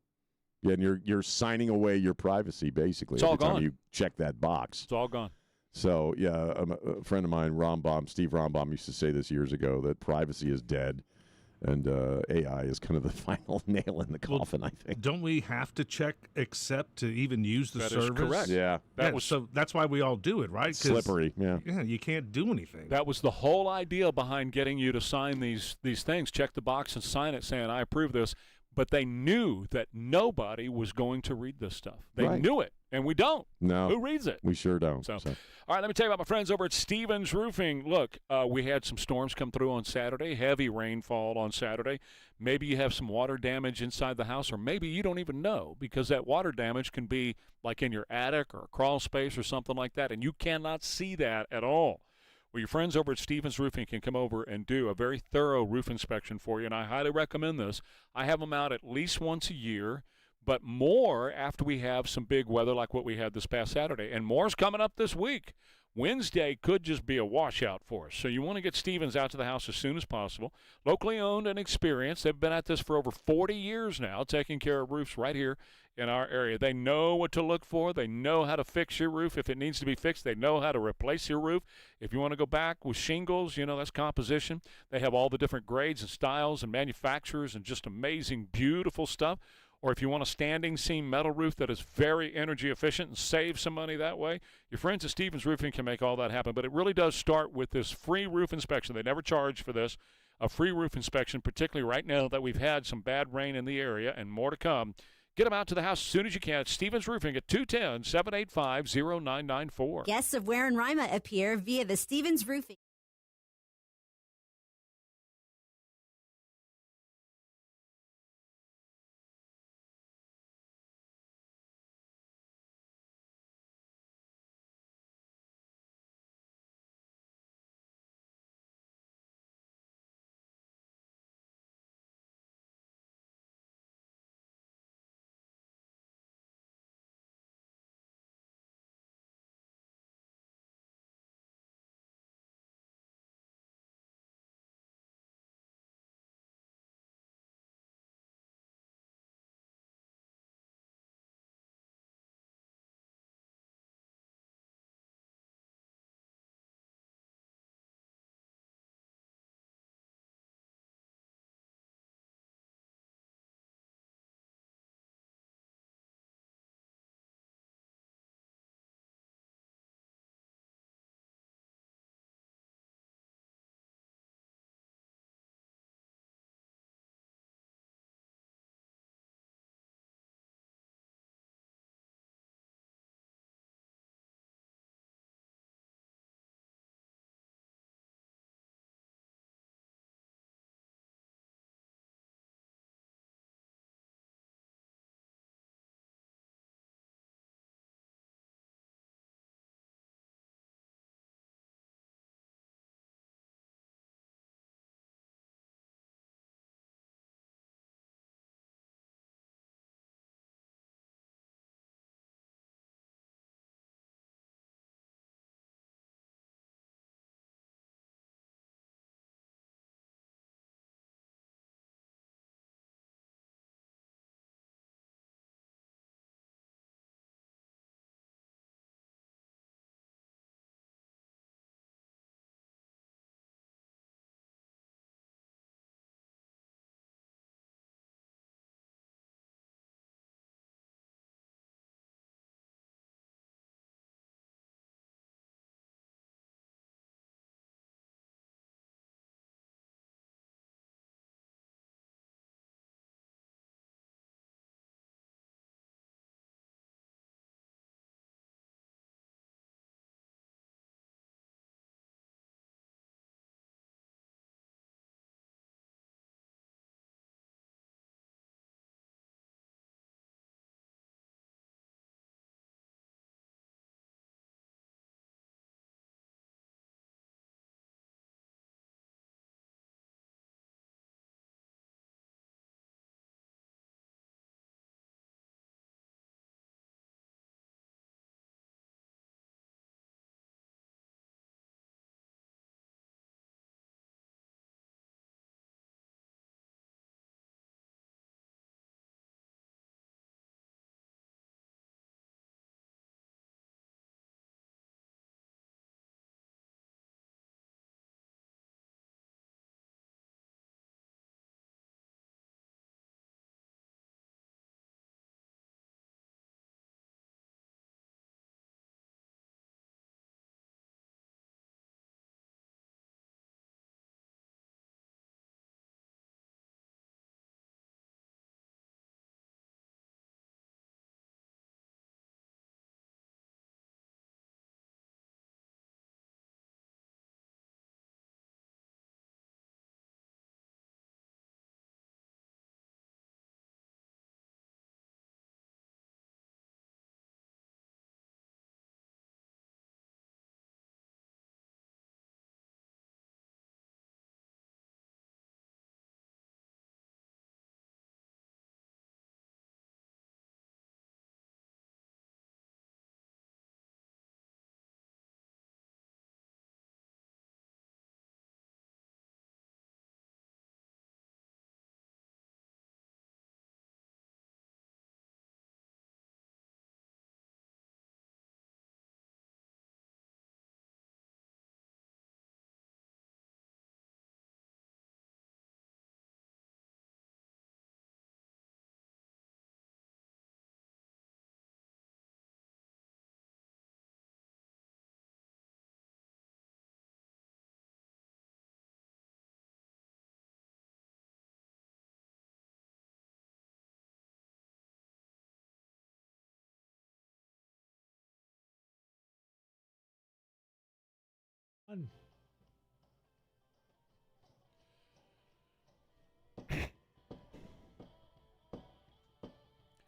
Speaker 5: Yeah, and you're signing away your privacy, basically, every time you check that box.
Speaker 3: It's all gone.
Speaker 5: So, yeah, a friend of mine, Steve Rombaum, used to say this years ago, that privacy is dead, and AI is kind of the final nail in the coffin, I think.
Speaker 17: Don't we have to check accept to even use the service?
Speaker 3: That is correct.
Speaker 5: Yeah.
Speaker 17: So that's why we all do it, right?
Speaker 5: Slippery, yeah.
Speaker 17: Yeah, you can't do anything.
Speaker 3: That was the whole idea behind getting you to sign these things. Check the box and sign it saying, I approve this. But they knew that nobody was going to read this stuff. They knew it, and we don't.
Speaker 5: No.
Speaker 3: Who reads it?
Speaker 5: We sure don't.
Speaker 3: So. All right, let me tell you about my friends over at Stevens Roofing. Look, we had some storms come through on Saturday, heavy rainfall on Saturday. Maybe you have some water damage inside the house, or maybe you don't even know, because that water damage can be like in your attic or a crawl space or something like that, and you cannot see that at all. Well, your friends over at Stevens Roofing can come over and do a very thorough roof inspection for you, and I highly recommend this. I have them out at least once a year, but more after we have some big weather like what we had this past Saturday, and more's coming up this week. Wednesday could just be a washout for us, so you want to get Stevens out to the house as soon as possible. Locally owned and experienced. They've been at this for over 40 years now, taking care of roofs right here in our area. They know what to look for. They know how to fix your roof if it needs to be fixed. They know how to replace your roof. If you want to go back with shingles, that's composition. They have all the different grades and styles and manufacturers and just amazing, beautiful stuff. or if you want a standing seam metal roof that is very energy efficient and save some money that way, your friends at Stevens Roofing can make all that happen. But it really does start with this free roof inspection. They never charge for this. A free roof inspection, particularly right now that we've had some bad rain in the area and more to come. Get them out to the house as soon as you can. Stevens Roofing at 210-785-0994.
Speaker 12: Guests of Ware and Rima appear via the Stevens Roofing.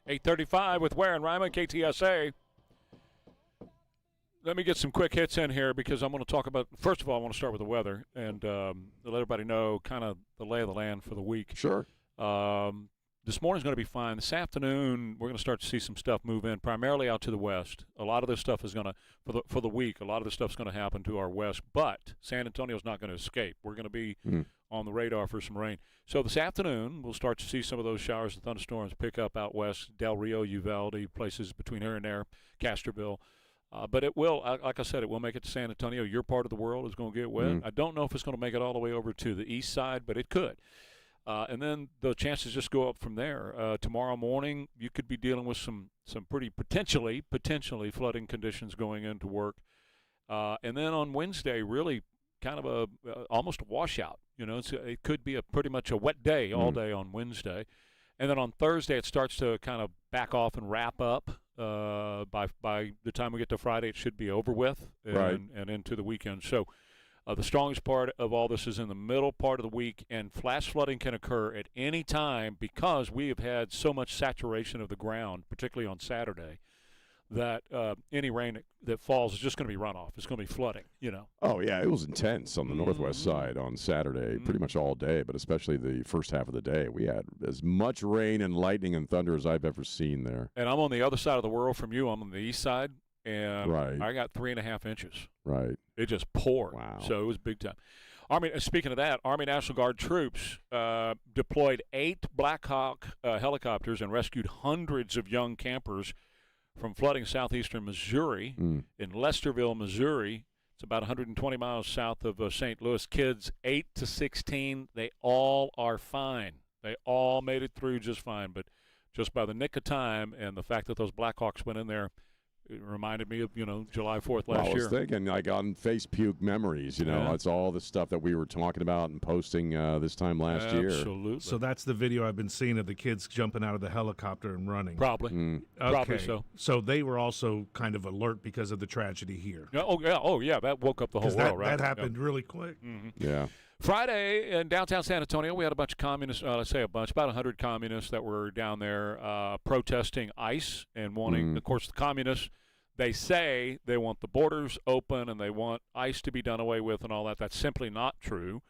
Speaker 3: 8:35 with Ware and Rima, KTSA. Let me get some quick hits in here because I'm going to talk about, first of all, I want to start with the weather and let everybody know kind of the lay of the land for the week.
Speaker 5: Sure.
Speaker 3: This morning's going to be fine. This afternoon, we're going to start to see some stuff move in, primarily out to the west. A lot of this stuff is going to, for the week, a lot of this stuff's going to happen to our west, but San Antonio's not going to escape. We're going to be on the radar for some rain. So this afternoon, we'll start to see some of those showers and thunderstorms pick up out west, Del Rio, Uvalde, places between here and there, Castroville. But it will, like I said, it will make it to San Antonio. Your part of the world is going to get wet. I don't know if it's going to make it all the way over to the east side, but it could. And then the chances just go up from there. Tomorrow morning, you could be dealing with some pretty potentially flooding conditions going into work. And then on Wednesday, really kind of almost a washout. You know, it could be pretty much a wet day all day on Wednesday. And then on Thursday, it starts to kind of back off and wrap up. By the time we get to Friday, it should be over with and into the weekend. So the strongest part of all this is in the middle part of the week, and flash flooding can occur at any time because we have had so much saturation of the ground, particularly on Saturday, that any rain that falls is just going to be runoff. It's going to be flooding, you know.
Speaker 5: Oh, yeah, it was intense on the northwest side on Saturday, pretty much all day, but especially the first half of the day. We had as much rain and lightning and thunder as I've ever seen there.
Speaker 3: And I'm on the other side of the world from you. I'm on the east side, and I got 3.5 inches.
Speaker 5: Right.
Speaker 3: It just poured.
Speaker 5: Wow.
Speaker 3: So it was big time. Speaking of that, Army National Guard troops deployed 8 Black Hawk helicopters and rescued hundreds of young campers from flooding southeastern Missouri. In Lesterville, Missouri. It's about 120 miles south of St. Louis. Kids 8 to 16, they all are fine. They all made it through just fine, but just by the nick of time and the fact that those Blackhawks went in there, it reminded me of, July 4th last year.
Speaker 5: I was thinking, like, on face puke memories, that's all the stuff that we were talking about and posting this time last year.
Speaker 3: Absolutely.
Speaker 17: So that's the video I've been seeing of the kids jumping out of the helicopter and running.
Speaker 3: Probably. Probably so.
Speaker 17: So they were also kind of alert because of the tragedy here.
Speaker 3: Oh, yeah. That woke up the whole world, right?
Speaker 17: That happened really quick.
Speaker 5: Yeah.
Speaker 3: Friday in downtown San Antonio, we had a bunch of communists, let's say about 100 communists that were down there protesting ICE and wanting, of course, the communists, they say they want the borders open and they want ICE to be done away with and all that. That's simply not true.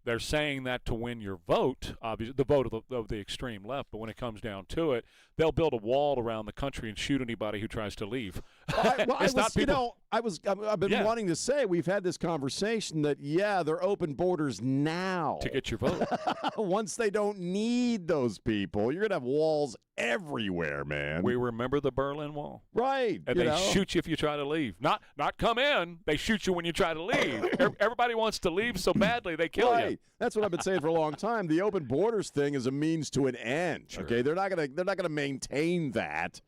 Speaker 3: They're saying that to win your vote, obviously, the vote of the extreme left. But when it comes down to it, they'll build a wall around the country and shoot anybody who tries to leave.
Speaker 5: I've been wanting to say, we've had this conversation that, they're open borders now.
Speaker 3: To get your vote.
Speaker 5: Once they don't need those people, you're going to have walls everywhere, man.
Speaker 3: We remember the Berlin Wall.
Speaker 5: Right.
Speaker 3: And they shoot you if you try to leave. Not come in. They shoot you when you try to leave. Everybody wants to leave so badly they kill you.
Speaker 5: That's what I've been saying for a long time. The open borders thing is a means to an end.
Speaker 3: Sure.
Speaker 5: Okay, they're not gonna maintain that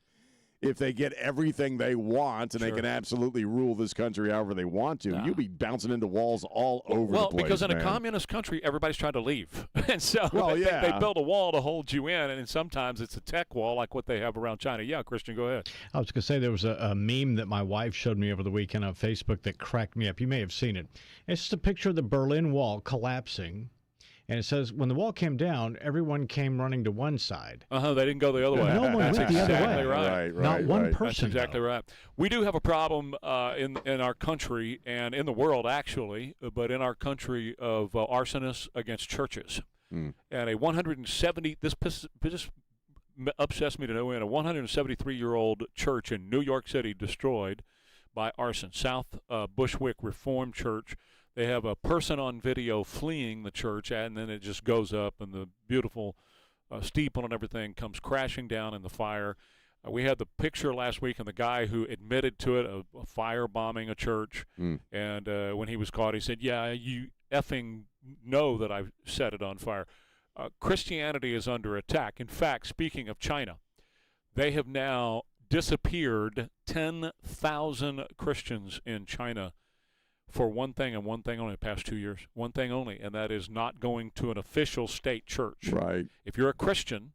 Speaker 5: if they get everything they want and they can absolutely rule this country however they want to. You'll be bouncing into walls all over the place.
Speaker 3: Well, because in a communist country, everybody's trying to leave. And so they build a wall to hold you in, and sometimes it's a tech wall like what they have around China. Yeah, Christian, go ahead.
Speaker 1: I was going to say there was a meme that my wife showed me over the weekend on Facebook that cracked me up. You may have seen it. It's just a picture of the Berlin Wall collapsing. And it says, when the wall came down, everyone came running to one side.
Speaker 3: They didn't go the other way.
Speaker 1: No one went the other way.
Speaker 3: Right.
Speaker 1: Not one person.
Speaker 3: That's exactly right. We do have a problem in our country and in the world, actually, but in our country of arsonists against churches. And a 170, this upsets me to no end, a 173-year-old church in New York City destroyed by arson. South Bushwick Reformed Church. They have a person on video fleeing the church, and then it just goes up, and the beautiful steeple and everything comes crashing down in the fire. We had the picture last week, and the guy who admitted to it, a fire bombing a church, and when he was caught, he said, "Yeah, you effing know that I set it on fire." Christianity is under attack. In fact, speaking of China, they have now disappeared 10,000 Christians in China for one thing and one thing only the past 2 years. One thing only, and that is not going to an official state church.
Speaker 5: Right.
Speaker 3: If you're a Christian,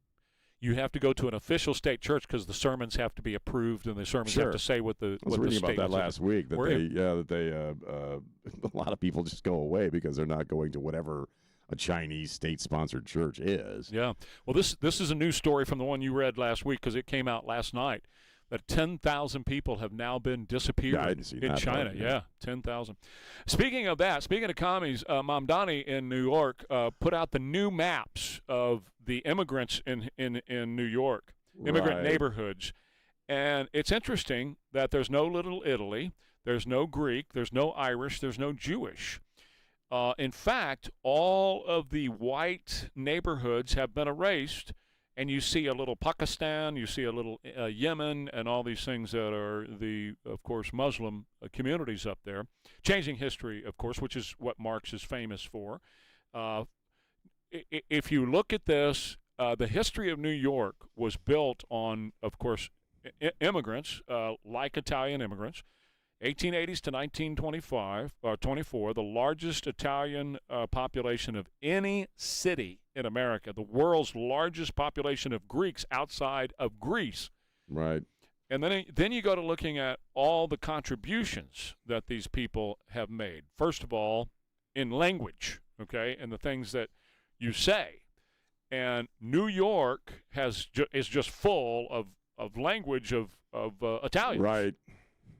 Speaker 3: you have to go to an official state church because the sermons have to be approved and the sermons have to say what the.
Speaker 5: I was reading about that last week. That a lot of people just go away because they're not going to whatever a Chinese state-sponsored church is.
Speaker 3: Yeah. Well, this is a news story from the one you read last week because it came out last night. That 10,000 people have now been disappeared in China. Yeah, 10,000. Speaking of that, speaking of commies, Mamdani in New York put out the new maps of the immigrants in New York, immigrant neighborhoods. And it's interesting that there's no Little Italy, there's no Greek, there's no Irish, there's no Jewish. In fact, all of the white neighborhoods have been erased. And you see a little Pakistan, you see a little Yemen, and all these things that are of course, Muslim communities up there. Changing history, of course, which is what Marx is famous for. If you look at this, the history of New York was built on, of course, immigrants, like Italian immigrants. 1880s to 1924, the largest Italian population of any city in America, the world's largest population of Greeks outside of Greece.
Speaker 5: Right.
Speaker 3: And then you go to looking at all the contributions that these people have made. First of all, in language, okay, and the things that you say. And New York is just full of language of Italians.
Speaker 5: Right.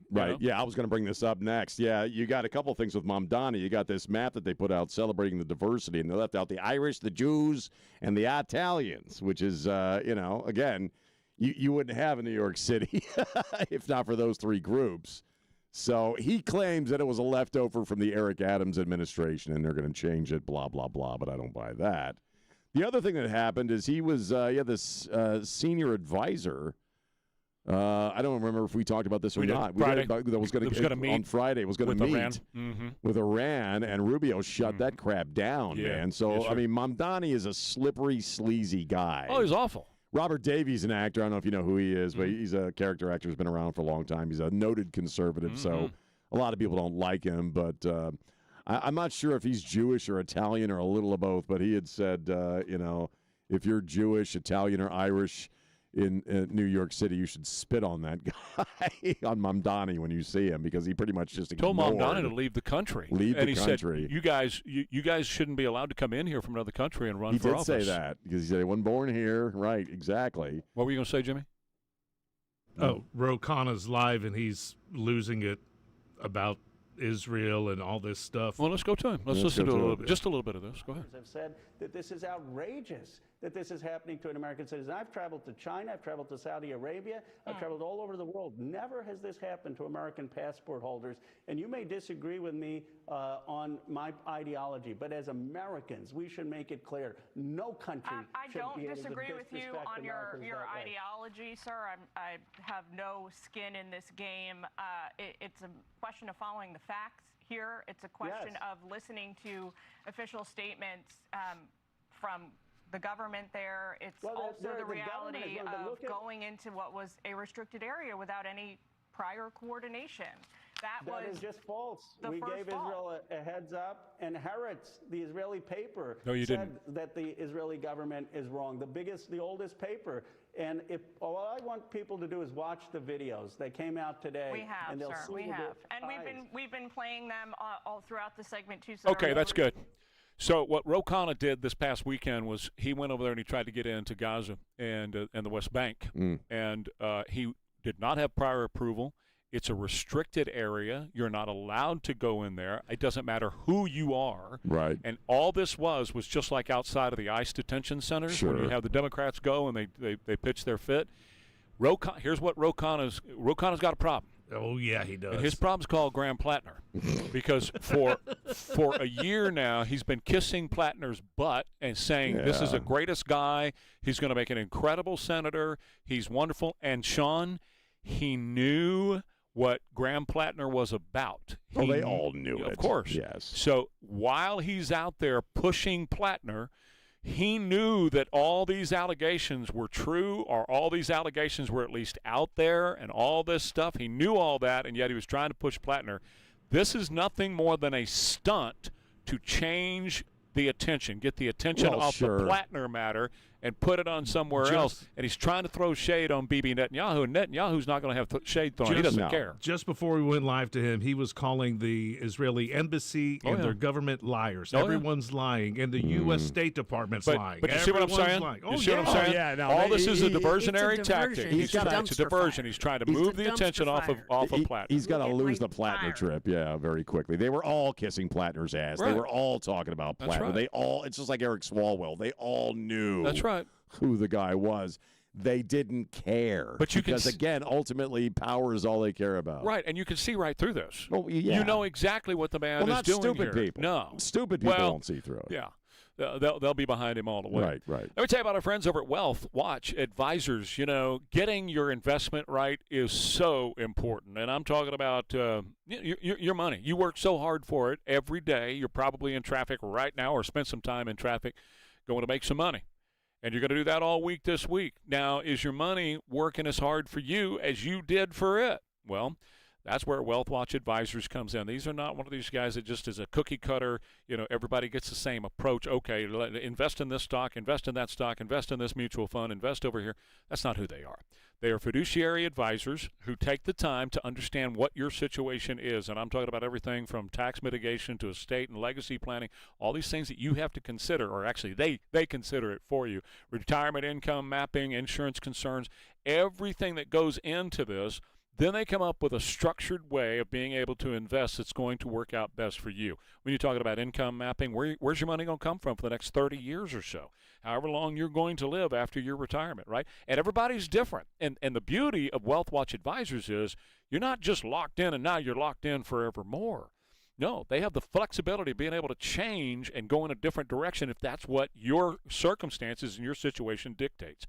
Speaker 5: Right.
Speaker 3: You know?
Speaker 5: Yeah, I was going to bring this up next. Yeah, you got a couple things with Mamdani. You got this map that they put out celebrating the diversity, and they left out the Irish, the Jews, and the Italians, which is, again, you wouldn't have in New York City if not for those three groups. So he claims that it was a leftover from the Eric Adams administration, and they're going to change it, blah, blah, blah, but I don't buy that. The other thing that happened is he was, this senior advisor. I don't remember if we talked about this or not. That was going to meet on Friday. Was going to meet with Iran, and Rubio shut that crap down, man. So I mean, Mamdani is a slippery, sleazy guy.
Speaker 3: Oh, he's awful.
Speaker 5: Robert Davies, an actor. I don't know if you know who he is, but he's a character actor who's been around for a long time. He's a noted conservative, so a lot of people don't like him. But I'm not sure if he's Jewish or Italian or a little of both. But he had said, if you're Jewish, Italian, or Irish in New York City, you should spit on that guy, on Mamdani, when you see him, because he pretty much just ignored.
Speaker 3: Told Mamdani to leave the country.
Speaker 5: Leave
Speaker 3: and
Speaker 5: the country.
Speaker 3: Said, you guys shouldn't be allowed to come in here from another country and run for office.
Speaker 5: He did say that, because he said he wasn't born here. Right, exactly.
Speaker 3: What were you going to say, Jimmy?
Speaker 17: Oh, Ro Khanna's live, and he's losing it about Israel and all this stuff.
Speaker 3: Well, let's go to him. Let's listen to a little bit, just a little bit of this. Go ahead.
Speaker 14: I've said that this is outrageous that this is happening to an American citizen. I've traveled to China. I've traveled to Saudi Arabia. I've traveled all over the world. Never has this happened to American passport holders. And you may disagree with me on my ideology, but as Americans, we should make it clear: no country
Speaker 15: I
Speaker 14: should
Speaker 15: don't
Speaker 14: be able to
Speaker 15: disagree with you
Speaker 14: disrespect
Speaker 15: on your
Speaker 14: Americans that way.
Speaker 15: ideology, sir. I have no skin in this game. It's a question of following the facts here. It's a question of listening to official statements from the government there. It's also the reality of going into what was a restricted area without any prior coordination. That
Speaker 14: is just false.
Speaker 15: The
Speaker 14: We
Speaker 15: first
Speaker 14: gave
Speaker 15: fault.
Speaker 14: Israel a heads up, and Haaretz, the Israeli paper,
Speaker 3: No, you
Speaker 14: said
Speaker 3: didn't.
Speaker 14: that the Israeli government is wrong. The oldest paper. And all I want people to do is watch the videos. They came out today.
Speaker 15: We have,
Speaker 14: and they'll
Speaker 15: sir.
Speaker 14: see
Speaker 15: We
Speaker 14: with
Speaker 15: have,
Speaker 14: their
Speaker 15: and
Speaker 14: eyes.
Speaker 15: we've been playing them all throughout the segment too. So
Speaker 3: Okay, that's good. So what Ro Khanna did this past weekend was he went over there and he tried to get into Gaza and the West Bank, and he did not have prior approval. It's a restricted area. You're not allowed to go in there. It doesn't matter who you are.
Speaker 5: Right.
Speaker 3: And all this was just like outside of the ICE detention centers when you have the Democrats go and they pitch their fit. Here's what Ro Khanna's got a problem.
Speaker 17: Oh, yeah, he does.
Speaker 3: And his problem's called Graham Plattner because for a year now he's been kissing Plattner's butt and saying this is the greatest guy. He's going to make an incredible senator. He's wonderful. And, Sean, he knew what Graham Plattner was about.
Speaker 5: They all knew it.
Speaker 3: Of course.
Speaker 5: Yes.
Speaker 3: So while he's out there pushing Plattner, he knew that all these allegations were true, or all these allegations were at least out there, and all this stuff. He knew all that, and yet he was trying to push Plattner. This is nothing more than a stunt to change the attention, get the attention off the Plattner matter and put it on somewhere else. And he's trying to throw shade on Bibi Netanyahu. And Netanyahu's not going to have shade thrown. He doesn't care.
Speaker 17: Just before we went live to him, he was calling the Israeli embassy and their government liars. Everyone's lying, and the U.S. State Department's lying.
Speaker 3: But you see what I'm saying? You see what I'm saying?
Speaker 1: Yeah, no,
Speaker 3: all this is a diversionary tactic.
Speaker 16: It's
Speaker 3: a diversion. He's trying to move the attention off of Plattner.
Speaker 5: He's got to lose the Plattner trip, very quickly. They were all kissing Plattner's ass. Right. They were all talking about Plattner.
Speaker 3: Right.
Speaker 5: They all. It's just like Eric Swalwell. They all knew.
Speaker 3: That's right.
Speaker 5: Who the guy was. They didn't care.
Speaker 3: But
Speaker 5: because again, ultimately, power is all they care about.
Speaker 3: Right, and you can see right through this.
Speaker 5: Oh, yeah.
Speaker 3: You know exactly what the man is doing
Speaker 5: stupid
Speaker 3: here.
Speaker 5: people.
Speaker 3: No.
Speaker 5: Stupid people don't see through it.
Speaker 3: Yeah. They'll be behind him all the way.
Speaker 5: Right.
Speaker 3: Let me tell you about our friends over at Wealth Watch Advisors. You know, getting your investment right is so important. And I'm talking about your money. You work so hard for it every day. You're probably in traffic right now or spent some time in traffic going to make some money. And you're going to do that all week this week. Now, is your money working as hard for you as you did for it? Well, that's where Wealth Watch Advisors comes in. These are not one of these guys that just is a cookie cutter, everybody gets the same approach. Okay, invest in this stock, invest in that stock, invest in this mutual fund, invest over here. That's not who they are. They are fiduciary advisors who take the time to understand what your situation is. And I'm talking about everything from tax mitigation to estate and legacy planning, all these things that you have to consider, or actually they consider it for you. Retirement income mapping, insurance concerns, everything that goes into this. Then they come up with a structured way of being able to invest that's going to work out best for you. When you're talking about income mapping, where's your money going to come from for the next 30 years or so? However long you're going to live after your retirement, right? And everybody's different. And the beauty of Wealth Watch Advisors is you're not just locked in and now you're locked in forevermore. No, they have the flexibility of being able to change and go in a different direction if that's what your circumstances and your situation dictates.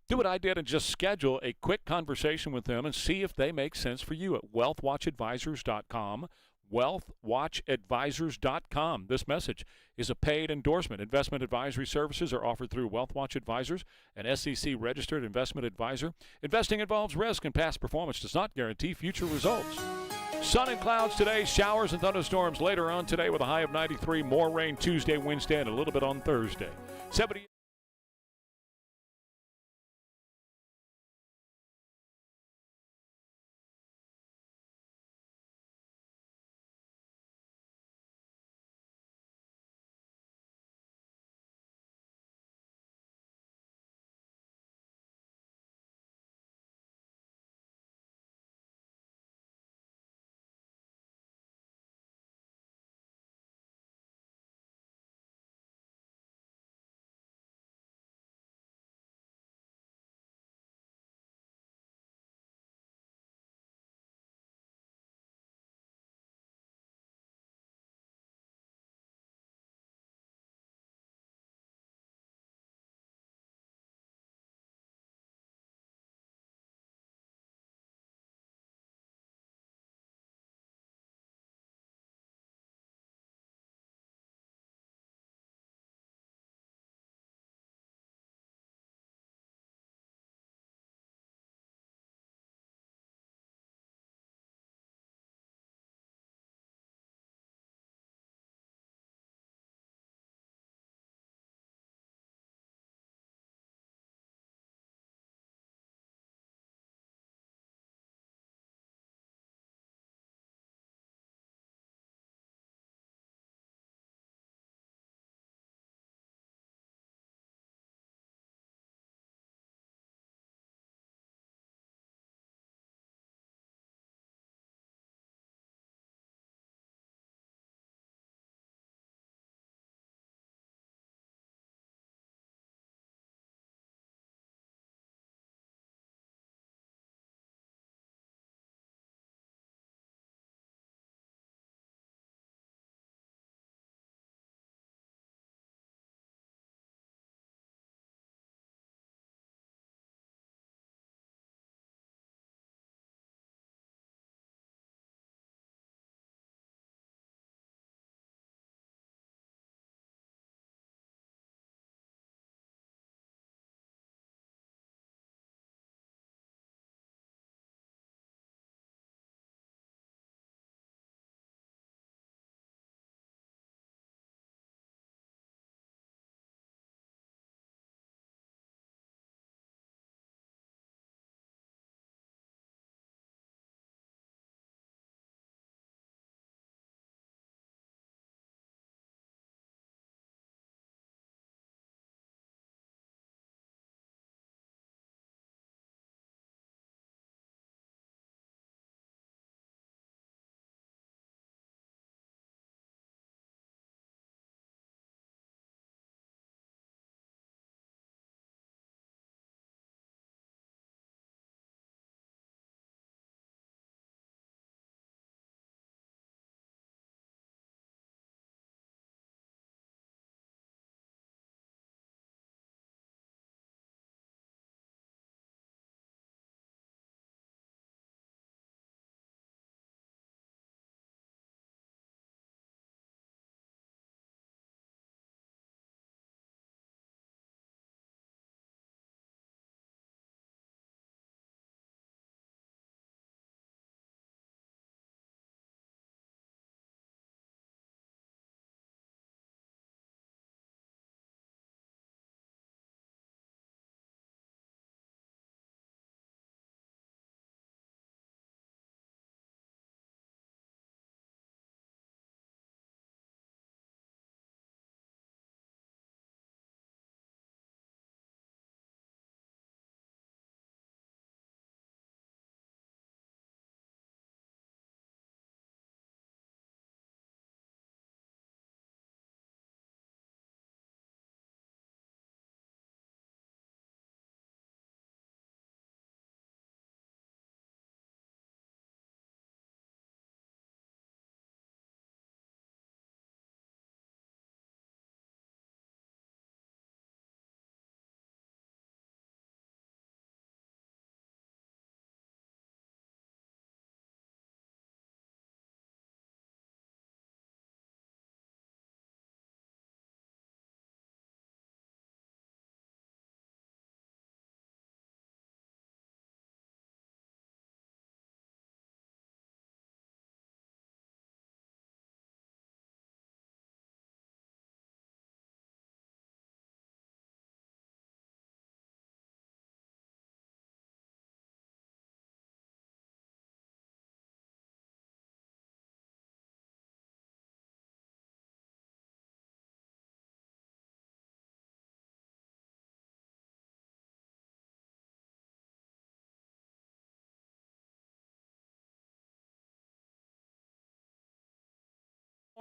Speaker 3: Do what I did and just schedule a quick conversation with them and see if they make sense for you at wealthwatchadvisors.com. wealthwatchadvisors.com. This message is a paid endorsement. Investment advisory services are offered through Wealth Watch Advisors, an SEC-registered investment advisor. Investing involves risk, and past performance does not guarantee future results. Sun and clouds today, showers and thunderstorms later on today with a high of 93. More rain Tuesday, Wednesday, and a little bit on Thursday. 70.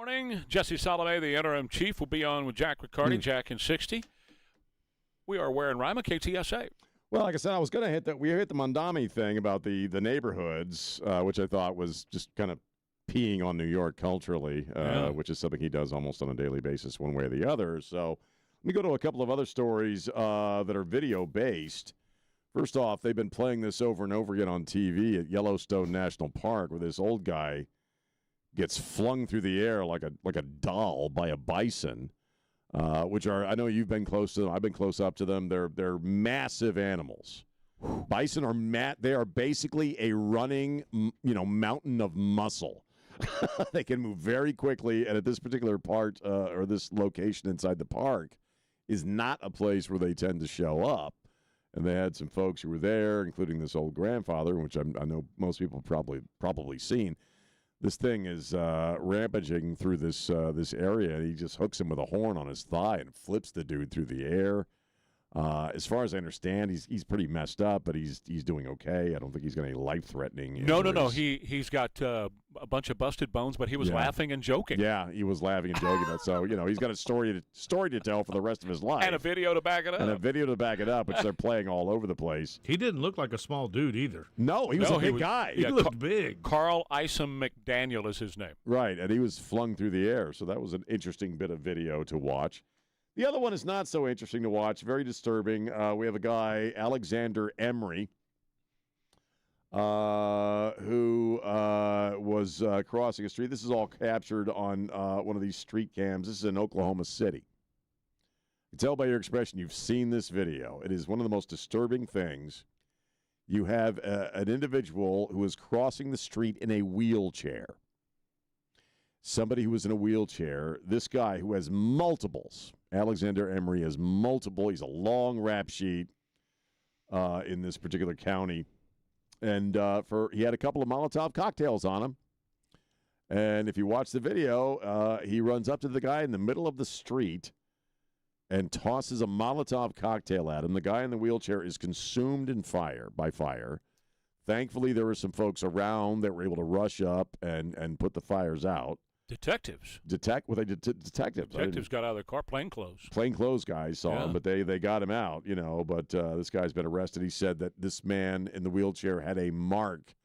Speaker 3: Morning. Jesse Salome, the interim chief, will be on with Jack Riccardi, Jack in 60. We are Ware and Rima, KTSA.
Speaker 5: Well, like I said, I was going to hit that. We hit the Mondami thing about the neighborhoods, which I thought was just kind of peeing on New York culturally, which is something he does almost on a daily basis, one way or the other. So let me go to a couple of other stories that are video-based. First off, they've been playing this over and over again on TV at Yellowstone National Park, where this old guy gets flung through the air like a doll by a bison, which are, I know you've been close to them. I've been close up to them. They're massive animals. Bison are they are basically a running, mountain of muscle. They can move very quickly, and at this particular part or this location inside the park is not a place where they tend to show up. And they had some folks who were there, including this old grandfather, which I know most people probably seen. This thing is rampaging through this area, and he just hooks him with a horn on his thigh and flips the dude through the air. As far as I understand, he's pretty messed up, but he's doing okay. I don't think he's got any life-threating injuries.
Speaker 3: No. He's got a bunch of busted bones, but he was laughing and joking.
Speaker 5: Yeah, he was laughing and joking. So he's got a story to tell for the rest of his life,
Speaker 3: and a video to back it up.
Speaker 5: Which they're playing all over the place.
Speaker 17: He didn't look like a small dude either.
Speaker 5: No, he was a big guy.
Speaker 17: He looked big.
Speaker 3: Carl Isom McDaniel is his name.
Speaker 5: Right, and he was flung through the air. So that was an interesting bit of video to watch. The other one is not so interesting to watch, very disturbing. We have a guy, Alexander Emery, who was crossing a street. This is all captured on one of these street cams. This is in Oklahoma City. You can tell by your expression you've seen this video. It is one of the most disturbing things. You have an individual who is crossing the street in a wheelchair. Somebody who was in a wheelchair. This guy who has multiples. Alexander Emery has multiple. He's a long rap sheet in this particular county. And he had a couple of Molotov cocktails on him. And if you watch the video, he runs up to the guy in the middle of the street and tosses a Molotov cocktail at him. The guy in the wheelchair is consumed by fire. Thankfully, there were some folks around that were able to rush up and put the fires out.
Speaker 3: Detectives.
Speaker 5: Detectives.
Speaker 3: Detectives got out of their car,
Speaker 5: plainclothes guys saw him, but they got him out, But this guy's been arrested. He said that this man in the wheelchair had a mark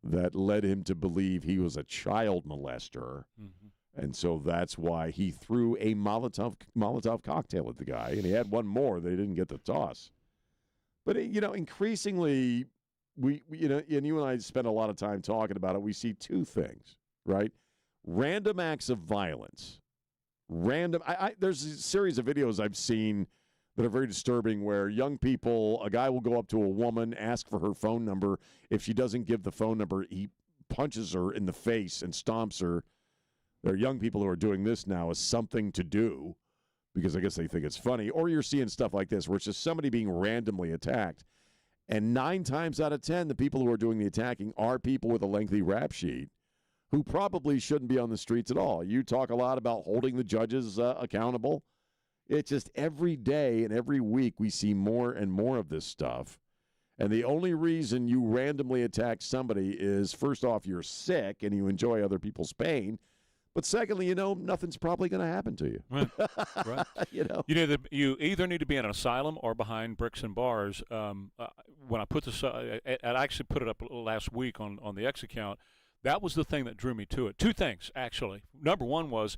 Speaker 5: that led him to believe he was a child molester. Mm-hmm. And so that's why he threw a Molotov cocktail at the guy. And he had one more that he didn't get to toss. But, increasingly, we and you and I spend a lot of time talking about it. We see two things, right? Random acts of violence. There's a series of videos I've seen that are very disturbing where young people, a guy will go up to a woman, ask for her phone number. If she doesn't give the phone number, he punches her in the face and stomps her. There are young people who are doing this now as something to do because I guess they think it's funny. Or you're seeing stuff like this where it's just somebody being randomly attacked. And 9 times out of 10, the people who are doing the attacking are people with a lengthy rap sheet who probably shouldn't be on the streets at all. You talk a lot about holding the judges accountable. It's just every day and every week we see more and more of this stuff. And the only reason you randomly attack somebody is, first off, you're sick and you enjoy other people's pain. But secondly, nothing's probably going to happen to you.
Speaker 3: Right. You either need to be in an asylum or behind bricks and bars. When I put this, I actually put it up last week on the X account. That was the thing that drew me to it. 2 things, actually. Number one was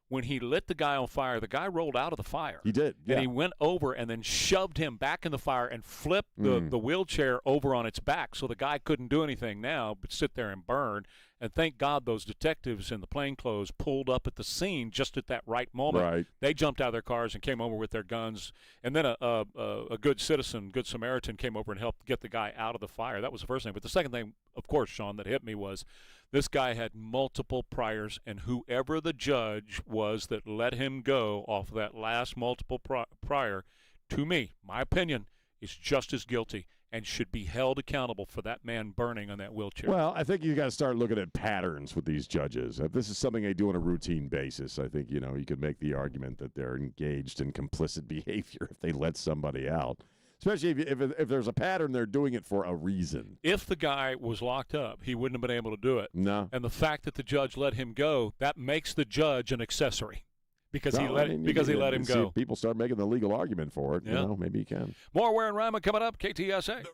Speaker 3: when he lit the guy on fire, the guy rolled out of the fire.
Speaker 5: He did, yeah.
Speaker 3: And he went over and then shoved him back in the fire and flipped the wheelchair over on its back so the guy couldn't do anything now but sit there and burn. And thank God those detectives in the plainclothes pulled up at the scene just at that right moment.
Speaker 5: Right.
Speaker 3: They jumped out of their cars and came over with their guns. And then a good citizen, good Samaritan, came over and helped get the guy out of the fire. That was the first thing. But the second thing, of course, Sean, that hit me was this guy had multiple priors, and whoever the judge was that let him go off of that last multiple prior, to me, my opinion, is just as guilty and should be held accountable for that man burning on that wheelchair.
Speaker 5: Well, I think you got to start looking at patterns with these judges. If this is something they do on a routine basis, I think, you could make the argument that they're engaged in complicit behavior if they let somebody out. Especially if there's a pattern, they're doing it for a reason.
Speaker 3: If the guy was locked up, he wouldn't have been able to do it.
Speaker 5: No.
Speaker 3: And the fact that the judge let him go, that makes the judge an accessory because he let him go.
Speaker 5: People start making the legal argument for it.
Speaker 3: Yeah.
Speaker 5: Maybe you can.
Speaker 3: More Ware and Rima coming up. KTSA.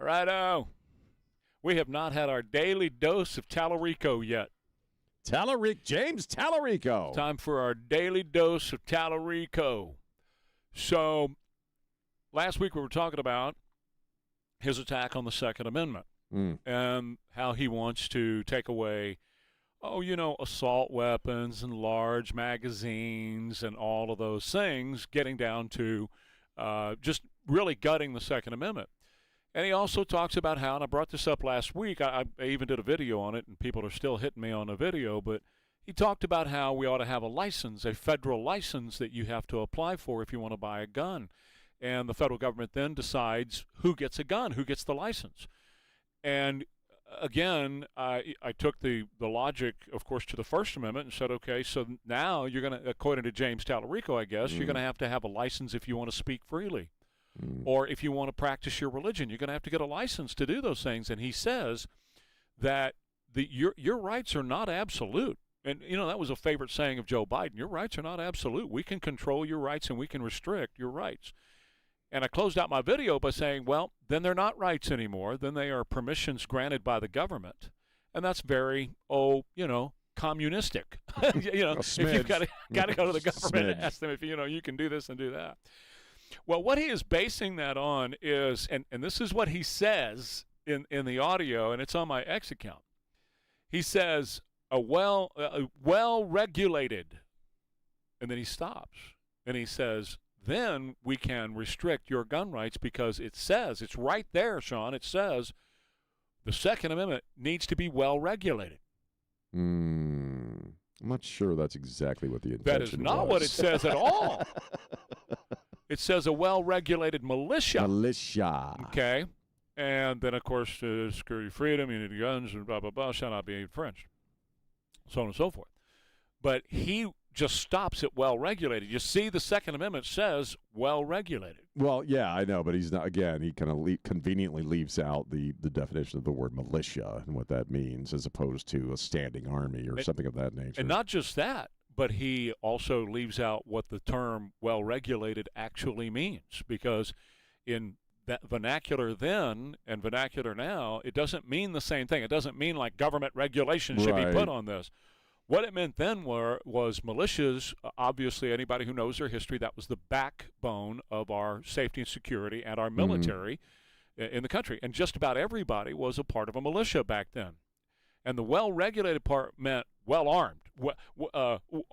Speaker 3: Righto. We have not had our daily dose of Tallarico yet.
Speaker 5: James Tallarico.
Speaker 3: Time for our daily dose of Tallarico. So, last week we were talking about his attack on the Second Amendment and how he wants to take away, assault weapons and large magazines and all of those things, getting down to just really gutting the Second Amendment. And he also talks about how, and I brought this up last week, I even did a video on it, and people are still hitting me on the video, but he talked about how we ought to have a license, a federal license that you have to apply for if you want to buy a gun. And the federal government then decides who gets a gun, who gets the license. And again, I took the logic, of course, to the First Amendment and said, okay, so now you're going to, according to James Tallarico, I guess, you're going to have a license if you want to speak freely. Or if you want to practice your religion, you're going to have to get a license to do those things. And he says that your rights are not absolute. And, that was a favorite saying of Joe Biden. Your rights are not absolute. We can control your rights and we can restrict your rights. And I closed out my video by saying, well, then they're not rights anymore. Then they are permissions granted by the government. And that's very, communistic. If you've got to go to the government and ask them if, you can do this and do that. Well, what he is basing that on is, and this is what he says in the audio, and it's on my X account. He says, a well-regulated, and then he stops, and he says, then we can restrict your gun rights because it says, it's right there, Sean, it says the Second Amendment needs to be well-regulated.
Speaker 5: I'm not sure that's exactly what the intention
Speaker 3: That is not what it says at all. It says a well-regulated militia.
Speaker 5: Militia.
Speaker 3: Okay. And then, of course, security, freedom, you need guns, and blah, blah, blah, shall not be infringed. So on and so forth. But he just stops at well-regulated. You see, the Second Amendment says well-regulated.
Speaker 5: Well, yeah, I know, but he's not. Again, he kind of conveniently leaves out the definition of the word militia and what that means, as opposed to a standing army or something of that nature.
Speaker 3: And not just that, but he also leaves out what the term well-regulated actually means, because in that vernacular then and vernacular now, it doesn't mean the same thing. It doesn't mean like government regulation should be put on this. What it meant then was militias. Obviously, anybody who knows their history, that was the backbone of our safety and security and our military in the country. And just about everybody was a part of a militia back then. And the well-regulated part meant well-armed,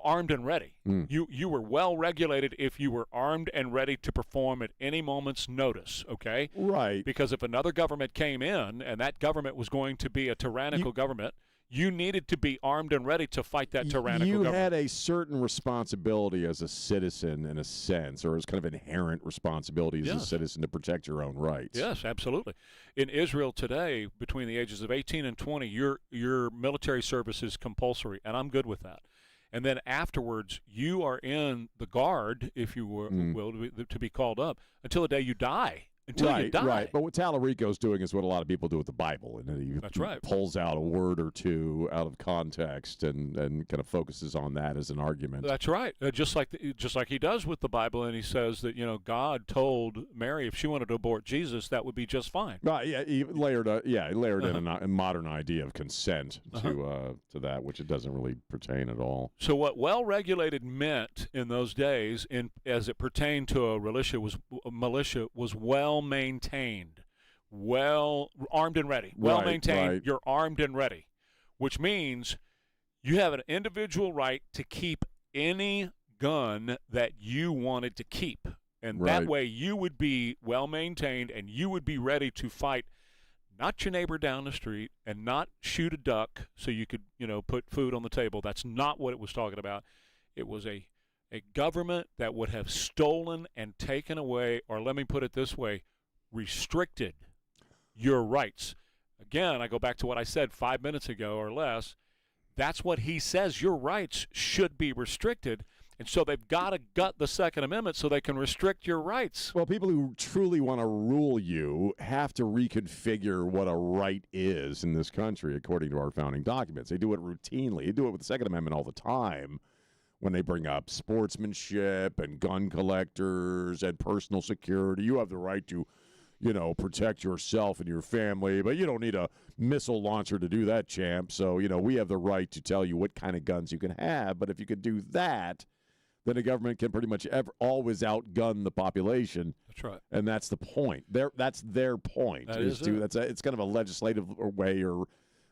Speaker 3: armed and ready. You were well-regulated if you were armed and ready to perform at any moment's notice, okay?
Speaker 5: Right.
Speaker 3: Because if another government came in and that government was going to be a tyrannical government, you needed to be armed and ready to fight that tyrannical government.
Speaker 5: You had a certain responsibility as a citizen, in a sense, or as kind of inherent responsibility as a citizen to protect your own rights.
Speaker 3: Yes, absolutely. In Israel today, between the ages of 18 and 20, your military service is compulsory, and I'm good with that. And then afterwards, you are in the guard, if you will, to be called up until the day you die. Until you die.
Speaker 5: Right. But what Tallarico's doing is what a lot of people do with the Bible, and he pulls out a word or two out of context and kind of focuses on that as an argument.
Speaker 3: That's right. Just like he does with the Bible, and he says that God told Mary if she wanted to abort Jesus, that would be just fine.
Speaker 5: Right. Yeah. He layered in a modern idea of consent to that, which it doesn't really pertain at all.
Speaker 3: So what well-regulated meant in those days, as it pertained to a militia, was well-maintained, armed and ready. Well-maintained,
Speaker 5: right.
Speaker 3: You're armed and ready, which means you have an individual right to keep any gun that you wanted to keep. And that way you would be well-maintained and you would be ready to fight not your neighbor down the street and not shoot a duck so you could, put food on the table. That's not what it was talking about. It was a government that would have stolen and taken away, or let me put it this way, restricted your rights. Again, I go back to what I said 5 minutes ago or less. That's what he says. Your rights should be restricted. And so they've got to gut the Second Amendment so they can restrict your rights.
Speaker 5: Well, people who truly want to rule you have to reconfigure what a right is in this country, according to our founding documents. They do it routinely. They do it with the Second Amendment all the time when they bring up sportsmanship and gun collectors and personal security. You have the right to protect yourself and your family, but you don't need a missile launcher to do that, champ. So, we have the right to tell you what kind of guns you can have. But if you could do that, then the government can pretty much always outgun the population.
Speaker 3: That's right.
Speaker 5: And that's the point. That's their point. It's kind of a legislative way or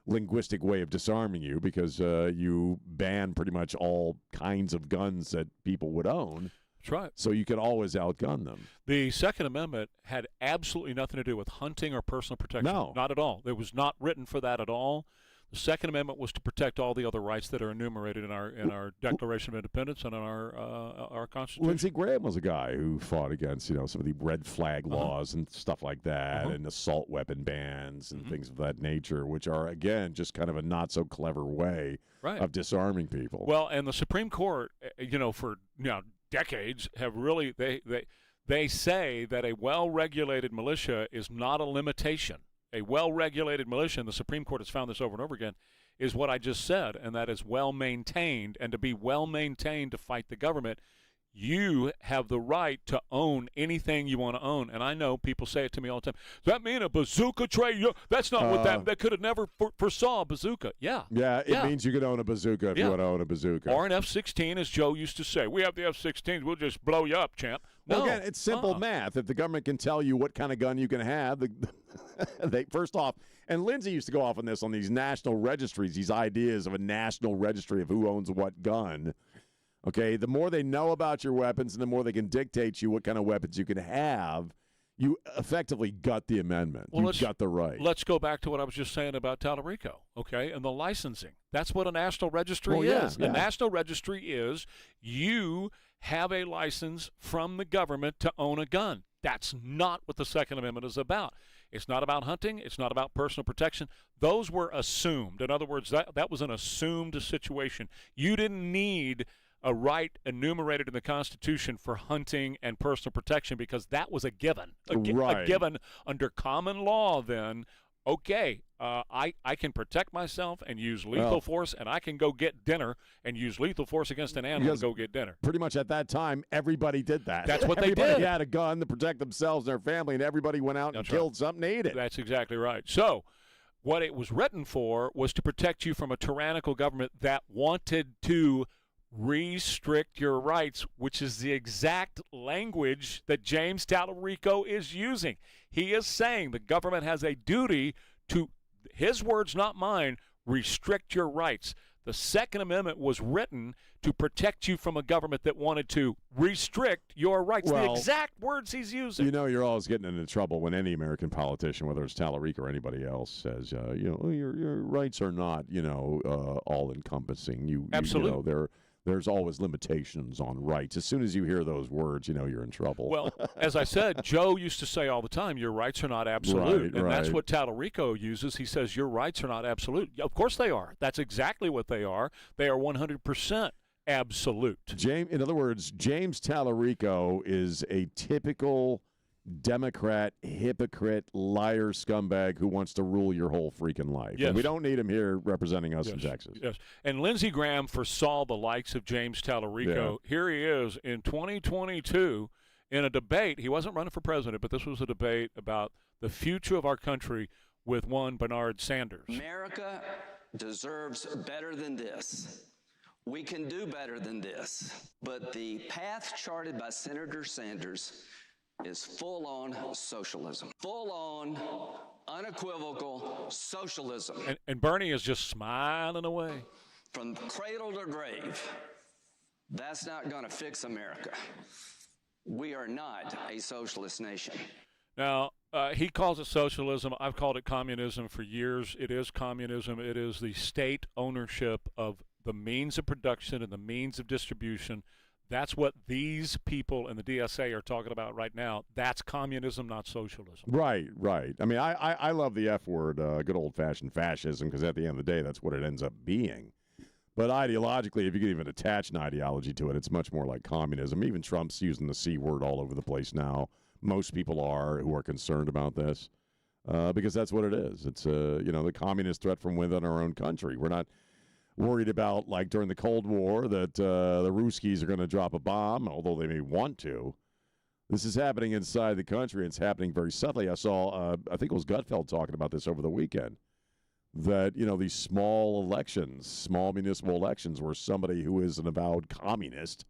Speaker 5: linguistic way of disarming you, because you ban pretty much all kinds of guns that people would own.
Speaker 3: That's right.
Speaker 5: So you can always outgun them.
Speaker 3: The Second Amendment had absolutely nothing to do with hunting or personal protection.
Speaker 5: No.
Speaker 3: Not at all. It was not written for that at all. The Second Amendment was to protect all the other rights that are enumerated in our Declaration of Independence and in our Constitution.
Speaker 5: Lindsey Graham was a guy who fought against, some of the red flag laws and stuff like that, and assault weapon bans and things of that nature, which are, again, just kind of a not so clever way of disarming people.
Speaker 3: Well, and the Supreme Court, for decades have really they say that a well-regulated militia is not a limitation. A well-regulated militia, and the Supreme Court has found this over and over again, is what I just said, and that is well-maintained. And to be well-maintained to fight the government, you have the right to own anything you want to own. And I know people say it to me all the time. Does that mean a bazooka, Trey? That's not what that could have never foresaw a bazooka. Yeah.
Speaker 5: Yeah, it means you can own a bazooka if you want to own a bazooka.
Speaker 3: Or an F-16, as Joe used to say. We have the F-16s. We'll just blow you up, champ.
Speaker 5: Well,
Speaker 3: No.
Speaker 5: again, it's simple math. If the government can tell you what kind of gun you can have, they first off, and Lindsay used to go off on this on these national registries, these ideas of a national registry of who owns what gun. Okay, the more they know about your weapons and the more they can dictate to you what kind of weapons you can have, you effectively gut the amendment.
Speaker 3: Well,
Speaker 5: you got the right.
Speaker 3: Let's go back to what I was just saying about Talarico, okay, and the licensing. That's what a national registry is.
Speaker 5: Yeah.
Speaker 3: A national registry is you have a license from the government to own a gun. That's not what the Second Amendment is about. It's not about hunting. It's not about personal protection. Those were assumed. In other words, that was an assumed situation. You didn't need a right enumerated in the Constitution for hunting and personal protection because that was a given. A given under common law then. Okay, I can protect myself and use lethal force, and I can go get dinner and use lethal force against an animal and go get dinner.
Speaker 5: Pretty much at that time, everybody did that.
Speaker 3: That's what they did.
Speaker 5: Everybody had a gun to protect themselves and their family, and everybody went out and killed something to eat it.
Speaker 3: That's exactly right. So what it was written for was to protect you from a tyrannical government that wanted to restrict your rights, which is the exact language that James Talarico is using. He is saying the government has a duty to, his words, not mine, restrict your rights. The Second Amendment was written to protect you from a government that wanted to restrict your rights.
Speaker 5: Well,
Speaker 3: the exact words he's using.
Speaker 5: You're always getting into trouble when any American politician, whether it's Talarico or anybody else, says, your rights are not, all-encompassing.
Speaker 3: Absolutely.
Speaker 5: There's always limitations on rights. As soon as you hear those words, you're in trouble.
Speaker 3: Well, as I said, Joe used to say all the time, your rights are not absolute. And that's what Talarico uses. He says your rights are not absolute. Of course they are. That's exactly what they are. They are 100% absolute.
Speaker 5: In other words, James Talarico is a typical Democrat, hypocrite, liar, scumbag who wants to rule your whole freaking life.
Speaker 3: Yes.
Speaker 5: And we don't need him here representing us in Texas.
Speaker 3: Yes. And Lindsey Graham foresaw the likes of James Talarico.
Speaker 5: Yeah.
Speaker 3: Here he is in 2022 in a debate. He wasn't running for president, but this was a debate about the future of our country with one Bernard Sanders.
Speaker 4: America deserves better than this. We can do better than this. But the path charted by Senator Sanders is full-on socialism. Full-on, unequivocal socialism.
Speaker 3: And Bernie is just smiling away.
Speaker 4: From cradle to grave, that's not going to fix America. We are not a socialist nation.
Speaker 3: Now, he calls it socialism. I've called it communism for years. It is communism. It is the state ownership of the means of production and the means of distribution. That's what these people in the DSA are talking about right now. That's communism, not socialism.
Speaker 5: Right. I mean, I love the F word, good old-fashioned fascism, because at the end of the day, that's what it ends up being. But ideologically, if you could even attach an ideology to it, it's much more like communism. Even Trump's using the C word all over the place now. Most people are who are concerned about this because that's what it is. It's, the communist threat from within our own country. We're not worried about, like during the Cold War, that the Ruskies are going to drop a bomb, although they may want to. This is happening inside the country, and it's happening very subtly. I saw, I think it was Gutfeld talking about this over the weekend, that, these small elections, small municipal elections where somebody who is an avowed communist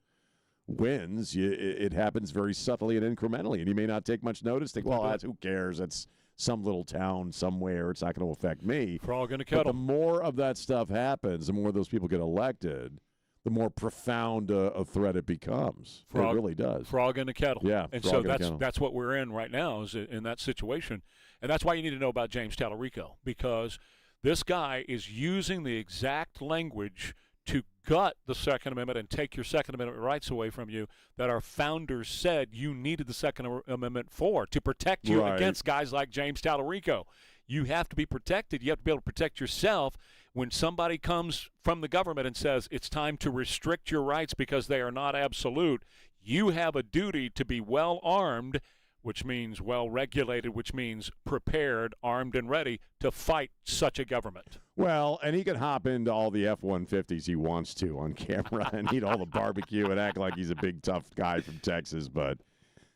Speaker 5: wins, it happens very subtly and incrementally, and you may not take much notice. Think, well, who cares? That's some little town somewhere. It's not going to affect me.
Speaker 3: Frog in a
Speaker 5: But
Speaker 3: kettle.
Speaker 5: the more of that stuff happens, the more those people get elected, the more profound a threat it becomes. It really does.
Speaker 3: Frog in a kettle.
Speaker 5: Yeah,
Speaker 3: and
Speaker 5: frog
Speaker 3: so
Speaker 5: in a kettle.
Speaker 3: that's what we're in right now, is in that situation. And that's why you need to know about James Talarico, because this guy is using the exact language to gut the Second Amendment and take your Second Amendment rights away from you that our founders said you needed the Second Amendment for, to protect you against guys like James Talarico. You have to be protected. You have to be able to protect yourself when somebody comes from the government and says it's time to restrict your rights because they are not absolute. You have a duty to be well armed, which means well regulated, which means prepared, armed, and ready to fight such a government.
Speaker 5: Well, and he can hop into all the F-150s he wants to on camera and eat all the barbecue and act like he's a big, tough guy from Texas. But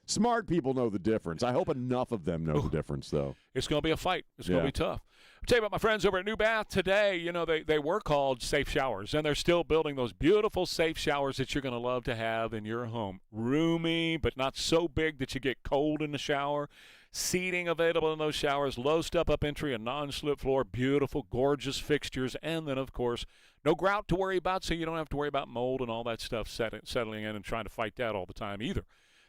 Speaker 5: smart people know the difference. I hope enough of them know the difference, though.
Speaker 3: It's going to be a fight. It's going to be tough. I'll tell you about my friends over at New Bath today. They were called safe showers, and they're still building those beautiful safe showers that you're going to love to have in your home. Roomy, but not so big that you get cold in the shower. Seating available in those showers, low step-up entry and non-slip floor, beautiful, gorgeous fixtures, and then, of course, no grout to worry about, so you don't have to worry about mold and all that stuff settling in and trying to fight that all the time either.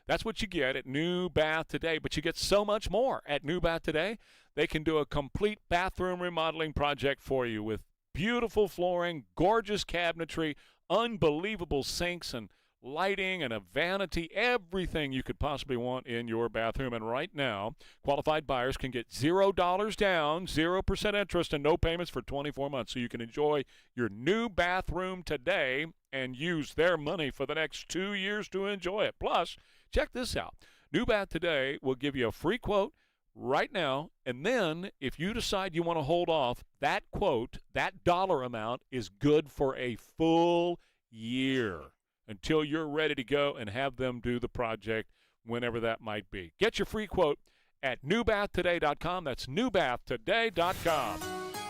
Speaker 3: That's what you get at New Bath today, but you get so much more at New Bath today. They can do a complete bathroom remodeling project for you with beautiful flooring, gorgeous cabinetry, unbelievable sinks and lighting and a vanity, everything you could possibly want in your bathroom. And right now, qualified buyers can get $0 down, 0% interest, and no payments for 24 months. So you can enjoy your new bathroom today and use their money for the next 2 years to enjoy it. Plus, check this out. New Bath today will give you a free quote right now, and then if you decide you want to hold off, that quote, that dollar amount is good for a full year until you're ready to go and have them do the project whenever that might be. Get your free quote at newbathtoday.com. That's newbathtoday.com.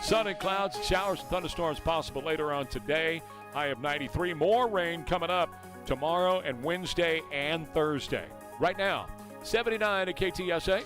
Speaker 3: Sun and clouds, showers and thunderstorms possible later on today. High of 93. More rain coming up tomorrow and Wednesday and Thursday. Right now, 79 at KTSA.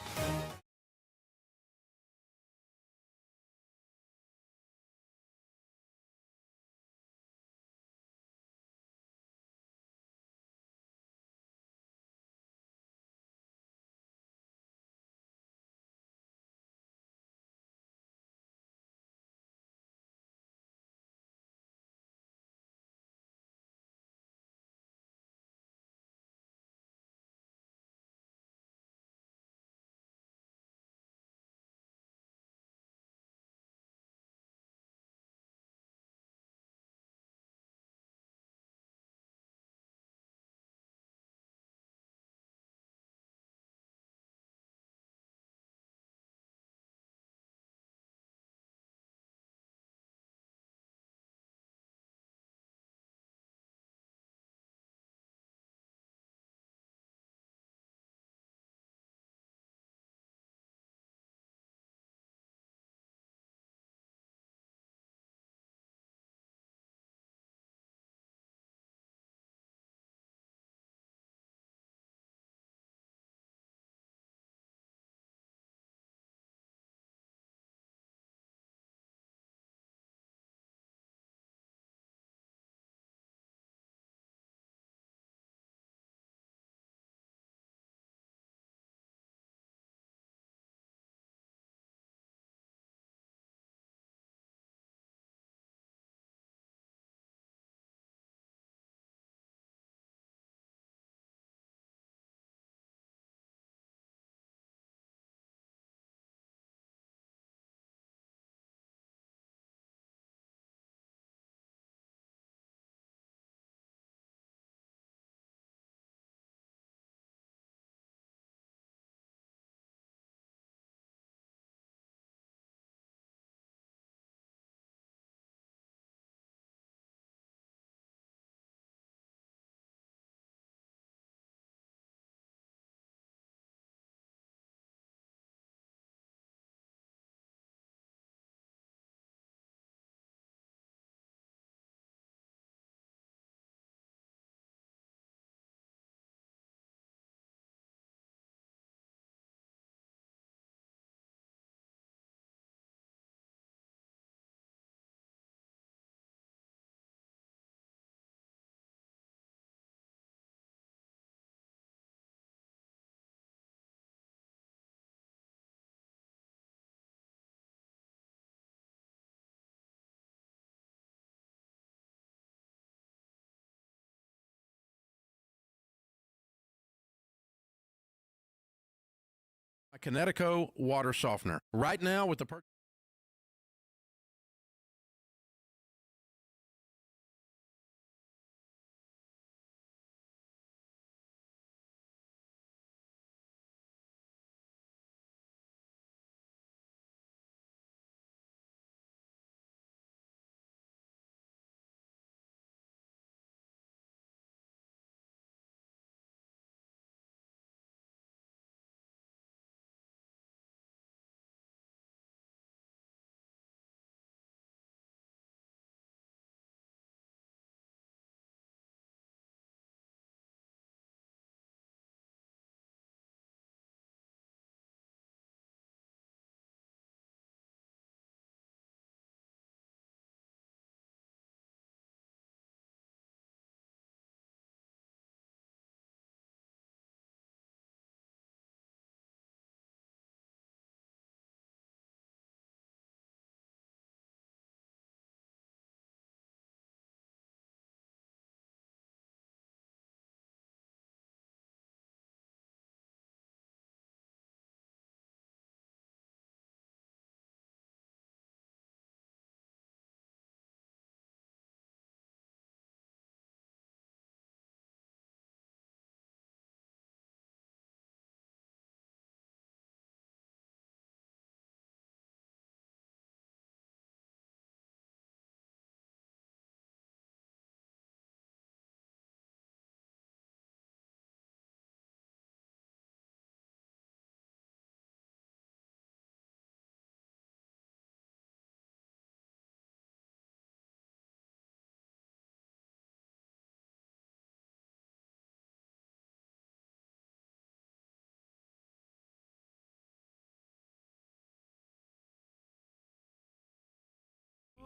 Speaker 18: Kinetico water softener. Right now with the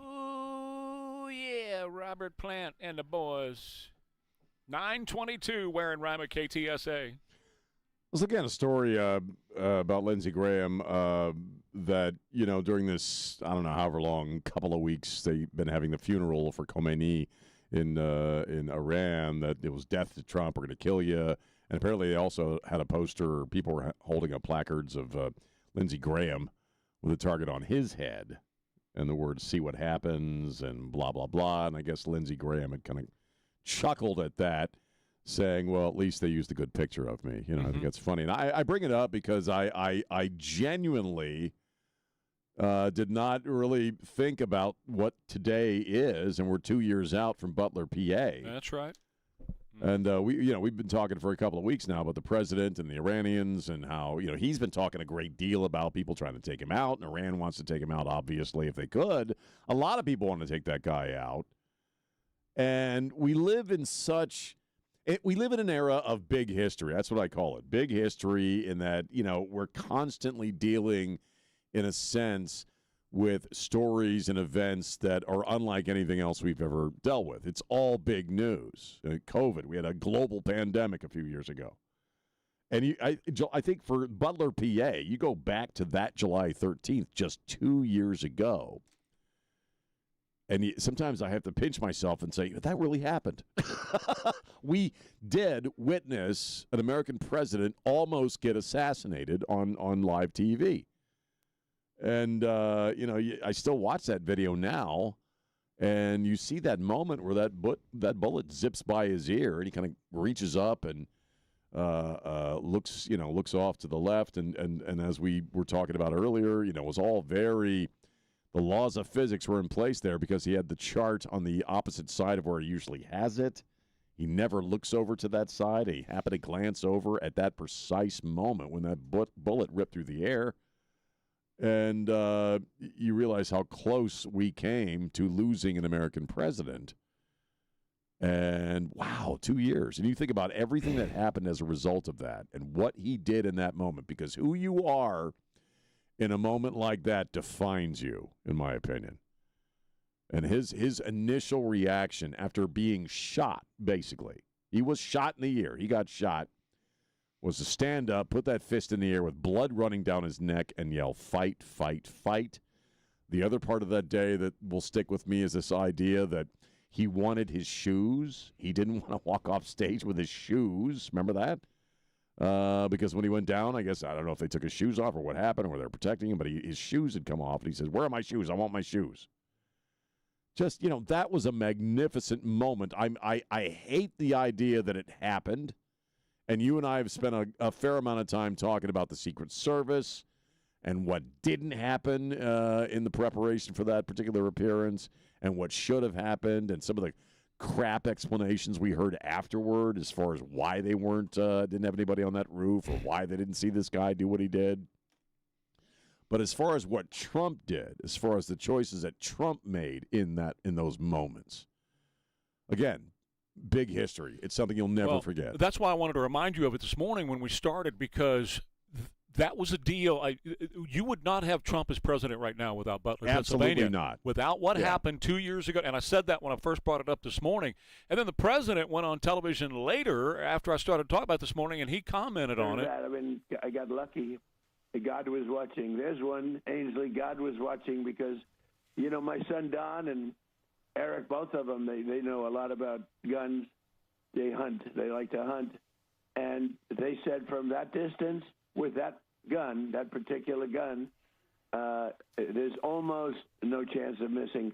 Speaker 3: Oh, yeah, Robert Plant and the boys. 922 Ware and Rima, KTSA.
Speaker 5: Let's look at a story about Lindsey Graham that, during this, I don't know, however long, couple of weeks, they've been having the funeral for Khomeini in Iran, that it was death to Trump, we're going to kill you. And apparently they also had a poster, people were holding up placards of Lindsey Graham with a target on his head and the words, see what happens, and blah, blah, blah. And I guess Lindsey Graham had kind of chuckled at that, saying, well, at least they used a good picture of me. I think that's funny. And I bring it up because I genuinely did not really think about what today is, and we're 2 years out from Butler, PA.
Speaker 3: That's right.
Speaker 5: And we've been talking for a couple of weeks now about the president and the Iranians and how he's been talking a great deal about people trying to take him out, and Iran wants to take him out, obviously, if they could. A lot of people want to take that guy out, and we live in an era of big history. That's what I call it, big history. In that we're constantly dealing, in a sense, with stories and events that are unlike anything else we've ever dealt with. It's all big news. COVID, we had a global pandemic a few years ago. And I think for Butler, PA, you go back to that July 13th, just 2 years ago, and sometimes I have to pinch myself and say, that really happened. We did witness an American president almost get assassinated on live TV. And, I still watch that video now, and you see that moment where that bullet zips by his ear, and he kind of reaches up and looks off to the left. And as we were talking about earlier, it was all the laws of physics were in place there because he had the chart on the opposite side of where he usually has it. He never looks over to that side. He happened to glance over at that precise moment when that bullet ripped through the air. And you realize how close we came to losing an American president. And, wow, 2 years. And you think about everything that happened as a result of that and what he did in that moment. Because who you are in a moment like that defines you, in my opinion. And his initial reaction after being shot, basically. He was shot in the ear. He got shot. Was to stand up, put that fist in the air with blood running down his neck and yell, fight, fight, fight. The other part of that day that will stick with me is this idea that he wanted his shoes. He didn't want to walk off stage with his shoes. Remember that? because when he went down, I guess, I don't know if they took his shoes off or what happened or they're protecting him, but his shoes had come off, and he says, "Where are my shoes? I want my shoes." Just, that was a magnificent moment. I hate the idea that it happened, and you and I have spent a fair amount of time talking about the Secret Service and what didn't happen in the preparation for that particular appearance and what should have happened and some of the crap explanations we heard afterward as far as why they didn't have anybody on that roof or why they didn't see this guy do what he did. But as far as what Trump did, as far as the choices that Trump made in those moments, again, big history. It's something you'll never forget.
Speaker 3: That's why I wanted to remind you of it this morning when we started, because that was a deal. You would not have Trump as president right now without Butler,
Speaker 5: Absolutely
Speaker 3: Pennsylvania.
Speaker 5: not.
Speaker 3: Without what happened 2 years ago. And I said that when I first brought it up this morning. And then the president went on television later after I started talking about it this morning, and he commented on it.
Speaker 13: I mean, I got lucky. God was watching. There's one, Ainsley, God was watching because, my son Don and Eric, both of them, they know a lot about guns. They hunt. They like to hunt. And they said from that distance, with that gun, that particular gun, there's almost no chance of missing.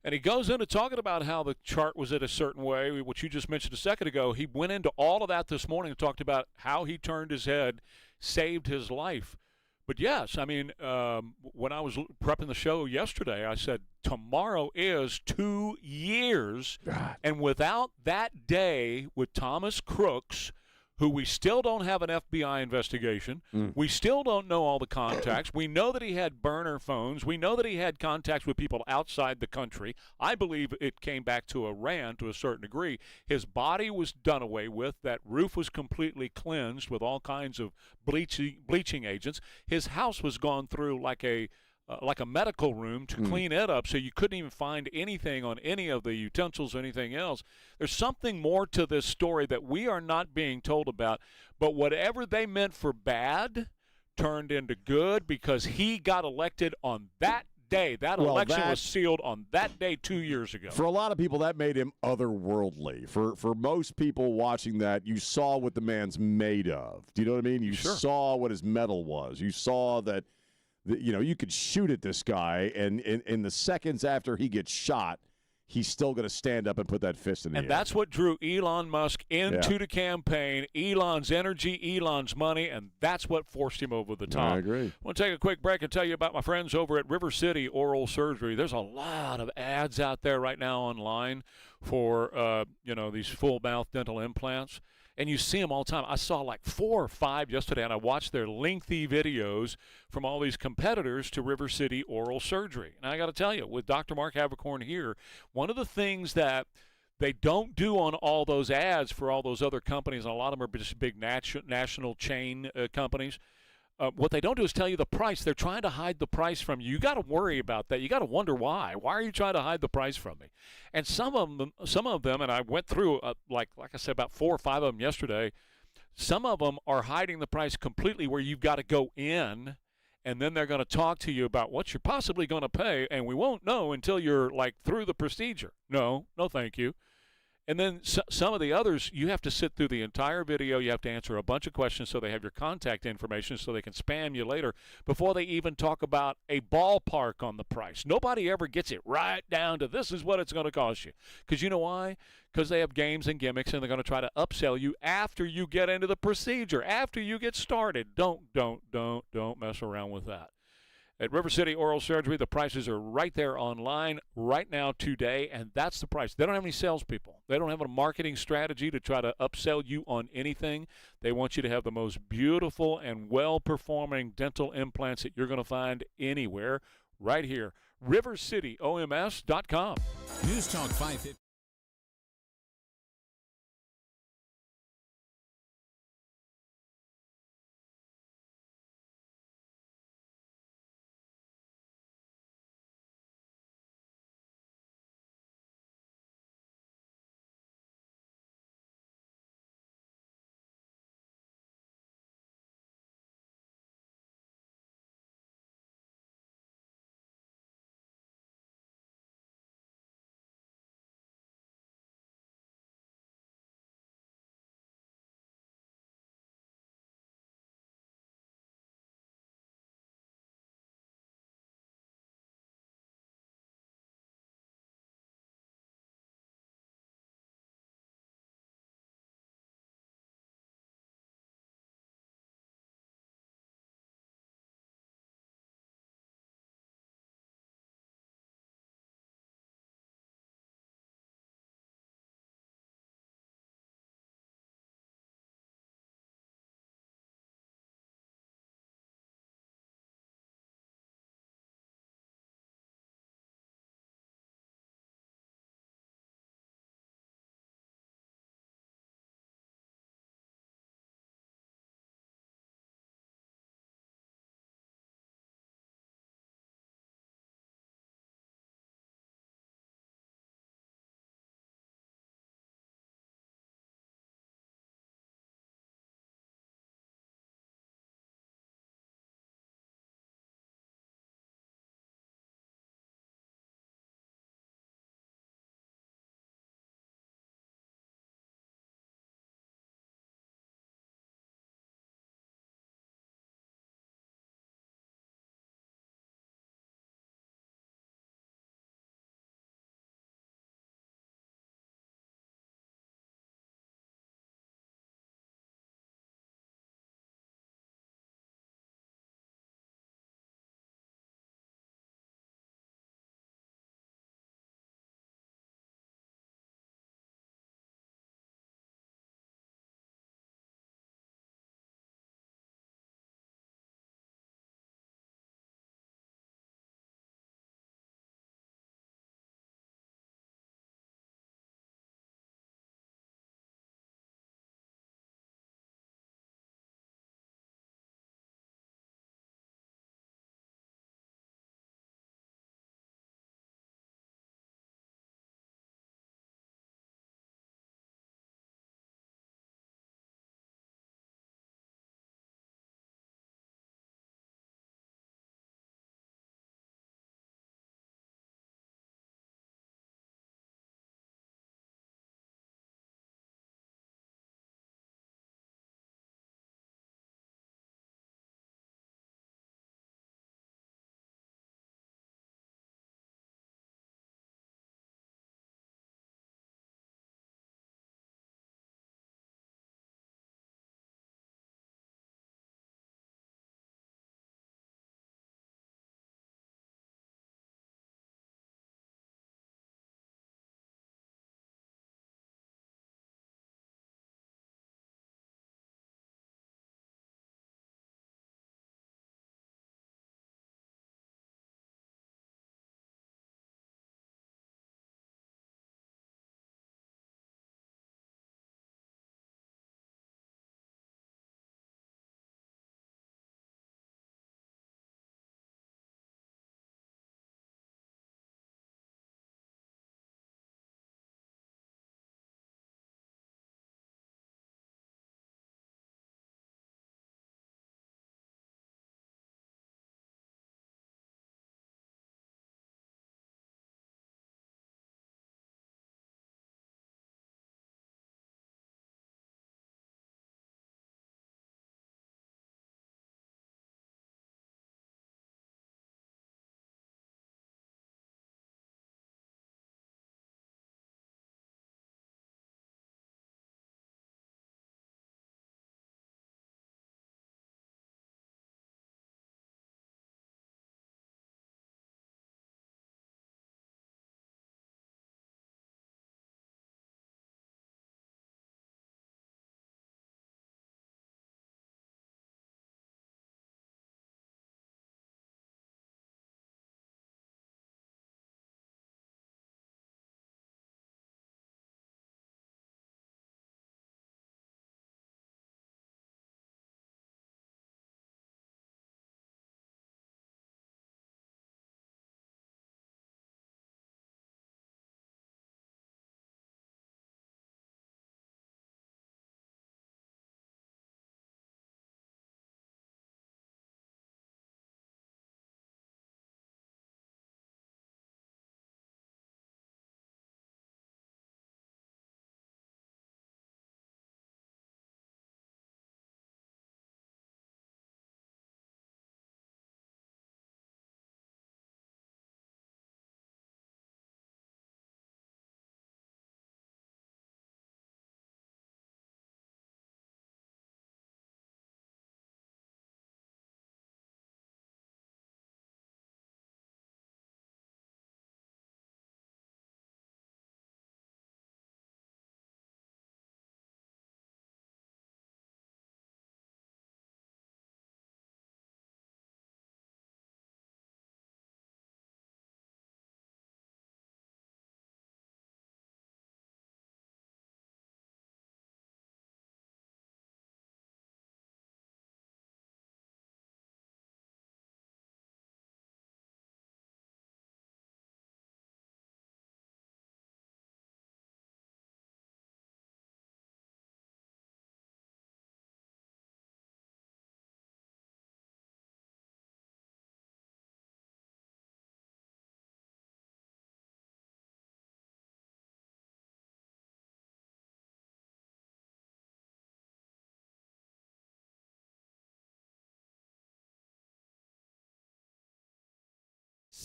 Speaker 3: And he goes into talking about how the chart was in a certain way, which you just mentioned a second ago. He went into all of that this morning and talked about how he turned his head, saved his life. But yes, I mean, when I was prepping the show yesterday, I said tomorrow is 2 years.
Speaker 5: God.
Speaker 3: And without that day with Thomas Crooks, who we still don't have an FBI investigation. We still don't know all the contacts. We know that he had burner phones. We know that he had contacts with people outside the country. I believe it came back to Iran to a certain degree. His body was done away with. That roof was completely cleansed with all kinds of bleaching agents. His house was gone through like a medical room to clean it up, so you couldn't even find anything on any of the utensils or anything else. There's something more to this story that we are not being told about, but whatever they meant for bad turned into good because he got elected on that day. That election was sealed on that day 2 years ago.
Speaker 5: For a lot of people, that made him otherworldly. For most people watching that, you saw what the man's made of. Do you know what I mean? You saw what his mettle was. You saw that you could shoot at this guy, and in the seconds after he gets shot, he's still going to stand up and put that fist in the air.
Speaker 3: And that's what drew Elon Musk into the campaign, Elon's energy, Elon's money, and that's what forced him over the top.
Speaker 5: I agree.
Speaker 3: I want to take a quick break and tell you about my friends over at River City Oral Surgery. There's a lot of ads out there right now online for, these full-mouth dental implants. And you see them all the time. I saw like 4 or 5 yesterday, and I watched their lengthy videos from all these competitors to River City Oral Surgery. And I got to tell you, with Dr. Mark Havercorn here, one of the things that they don't do on all those ads for all those other companies, and a lot of them are just big national chain companies, what they don't do is tell you the price. They're trying to hide the price from you. You got to worry about that. You got to wonder why. Why are you trying to hide the price from me? And some of them, and I went through like I said, about 4 or 5 of them yesterday. Some of them are hiding the price completely, where you've got to go in, and then they're going to talk to you about what you're possibly going to pay, and we won't know until you're like through the procedure. No, thank you. And then some of the others, you have to sit through the entire video. You have to answer a bunch of questions so they have your contact information so they can spam you later before they even talk about a ballpark on the price. Nobody ever gets it right down to this is what it's going to cost you. Because you know why? Because they have games and gimmicks, and they're going to try to upsell you after you get into the procedure, after you get started. Don't mess around with that. At River City Oral Surgery, the prices are right there online right now today, and that's the price. They don't have any salespeople. They don't have a marketing strategy to try to upsell you on anything. They want you to have the most beautiful and well-performing dental implants that you're going to find anywhere right here. RiverCityOMS.com.
Speaker 23: News Talk 550.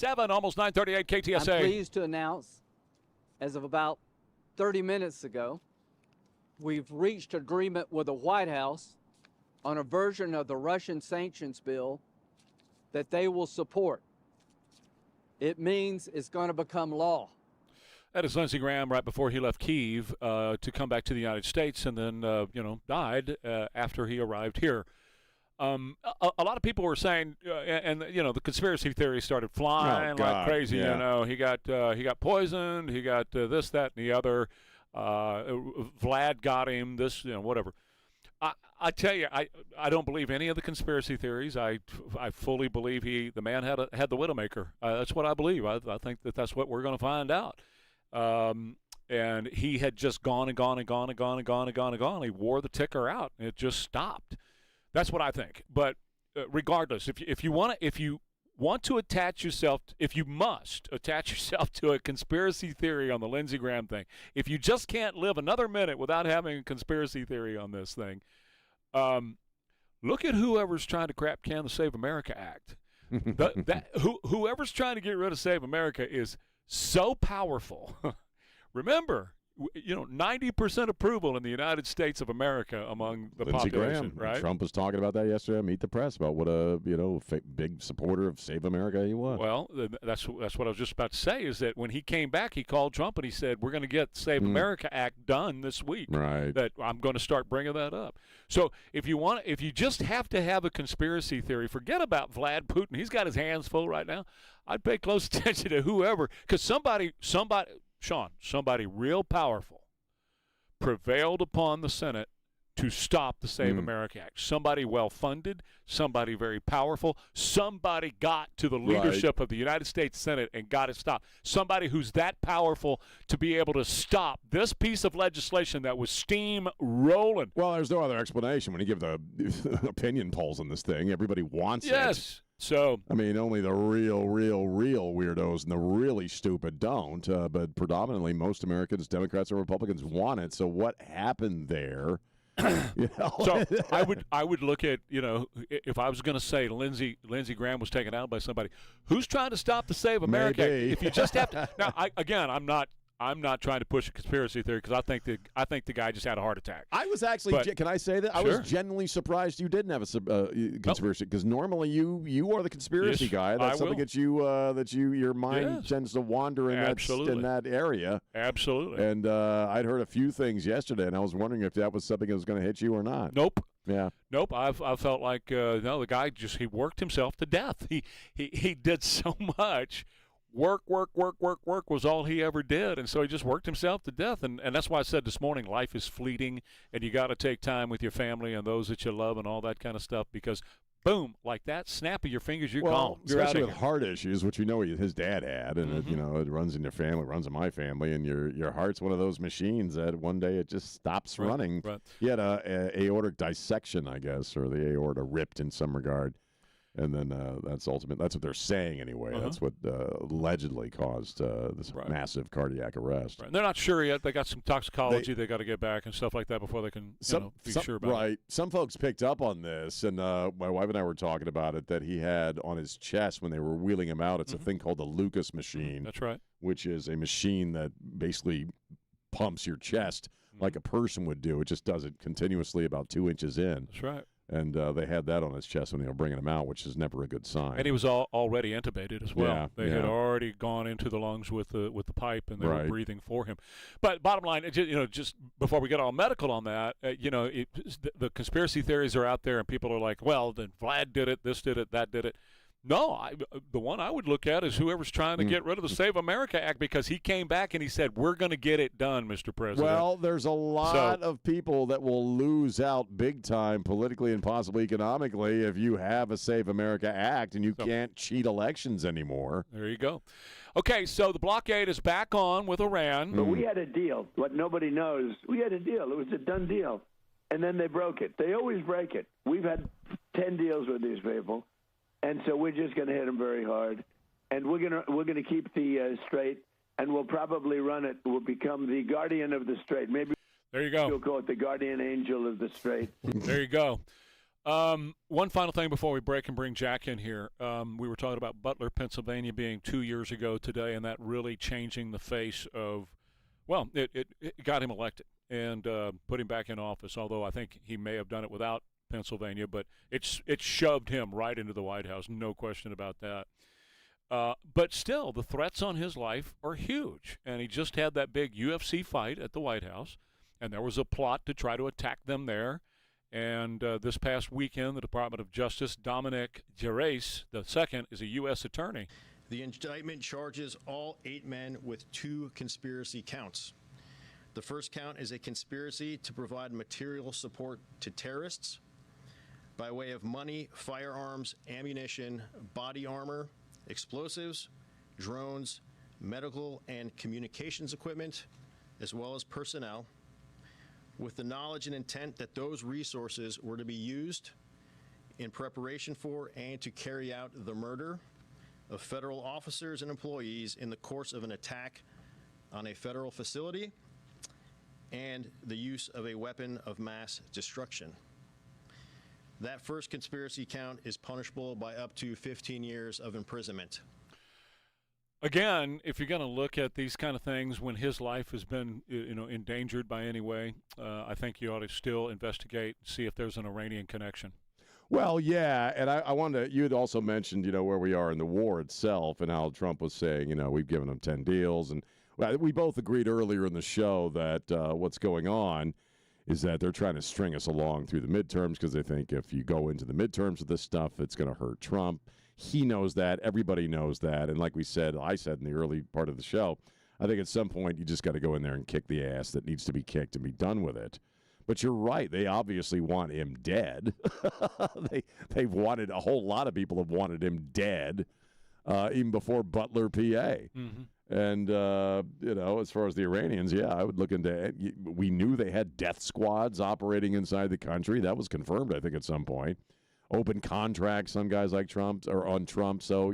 Speaker 3: 9:37, almost 9:38 KTSA.
Speaker 19: I'm pleased to announce, as of about 30 minutes ago, we've reached agreement with the White House on a version of the Russian sanctions bill that they will support. It means it's going to become law.
Speaker 3: That is Lindsey Graham right before he left Kyiv to come back to the United States, and then died after he arrived here. A lot of people were saying, and the conspiracy theories started flying like crazy.
Speaker 5: Yeah.
Speaker 3: He got poisoned. He got this, that, and the other. Vlad got him. This, whatever. I tell you, I don't believe any of the conspiracy theories. I fully believe the man had the Widowmaker. That's what I believe. I think that's what we're going to find out. And he had just gone and gone and gone and gone and gone and gone and gone. He wore the ticker out, and it just stopped. That's what I think. But regardless, if you want to attach yourself, if you must attach yourself to a conspiracy theory on the Lindsey Graham thing, if you just can't live another minute without having a conspiracy theory on this thing, look at whoever's trying to crap can the Save America Act. Whoever's trying to get rid of Save America is so powerful. Remember, 90% approval in the United States of America among the
Speaker 5: Lindsey
Speaker 3: population,
Speaker 5: Graham.
Speaker 3: right?
Speaker 5: Trump was talking about that yesterday on Meet the Press about what a big supporter of Save America he was.
Speaker 3: Well, that's what I was just about to say. Is that when he came back, he called Trump and he said, "We're going to get Save America Act done this week."
Speaker 5: Right.
Speaker 3: That I'm going to start bringing that up. So if you just have to have a conspiracy theory, forget about Vlad Putin. He's got his hands full right now. I'd pay close attention to whoever, because somebody, Sean, somebody real powerful prevailed upon the Senate to stop the Save America Act. Somebody well-funded, somebody very powerful, somebody got to the leadership of the United States Senate and got it stopped. Somebody who's that powerful to be able to stop this piece of legislation that was steam rolling.
Speaker 5: Well, there's no other explanation when you give the opinion polls on this thing. Everybody wants it.
Speaker 3: Yes. So,
Speaker 5: I mean, only the real weirdos and the really stupid don't. But predominantly, most Americans, Democrats and Republicans, want it. So what happened there?
Speaker 3: So I would look at, if I was going to say Lindsey Graham was taken out by somebody, who's trying to stop the Save America?
Speaker 5: Maybe.
Speaker 3: If you just have to. Now, I'm not trying to push a conspiracy theory, because I think the guy just had a heart attack.
Speaker 5: I was actually, can I say that? I was genuinely surprised you didn't have a conspiracy, because normally you are the conspiracy guy. That's something that your mind tends to wander in that area.
Speaker 3: Absolutely.
Speaker 5: And I'd heard a few things yesterday, and I was wondering if that was something that was going to hit you or not.
Speaker 3: Nope.
Speaker 5: Yeah.
Speaker 3: Nope. I felt like the guy he worked himself to death. He did so much. Work was all he ever did, and so he just worked himself to death. And that's why I said this morning, life is fleeting, and you got to take time with your family and those that you love and all that kind of stuff, because boom, like that, snap of your fingers, you're gone. You're
Speaker 5: especially
Speaker 3: out of
Speaker 5: with
Speaker 3: here.
Speaker 5: heart issues, which we know his dad had, and it runs in your family, runs in my family, and your heart's one of those machines that one day it just stops running.
Speaker 3: Right.
Speaker 5: He had a aortic dissection, I guess, or the aorta ripped in some regard. And then that's what they're saying anyway. That's what allegedly caused this massive cardiac arrest.
Speaker 3: Right. They're not sure yet. They got some toxicology they got to get back and stuff like that before they can be sure about it.
Speaker 5: Right. Some folks picked up on this, and my wife and I were talking about it, that he had on his chest when they were wheeling him out. It's a thing called the Lucas machine.
Speaker 3: That's right.
Speaker 5: Which is a machine that basically pumps your chest like a person would do. It just does it continuously about 2 inches in.
Speaker 3: That's right.
Speaker 5: And they had that on his chest when they were bringing him out, which is never a good sign.
Speaker 3: And he was already intubated as well.
Speaker 5: Yeah,
Speaker 3: they had already gone into the lungs with the pipe, and they were breathing for him. But bottom line, just before we get all medical on that, the conspiracy theories are out there, and people are like, well, then Vlad did it, this did it, that did it. No, the one I would look at is whoever's trying to get rid of the Save America Act, because he came back and he said, we're going to get it done, Mr. President.
Speaker 5: Well, there's a lot of people that will lose out big time politically and possibly economically if you have a Save America Act and you can't cheat elections anymore.
Speaker 3: There you go. Okay, so the blockade is back on with Iran.
Speaker 13: But we had a deal. What nobody knows, we had a deal. It was a done deal. And then they broke it. They always break it. We've had 10 deals with these people. And so we're just going to hit them very hard, and we're going to keep the Strait, and we'll probably run it. We'll become the guardian of the Strait. Maybe
Speaker 3: there you go.
Speaker 13: We'll call it the guardian angel of the Strait.
Speaker 3: There you go. One final thing before we break and bring Jack in here. We were talking about Butler, Pennsylvania being 2 years ago today, and that really changing the face of, well, it got him elected and put him back in office, although I think he may have done it without Pennsylvania, but it shoved him right into the White House, no question about that. But still, the threats on his life are huge, and he just had that big UFC fight at the White House, and there was a plot to try to attack them there. And this past weekend, the Department of Justice, Dominic Gerace II, is a U.S. attorney.
Speaker 20: The indictment charges all 8 men with 2 conspiracy counts. The first count is a conspiracy to provide material support to terrorists by way of money, firearms, ammunition, body armor, explosives, drones, medical and communications equipment, as well as personnel, with the knowledge and intent that those resources were to be used in preparation for and to carry out the murder of federal officers and employees in the course of an attack on a federal facility and the use of a weapon of mass destruction. That first conspiracy count is punishable by up to 15 years of imprisonment.
Speaker 3: Again, if you're going to look at these kind of things when his life has been, endangered by any way, I think you ought to still investigate, see if there's an Iranian connection.
Speaker 5: Well, yeah, and I wanted to, you had also mentioned, where we are in the war itself and how Trump was saying, we've given them 10 deals. And we both agreed earlier in the show that what's going on is that they're trying to string us along through the midterms because they think if you go into the midterms with this stuff, it's going to hurt Trump. He knows that. Everybody knows that. And like I said in the early part of the show, I think at some point you just got to go in there and kick the ass that needs to be kicked and be done with it. But you're right. They obviously want him dead. They've wanted, a whole lot of people have wanted him dead even before Butler, PA. Mm-hmm. And, as far as the Iranians, yeah, I would look into it. We knew they had death squads operating inside the country. That was confirmed, I think, at some point. Open contracts on guys like Trump or on Trump. So,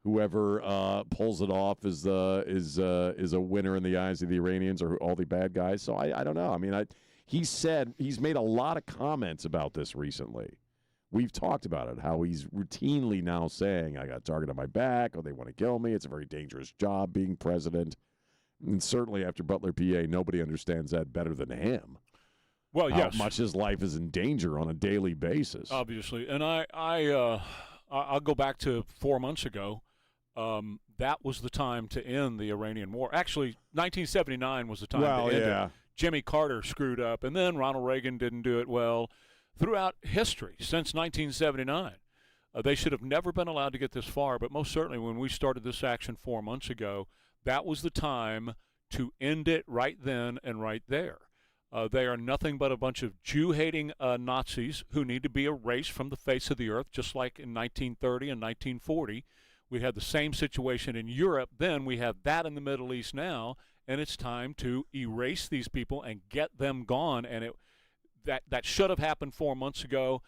Speaker 5: whoever pulls it off is a winner in the eyes of the Iranians or all the bad guys. So I don't know. I mean, he's made a lot of comments about this recently. We've talked about it, how he's routinely now saying, I got a target on my back, or they want to kill me. It's a very dangerous job being president. And certainly after Butler, PA, nobody understands that better than him.
Speaker 3: Well, yes.
Speaker 5: How much his life is in danger on a daily basis.
Speaker 3: Obviously. And I'll go back to 4 months ago. That was the time to end the Iranian war. Actually, 1979 was the time to end it. Jimmy Carter screwed up, and then Ronald Reagan didn't do it well. Throughout history, since 1979, they should have never been allowed to get this far, but most certainly when we started this action 4 months ago, that was the time to end it right then and right there. They are nothing but a bunch of Jew-hating Nazis who need to be erased from the face of the earth, just like in 1930 and 1940. We had the same situation in Europe then. We have that in the Middle East now, and it's time to erase these people and get them gone. And that should have happened 4 months ago.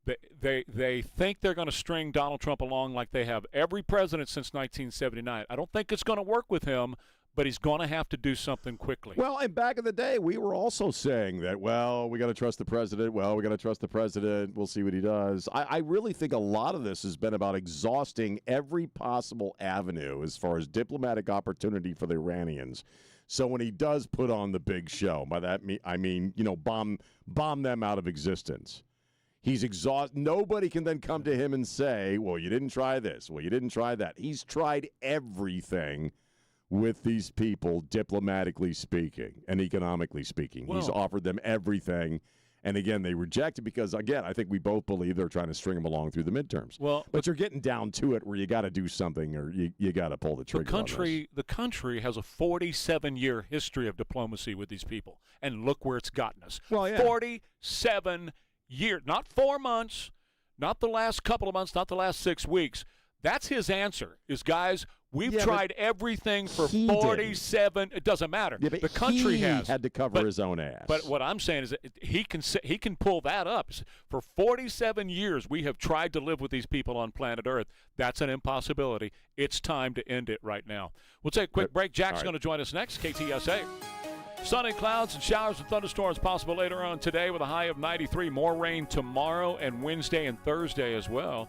Speaker 3: They think they're going to string Donald Trump along like they have every president since 1979. I don't think it's going to work with him, but he's going to have to do something quickly.
Speaker 5: Well, and back in the day, we were also saying that, we got to trust the president. We got to trust the president. We'll see what he does. I really think a lot of this has been about exhausting every possible avenue as far as diplomatic opportunity for the Iranians. So when he does put on the big show, by that I mean, bomb them out of existence. He's exhausted. Nobody can then come to him and say, well, you didn't try this. Well, you didn't try that. He's tried everything with these people, diplomatically speaking and economically speaking. He's offered them everything. And, again, they reject it because, again, I think we both believe they're trying to string them along through the midterms.
Speaker 3: Well,
Speaker 5: but you're getting down to it where you got to do something or you got to pull the trigger on this.
Speaker 3: The country has a 47-year history of diplomacy with these people, and look where it's gotten us.
Speaker 5: Well, yeah.
Speaker 3: 47 years, not 4 months, not the last couple of months, not the last 6 weeks. That's his answer is, guys, we've tried everything for 47. It doesn't matter.
Speaker 5: Yeah, but
Speaker 3: the country
Speaker 5: had to cover his own ass.
Speaker 3: But what I'm saying is that he can pull that up. For 47 years, we have tried to live with these people on planet Earth. That's an impossibility. It's time to end it right now. We'll take a quick break. Jack's going to join us next. KTSA. Sunny clouds and showers and thunderstorms possible later on today with a high of 93. More rain tomorrow and Wednesday and Thursday as well.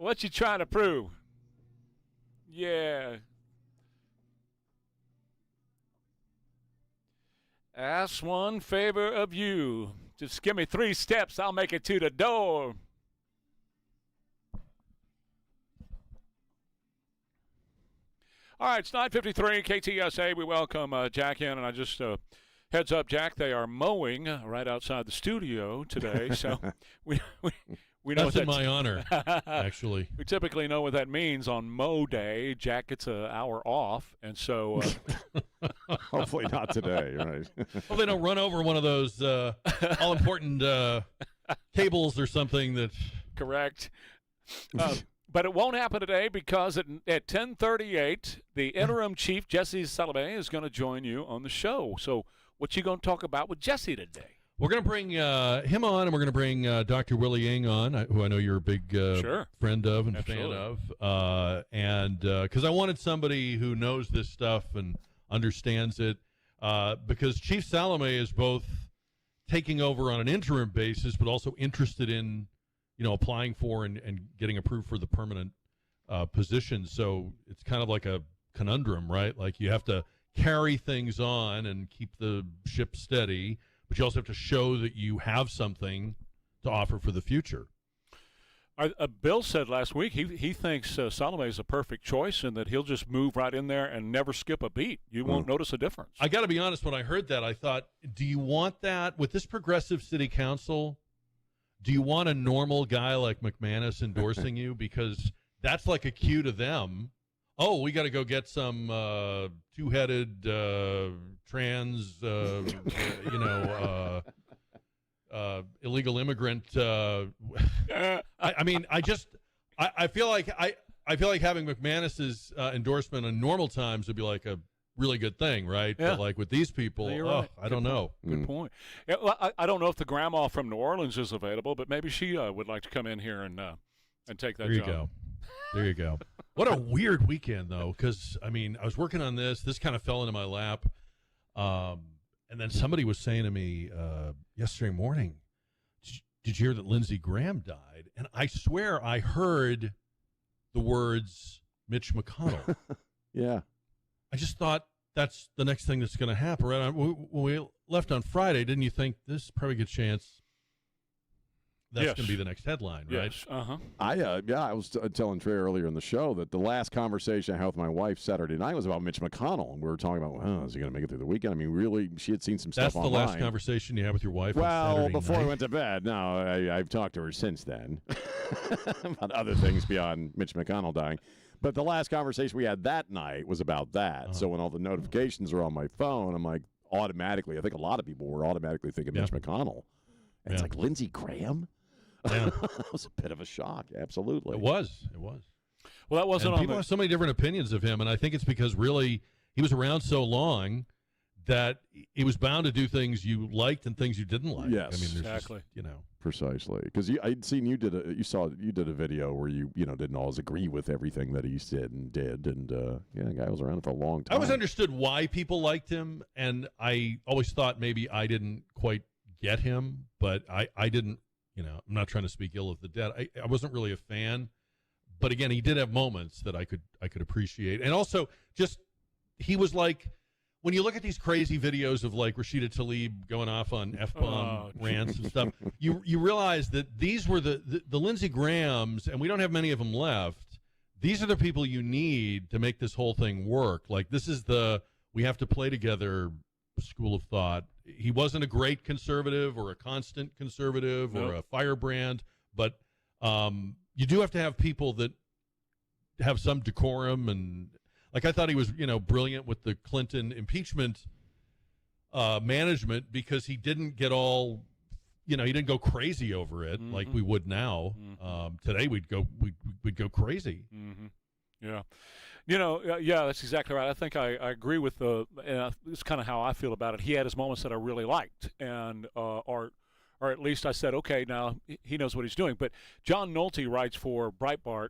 Speaker 3: What you trying to prove? Yeah. Ask one favor of you. Just give me 3 steps. I'll make it to the door. All right, it's 9:53 KTSA. We welcome Jack in, and I just heads up, Jack. They are mowing right outside the studio today, so we know
Speaker 11: that's in my honor, actually.
Speaker 3: We typically know what that means on mow day. Jack gets an hour off, and so
Speaker 5: hopefully not today, right?
Speaker 11: Well, they don't run over one of those all-important cables or something that.
Speaker 3: Correct. But it won't happen today because at 10:38, the interim chief, Jesse Salome, is going to join you on the show. So what you going to talk about with Jesse today?
Speaker 11: We're going to bring him on, and we're going to bring Dr. Willie Ng on, who I know you're a big friend of and
Speaker 3: Absolutely.
Speaker 11: fan of. And because I wanted somebody who knows this stuff and understands it, because Chief Salome is both taking over on an interim basis, but also interested in applying for and getting approved for the permanent position. So it's kind of like a conundrum, right? Like you have to carry things on and keep the ship steady, but you also have to show that you have something to offer for the future.
Speaker 3: Bill said last week he thinks Salome is a perfect choice and that he'll just move right in there and never skip a beat. You won't notice a difference.
Speaker 11: I got to be honest, when I heard that, I thought, do you want that with this progressive city council? Do you want a normal guy like McManus endorsing you? Because that's like a cue to them. Oh, we got to go get some two-headed trans, illegal immigrant. I feel like having McManus's endorsement in normal times would be like a really good thing, right?
Speaker 3: Yeah.
Speaker 11: But like with these people,
Speaker 3: right.
Speaker 11: I don't know.
Speaker 3: Good point. Yeah, well, I don't know if the grandma from New Orleans is available, but maybe she would like to come in here and take that job.
Speaker 11: There you go. What a weird weekend, though, because, I was working on this. This kind of fell into my lap. And then somebody was saying to me yesterday morning, did you hear that Lindsey Graham died? And I swear I heard the words Mitch McConnell.
Speaker 5: Yeah.
Speaker 11: I just thought that's the next thing that's going to happen. Right? When we left on Friday, didn't you think this is probably a good chance that's going to be the next headline, right?
Speaker 3: Yes. Uh-huh.
Speaker 5: I was telling Trey earlier in the show that the last conversation I had with my wife Saturday night was about Mitch McConnell, and we were talking about, is he going to make it through the weekend? Really, she had seen some stuff online.
Speaker 11: That's the last conversation you had with your wife on
Speaker 5: Well,
Speaker 11: Saturday
Speaker 5: before
Speaker 11: night?
Speaker 5: I went to bed. No, I've talked to her since then about other things beyond Mitch McConnell dying. But the last conversation we had that night was about that. So when all the notifications are on my phone, I'm like, automatically, I think a lot of people were automatically thinking Mitch McConnell. And it's like, Lindsey Graham?
Speaker 11: Yeah.
Speaker 5: That was a bit of a shock. Absolutely.
Speaker 11: It was.
Speaker 3: Well, that wasn't
Speaker 11: and
Speaker 3: on
Speaker 11: people have so many different opinions of him, and I think it's because really he was around so long that he was bound to do things you liked and things you didn't like.
Speaker 5: Yes,
Speaker 11: there's
Speaker 3: exactly.
Speaker 11: Just,
Speaker 5: precisely, because I'd seen you did a video where you didn't always agree with everything that he said and did, and the guy was around for a long time.
Speaker 11: I always understood why people liked him, and I always thought maybe I didn't quite get him, but I didn't. I'm not trying to speak ill of the dead. I wasn't really a fan, but again, he did have moments that I could appreciate, and also just he was like, when you look at these crazy videos of like Rashida Tlaib going off on F-bomb rants and stuff, you realize that these were the Lindsey Grahams, and we don't have many of them left. These are the people you need to make this whole thing work. Like this is we have to play together school of thought. He wasn't a great conservative or a constant conservative or a firebrand, but you do have to have people that have some decorum. And like I thought he was, brilliant with the Clinton impeachment management because he didn't get all, he didn't go crazy over it like we would now. Today we'd go crazy.
Speaker 3: Yeah. That's exactly right. I think I agree with it's kind of how I feel about it. He had his moments that I really liked, and or at least I said, okay, now he knows what he's doing. But John Nolte writes for Breitbart,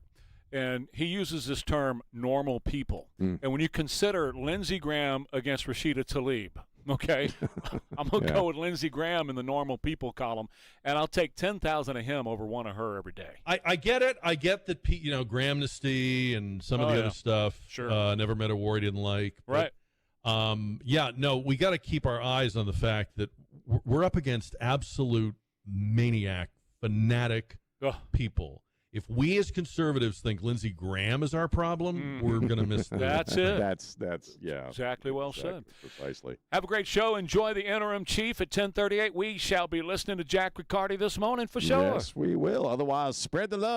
Speaker 3: and he uses this term "normal people." And when you consider Lindsey Graham against Rashida Tlaib, Okay, I'm gonna
Speaker 5: Yeah.
Speaker 3: go with Lindsey Graham in the normal people column, and I'll take 10,000 of him over one of her every day.
Speaker 11: I get it. I get that, Grahamnesty and some of the other stuff.
Speaker 3: Sure.
Speaker 11: Never met a war he didn't like.
Speaker 3: Right.
Speaker 11: We got to keep our eyes on the fact that we're up against absolute maniac, fanatic people. If we as conservatives think Lindsey Graham is our problem, we're going to miss
Speaker 3: That's it.
Speaker 5: That's
Speaker 3: exactly well said.
Speaker 5: Precisely.
Speaker 3: Have a great show. Enjoy the interim chief at 10:38. We shall be listening to Jack Riccardi this morning for sure.
Speaker 5: Yes, we will. Otherwise, spread the love.